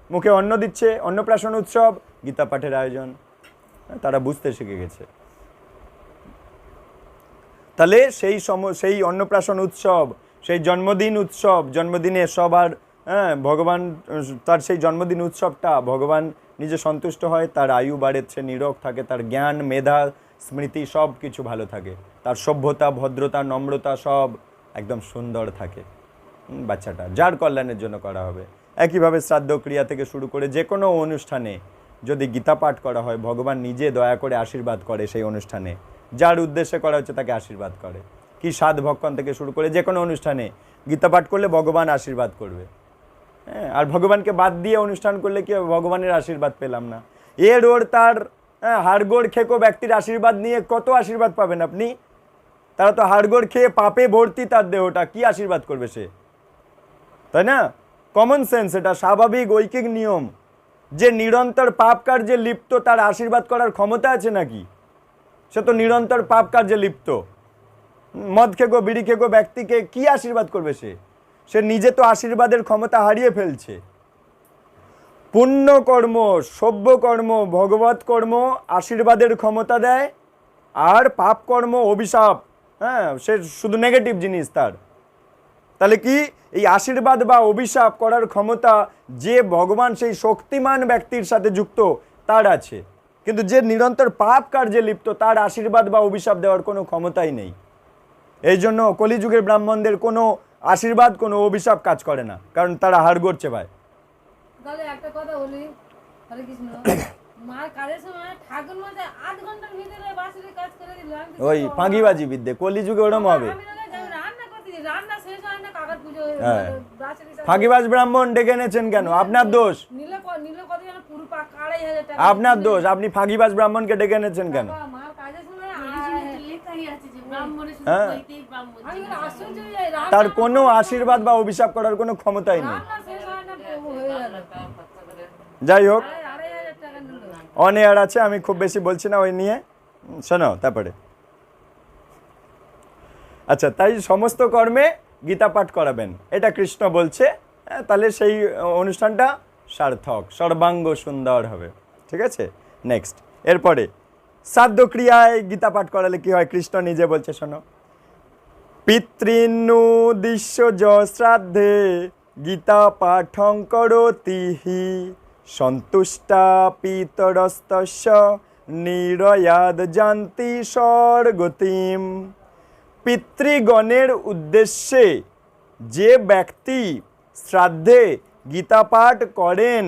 মুখে অন্ন দিচ্ছে, অন্নপ্রাশন উৎসব গীতা পাঠের আয়োজন। তারা বুঝতে শিখে গেছে। তাহলে সেই অন্নপ্রাশন উৎসব, সেই জন্মদিন উৎসব, জন্মদিনে সবার, হ্যাঁ, ভগবান তার সেই জন্মদিন উৎসবটা ভগবান নিজে সন্তুষ্ট হয়, তার আয়ু বাড়েছে, নীরব থাকে, তার জ্ঞান, মেধা, স্মৃতি সব কিছু ভালো থাকে, তার সভ্যতা, ভদ্রতা, নম্রতা সব একদম সুন্দর থাকে। বাচ্চাটা যার কল্যাণের জন্য করা হবে। একইভাবে শ্রাদ্ধক্রিয়া থেকে শুরু করে যে কোনো অনুষ্ঠানে যদি গীতা পাঠ করা হয়, ভগবান নিজে দয়া করে আশীর্বাদ করে সেই অনুষ্ঠানে, যার উদ্দেশ্যে করা হচ্ছে তাকে আশীর্বাদ করে। কি সাধ ভক্ষণ থেকে শুরু করে যে কোনো অনুষ্ঠানে গীতা পাঠ করলে ভগবান আশীর্বাদ করবে। হ্যাঁ, আর ভগবানকে বাদ দিয়ে অনুষ্ঠান করলে কি ভগবানের আশীর্বাদ পেলাম না, তার হাড়গোড় খেকো ব্যক্তির আশীর্বাদ নিয়ে কত আশীর্বাদ পাবেন আপনি? তারা তো হাড়গোড় খেয়ে পাপে ভর্তি তার দেহটা, কি আশীর্বাদ করবে সে? তাই না? কমন সেন্স, এটা স্বাভাবিক ঐকিক নিয়ম। যে নিরন্তর পাপ কার্যে লিপ্ত, তার আশীর্বাদ করার ক্ষমতা আছে নাকি? সে তো নিরন্তর পাপ কার্যে লিপ্ত। মদ খেকো, বিড়ি খেকো ব্যক্তিকে কি আশীর্বাদ করবে সে? সে নিজে তো আশীর্বাদের ক্ষমতা হারিয়ে ফেলছে। পুণ্য কর্ম, সভ্য কর্ম, ভগবত কর্ম আশীর্বাদের ক্ষমতা দেয়, আর পাপ কর্ম অভিশাপ, হ্যাঁ, সে শুধু নেগেটিভ জিনিস তার। তাহলে কি এই আশীর্বাদ বা অভিশাপ করার ক্ষমতা যে ভগবান সেই শক্তিমান ব্যক্তির সাথে যুক্ত তার আছে, কিন্তু যে নিরন্তর পাপ কার্যে লিপ্ত তার আশীর্বাদ বা অভিশাপ দেওয়ার কোনো ক্ষমতাই নেই। এই জন্য কলিযুগের ব্রাহ্মণদের কোনো আশীর্বাদ কোনো অভিশাপ কাজ করে না, কারণ তারা হাড় গড়ছে ভাই। তাহলে একটা কথা বলি, হরে কৃষ্ণ, মার কাজের সময় ঠাকুর মা 8 ঘন্টার ভিতরে বাঁশির কাজ করে দিল। ওই ফাঁকিবাজি বিদ্যে, কলিযুগে ওরম হবে। আমি রান্না করতেছি, রান্না শেষ হয় না, কাকার পুজো হয়ে হ্যাঁ। গেল। বাঁশির কাজ ফাঁকিবাজ ব্রাহ্মণ ডেকে এনেছেন কেন? আপনার দোষ, নিলে কত যেন পুরো 2,500 টাকা। আপনার দোষ। আপনি ফাঁকিবাজ ব্রাহ্মণকে ডেকে এনেছেন কেন? বাবা, মার কাজের সময় লেখাই আছে যে ব্রাহ্মণের শুধু হ্যাঁ। বইতেই ব্রাহ্মণ। আমি বলি আশ্চর্য হয়ে যাই, রান্না তার কোনো আশীর্বাদ বা অভিশাপ করার কোনো ক্ষমতাই নেই। রান্না শেষ হয় না, হয়ে গেল। যাই হোক, 2,500 টাকা নিল। অন এয়ার আছে, আমি খুব বেশি বলছি না ওই নিয়ে, শোনো তারপরে। আচ্ছা, তাই সমস্ত কর্মে গীতা পাঠ করাবেন, এটা কৃষ্ণ বলছে। তাহলে সেই অনুষ্ঠানটা সার্থক, সর্বাঙ্গ সুন্দর হবে। ঠিক আছে, নেক্সট। এরপরে শ্রাদ্ধ ক্রিয়ায় গীতা পাঠ করালে কি হয়? কৃষ্ণ নিজে বলছে, শোনো। পিতৃন্নুদ্দিশ্য শ্রাদ্ধে গীতা পাঠং করোতিহি সন্তুষ্টা পিতরস্তস্য নিরয়াদ জান্তি স্বর্গতিম। পিতৃগণের উদ্দেশ্যে যে ব্যক্তি শ্রাদ্ধে গীতা পাঠ করেন,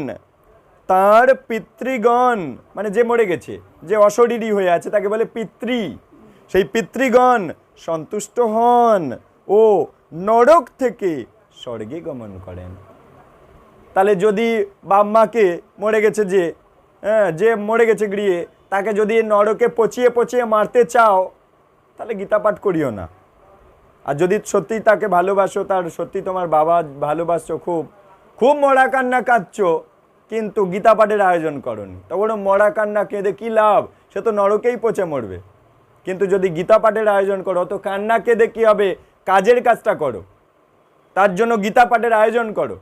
তার পিতৃগণ মানে যে মরে গেছে, যে অশরীরী হয়ে আছে, তাকে বলে পিতৃ। সেই পিতৃগণ সন্তুষ্ট হন ও নরক থেকে স্বর্গে গমন করেন। তাহলে যদি বাপ মাকে মরে গেছে, যে মরে গেছে গৃহে, তাকে যদি নরকে পচিয়ে পচিয়ে মারতে চাও, তাহলে গীতা পাঠ করিও না। আর যদি সত্যি তাকে ভালোবাসো, তার সত্যি তোমার বাবা ভালোবাসছো, খুব খুব মরা কান্না কাঁদছো, কিন্তু গীতা পাঠের আয়োজন করনি, তা ওর মরা কান্না কেঁদে কী লাভ? সে তো নরকেই পচে মরবে। কিন্তু যদি গীতা পাঠের আয়োজন করো, তো কান্না কেঁদে কী হবে? কাজের কাজটা করো, তার জন্য গীতা পাঠের আয়োজন করো।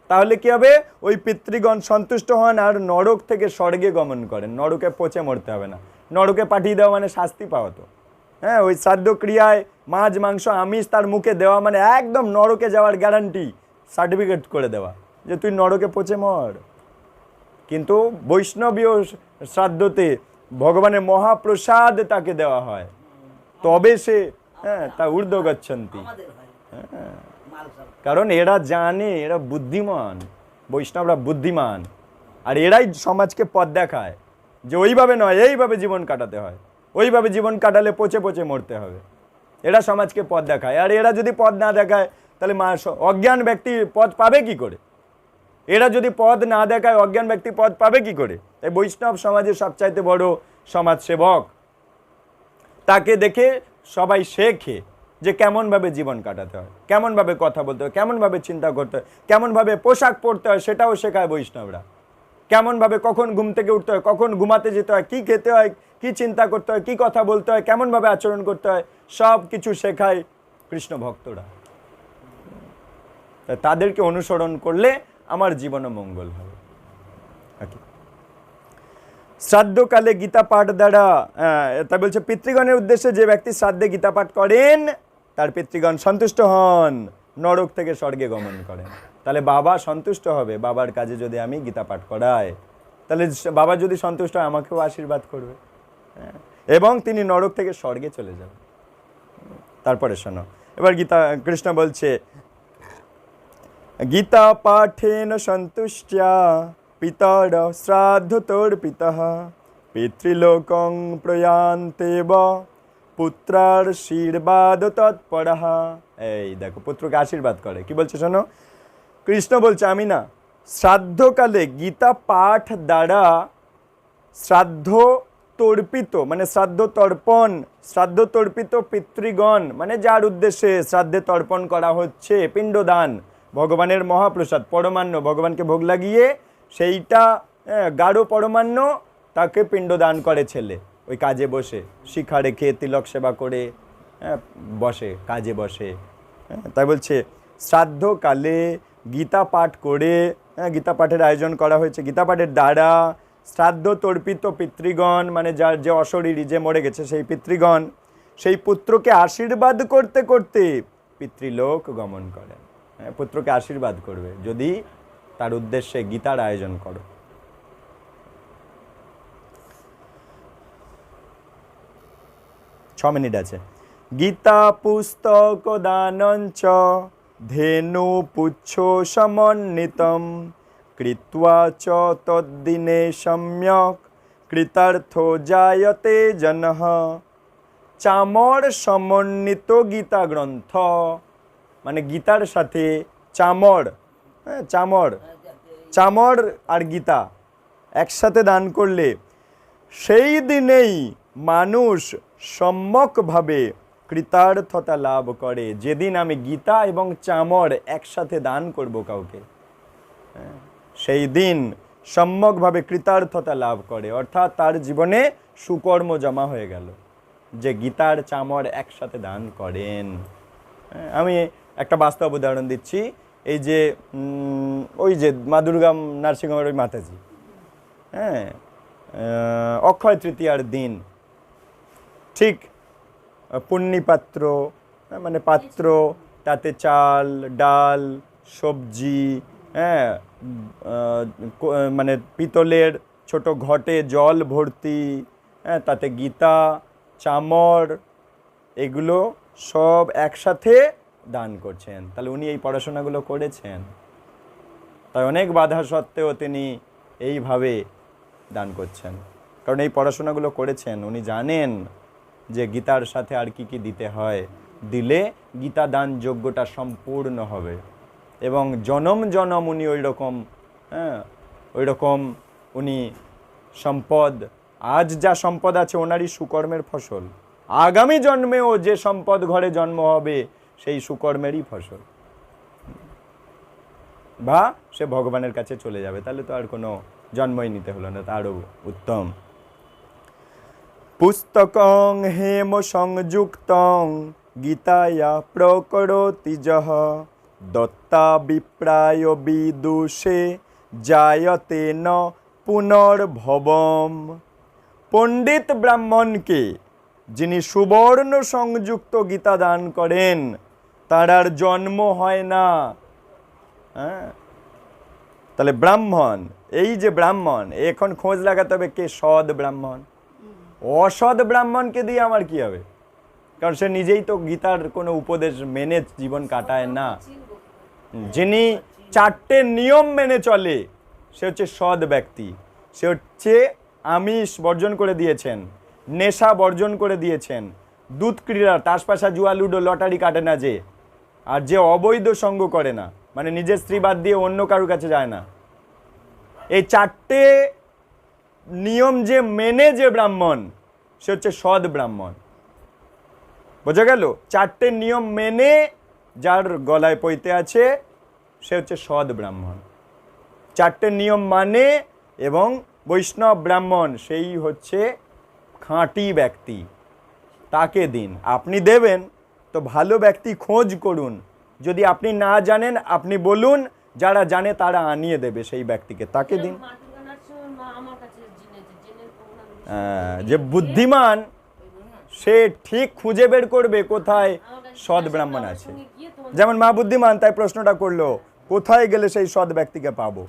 তাহলে কি হবে? ওই পিতৃগণ সন্তুষ্ট হন আর নরক থেকে স্বর্গে গমন করেন। নরকে পচে মরতে হবে না। নরকে পাঠিয়ে দেওয়া মানে শাস্তি পাওয়া তো। হ্যাঁ, ওই শ্রাদ্ধ ক্রিয়ায় মাছ মাংস আমিষ তার মুখে দেওয়া মানে একদম নরকে যাওয়ার গ্যারান্টি, সার্টিফিকেট করে দেওয়া যে তুই নরকে পচে মর। কিন্তু বৈষ্ণবীয় শ্রাদ্ধতে ভগবানের মহাপ্রসাদ তাকে দেওয়া হয়, তবে সে তা ঊর্ধ্ব গচ্ছন্তি। কারণ এরা জানে, এরা বুদ্ধিমান, বৈষ্ণবরা বুদ্ধিমান, আর এরাই সমাজকে পথ দেখায় যে ওইভাবে নয়, এইভাবে জীবন কাটাতে হয়, ওইভাবে জীবন কাটালে পচে পচে মরতে হবে। এরা সমাজকে পথ দেখায়। আর এরা যদি পথ না দেখায়, তাহলে অজ্ঞান ব্যক্তি পথ পাবে কি করে? এরা যদি পথ না দেখায়, অজ্ঞান ব্যক্তি পথ পাবে কি করে? এই বৈষ্ণব সমাজের সবচাইতে বড় সমাজসেবক, তাকে দেখে সবাই শেখে যে কেমনভাবে জীবন কাটাতে হয়, কেমনভাবে কথা বলতে হয়, কেমনভাবে চিন্তা করতে হয়, কেমনভাবে পোশাক পরতে হয়, সেটাও শেখায় বৈষ্ণবরা। কেমনভাবে কখন ঘুম থেকে উঠতে হয়, কখন ঘুমাতে যেতে হয়, কী খেতে হয়, কী চিন্তা করতে হয়, কী কথা বলতে হয়, কেমনভাবে আচরণ করতে হয়, সব কিছু শেখায় কৃষ্ণ ভক্তরা। তাদেরকে অনুসরণ করলে আমার জীবনে মঙ্গল হবে। শ্রাদ্ধকালে গীতা পাঠ দ্বারা, তাই বলছে পিতৃগণের উদ্দেশ্যে যে ব্যক্তি শ্রাদ্ধে গীতা পাঠ করেন, তার পিতৃগণ সন্তুষ্ট হন, নরক থেকে স্বর্গে গমন করেন। তাহলে বাবা সন্তুষ্ট হবে, বাবার কাজে যদি আমি গীতা পাঠ করাই, তাহলে বাবা যদি সন্তুষ্ট হয়, আমাকেও আশীর্বাদ করবে, এবং তিনি নরক থেকে স্বর্গে চলে যাবেন। তারপরে শোনো, এবার কৃষ্ণ বলছে, গীতা পাঠেন সন্তুষ্ট্যা পিতর শ্রাদ্ধতর্পিতঃ পিতৃলোকং প্রয়ান্তেব পুত্রাশীর্বাদ তৎপরঃ। এই দেখো, পুত্রকে আশীর্বাদ করে। কি বলছে শোনো, কৃষ্ণ বলছে, আমি না শ্রাদ্ধকালে গীতা পাঠ দ্বারা শ্রাদ্ধ তর্পিত মানে শ্রাদ্ধ তর্পণ, শ্রাদ্ধ তর্পিত পিতৃগণ মানে যার উদ্দেশ্যে শ্রাদ্ধে তর্পণ করা হচ্ছে, পিণ্ডদান, ভগবানের মহাপ্রসাদ পরমান্ন, ভগবানকে ভোগ লাগিয়ে সেইটা গাঢ় পরমান্ন, তাকে পিণ্ডদান করে ছেলে ওই কাজে বসে, শিখা রেখে তিলক সেবা করে বসে, কাজে বসে। তাই বলছে শ্রাদ্ধকালে গীতা পাঠ করে, গীতা পাঠের আয়োজন করা হয়েছে, গীতা পাঠের দ্বারা শ্রাদ্ধ তর্পিত পিতৃগণ মানে যার যে অশরীরী, যে মরে গেছে, সেই পিতৃগণ সেই পুত্রকে আশীর্বাদ করতে করতে পিতৃলোক গমন করেন। পুত্রকে আশীর্বাদ করবে যদি তার উদ্দেশ্যে গীতার আয়োজন করো। ছ মিনিট আছে। গীতা পুস্তক দানঞ্চ ধেনু পুচ্ছ সমন্বিতম কৃত্বা চ তদ্দিনে সম্যক কৃতার্থ জায়তে জনঃ। চামর সমন্বিত গীতা গ্রন্থ, মানে গীতার সাথে চামর, হ্যাঁ চামর, চামর আর গীতা একসাথে দান করলে সেই দিনেই মানুষ সম্যকভাবে কৃতার্থতা লাভ করে। যেদিন আমি গীতা এবং চামর একসাথে দান করব কাউকে, সেই দিন সম্যকভাবে কৃতার্থতা লাভ করে, অর্থাৎ তার জীবনে সুকর্ম জমা হয়ে গেল যে গীতার চামর একসাথে দান করেন। আমি একটা বাস্তব উদাহরণ দিচ্ছি। এই যে ওই যে মা দুর্গা নার্সিংহোমের ওই মাতাজি, হ্যাঁ, অক্ষয় তৃতীয়ার দিন ঠিক পুণ্যিপাত্র, মানে পাত্র, তাতে চাল ডাল সবজি, হ্যাঁ, মানে পিতলের ছোট ঘটে জল ভর্তি, হ্যাঁ, তাতে গীতা চামর এগুলো সব একসাথে দান করছেন। তাহলে উনি এই পড়াশোনাগুলো করেছেন, তাই অনেক বাধা সত্ত্বেও তিনি এইভাবে দান করছেন, কারণ এই পড়াশোনাগুলো করেছেন। উনি জানেন যে গীতার সাথে আর কি কি দিতে হয়, দিলে গীতা দান যোগ্যটা সম্পূর্ণ হবে এবং জনম জনম উনি ওই রকম, হ্যাঁ, ওই রকম উনি সম্পদ, আজ যা সম্পদ আছে ওনারই সুকর্মের ফসল, আগামী জন্মেও যে সম্পদ ঘরে জন্ম হবে সেই সুকর্মেরই ফসল, বা সে ভগবানের কাছে চলে যাবে। তাহলে তো আর কোনো জন্মই নিতে হলো না, তারও উত্তম। পুস্তকং হেম সংযুক্তং গীতায়া প্রকরোতি যহ দত্তা বিপ্রায় বিদুষে জায়তে ন পুনর্ভবম। পণ্ডিত ব্রাহ্মণকে যিনি সুবর্ণ সংযুক্ত গীতা দান করেন তার আর জন্ম হয় না। হ্যাঁ, তাহলে ব্রাহ্মণ, এই যে ব্রাহ্মণ, এখন খোঁজ লাগাতে হবে কে সৎ ব্রাহ্মণ। অসৎ ব্রাহ্মণকে দিয়ে আমার কি হবে, কারণ সে নিজেই তো গীতার কোনো উপদেশ মেনে জীবন কাটায় না। যিনি চারটে নিয়ম মেনে চলে সে হচ্ছে সৎ ব্যক্তি। সে হচ্ছে আমিষ বর্জন করে দিয়েছেন, নেশা বর্জন করে দিয়েছেন, দুধ ক্রীড়া তাসপাশা জুয়া লুডো লটারি কাটে না যে, আর যে অবৈধ সঙ্গ করে না, মানে নিজের স্ত্রী বাদ দিয়ে অন্য কারোর কাছে যায় না, এই চারটে নিয়ম যে মেনে যে ব্রাহ্মণ সে হচ্ছে সৎ ব্রাহ্মণ। বোঝা গেল? চারটে নিয়ম মেনে যার গলায় পইতে আছে সে হচ্ছে সৎ ব্রাহ্মণ। চারটে নিয়ম মানে এবং বৈষ্ণব ব্রাহ্মণ সেই হচ্ছে খাঁটি ব্যক্তি, তাকে দিন। আপনি দেবেন তো ভালো ব্যক্তি খোঁজ করুন, যদি আপনি না জানেন আপনি বলুন, যারা জানে তারা আনিয়ে দেবে সেই ব্যক্তিকে, তাকে দিন। যে বুদ্ধিমান সে ঠিক খুঁজে বের করবে কোথায় সৎ ব্রাহ্মণ আছে। যেমন মা বুদ্ধিমান, তাই প্রশ্নটা করলো কোথায় গেলে সেই সৎ ব্যক্তিকে পাবো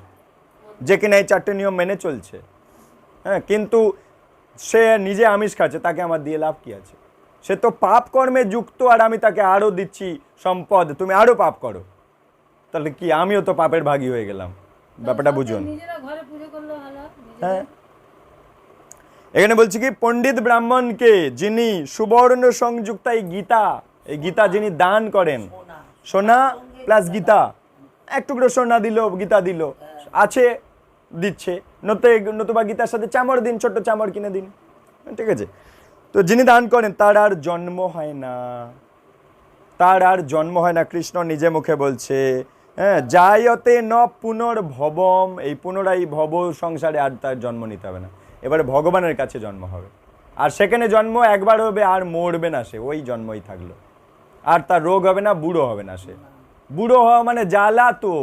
যে কিনা এই চারটে নিয়ম মেনে চলছে। হ্যাঁ, কিন্তু সে নিজে আমিষ খাচ্ছে, তাকে আমার দিয়ে লাভ কি আছে? সে তো পাপ কর্মে যুক্ত, আর আমি তাকে আরো দিচ্ছি সম্পদ, তুমি আরো পাপ করো, তাহলে কি আমিও তো পাপের ভাগী হয়ে গেলাম? ব্যাপারটা বুঝুন। হ্যাঁ, এখানে বলছি কি পণ্ডিত ব্রাহ্মণকে যিনি সুবর্ণ সংযুক্ত এই গীতা যিনি দান করেন, সোনা প্লাস গীতা, এক টুকরো সোনা দিল, গীতা দিল, আছে দিচ্ছে, নতুবা গীতার সাথে চামর দিন, ছোট্ট চামর কিনে দিন, ঠিক আছে? তো যিনি দান করেন তার আর জন্ম হয় না, তার আর জন্ম হয় না। কৃষ্ণ নিজে মুখে বলছে, হ্যাঁ, জায়তে ন পুনর্ভবম, এই পুনরায় ভব সংসারে আর তার জন্ম নিতে হবে না, এবারে ভগবানের কাছে জন্ম হবে। আর সেখানে জন্ম একবার হবে, আর মরবে না সে, ওই জন্মই থাকলো, আর তার রোগ হবে না, বুড়ো হবে না সে। বুড়ো হওয়া মানে জ্বালা, তো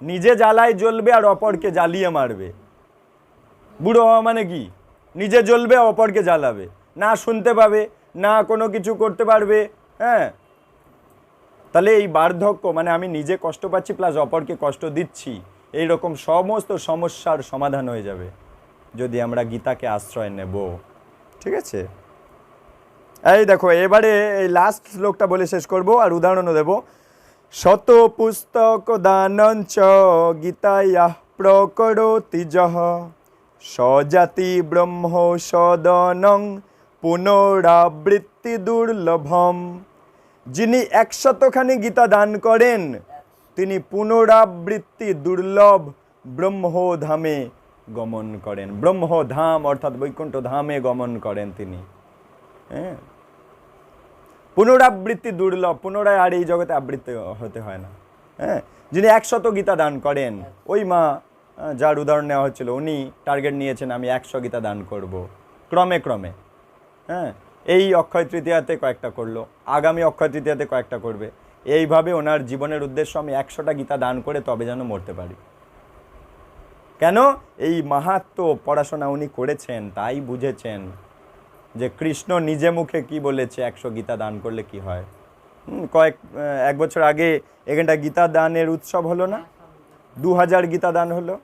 নিজে জ্বালায় জ্বলবে আর অপরকে জ্বালিয়ে মারবে। বুড়ো হওয়া মানে কি? নিজে জ্বলবে অপরকে জ্বালাবে, না শুনতে পাবে, না কোনো কিছু করতে পারবে। হ্যাঁ, তাহলে এই বার্ধক্য মানে আমি নিজে কষ্ট পাচ্ছি প্লাস অপরকে কষ্ট দিচ্ছি, এই রকম সমস্ত সমস্যার সমাধান হয়ে যাবে যদি আমরা গীতাকে আশ্রয় নেব। ঠিক আছে? এই দেখো এবারে এই লাস্ট শ্লোকটা বলে শেষ করব আর উদাহরণও দেব। শত পুস্তক দানঞ্চ গীতায়া প্রকরোতি যহ স্বজাতি ব্রহ্ম সদনং পুনরাবৃত্তি দুর্লভম। যিনি 100খানি গীতা দান করেন তিনি পুনরাবৃত্তি দুর্লভ ব্রহ্মধামে গমন করেন। ব্রহ্মধাম অর্থাৎ বৈকুণ্ঠ ধামে গমন করেন তিনি। হ্যাঁ, পুনরাবৃত্তি দুর্লভ, পুনরায় আর এই জগতে আবৃত্তি হতে হয় না। হ্যাঁ, যিনি 100 গীতা দান করেন, ওই মা যার উদাহরণ নেওয়া হচ্ছিল উনি টার্গেট নিয়েছেন আমি 100 গীতা দান করব ক্রমে ক্রমে। হ্যাঁ, এই অক্ষয় তৃতীয়াতে কয়েকটা করলো, আগামী অক্ষয় তৃতীয়াতে কয়েকটা করবে। এইভাবে ওনার জীবনের উদ্দেশ্য আমি 100টা গীতা দান করে তবে যেন মরতে পারি। কেন? এই মাহাত্ম্য পড়াশোনা উনি করেছেন, তাই বুঝেছেন যে কৃষ্ণ নিজে মুখে কি বলেছে 100 গীতা দান করলে কি হয়। এক বছর আগে এখানটা গীতা দানের উৎসব হলো না, 2000 গীতা দান হলো।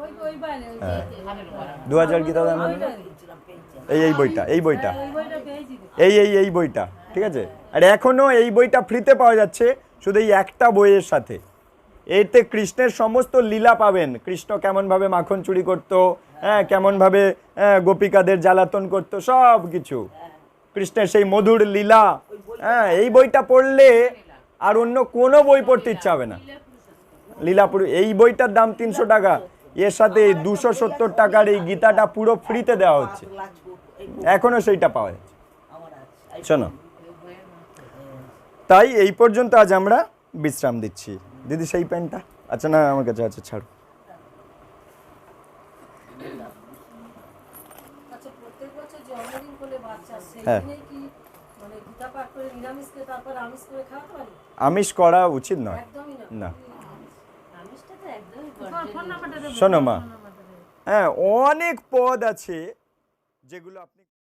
ওই ওই বাইরে ওই হ্যাঁ, 2000 গীতা দান হলো। এই বইটা ওই বইটা পেয়েছি তো। এই বইটা, ঠিক আছে। আর এখনো এই বইটা ফ্রিতে পাওয়া যাচ্ছে শুধু এই একটা বইয়ের সাথে। এতে কৃষ্ণের সমস্ত লীলা পাবেন, কৃষ্ণ কেমনভাবে মাখন চুরি করতো, হ্যাঁ, কেমনভাবে গোপিকাদের জ্বালাতন করতো, সব কিছু কৃষ্ণের সেই মধুর লীলা। হ্যাঁ, এই বইটা পড়লে আর অন্য কোনো বই পড়তে ইচ্ছা হবে না। লীলাপুর এই বইটার দাম 300 টাকা, এর সাথে 270 টাকার এই গীতাটা পুরো ফ্রিতে দেওয়া হচ্ছে, এখনো সেইটা পাওয়া যাচ্ছে। শোনো, তাই এই পর্যন্ত আজ আমরা বিশ্রাম দিচ্ছি। দিদি সেই পেনটা, আচ্ছা না আমার কাছে আছে, ছাড়ো। আচ্ছা, প্রত্যেক বছর জন্মদিন করলে বাচ্চা হ্যাঁ। সেইদিনে কি মানে গীতা পাঠ করে নিরামিষ করে তারপর আমিষ করে খাওয়াতে পারি? আমিষ করা উচিত নয়। একদমই না। না, আমিষটা তো একদমই তোমার ফোন নাম্বারটা দেবো। শোনো মা, হ্যাঁ অনেক পদ আছে যেগুলো আপনি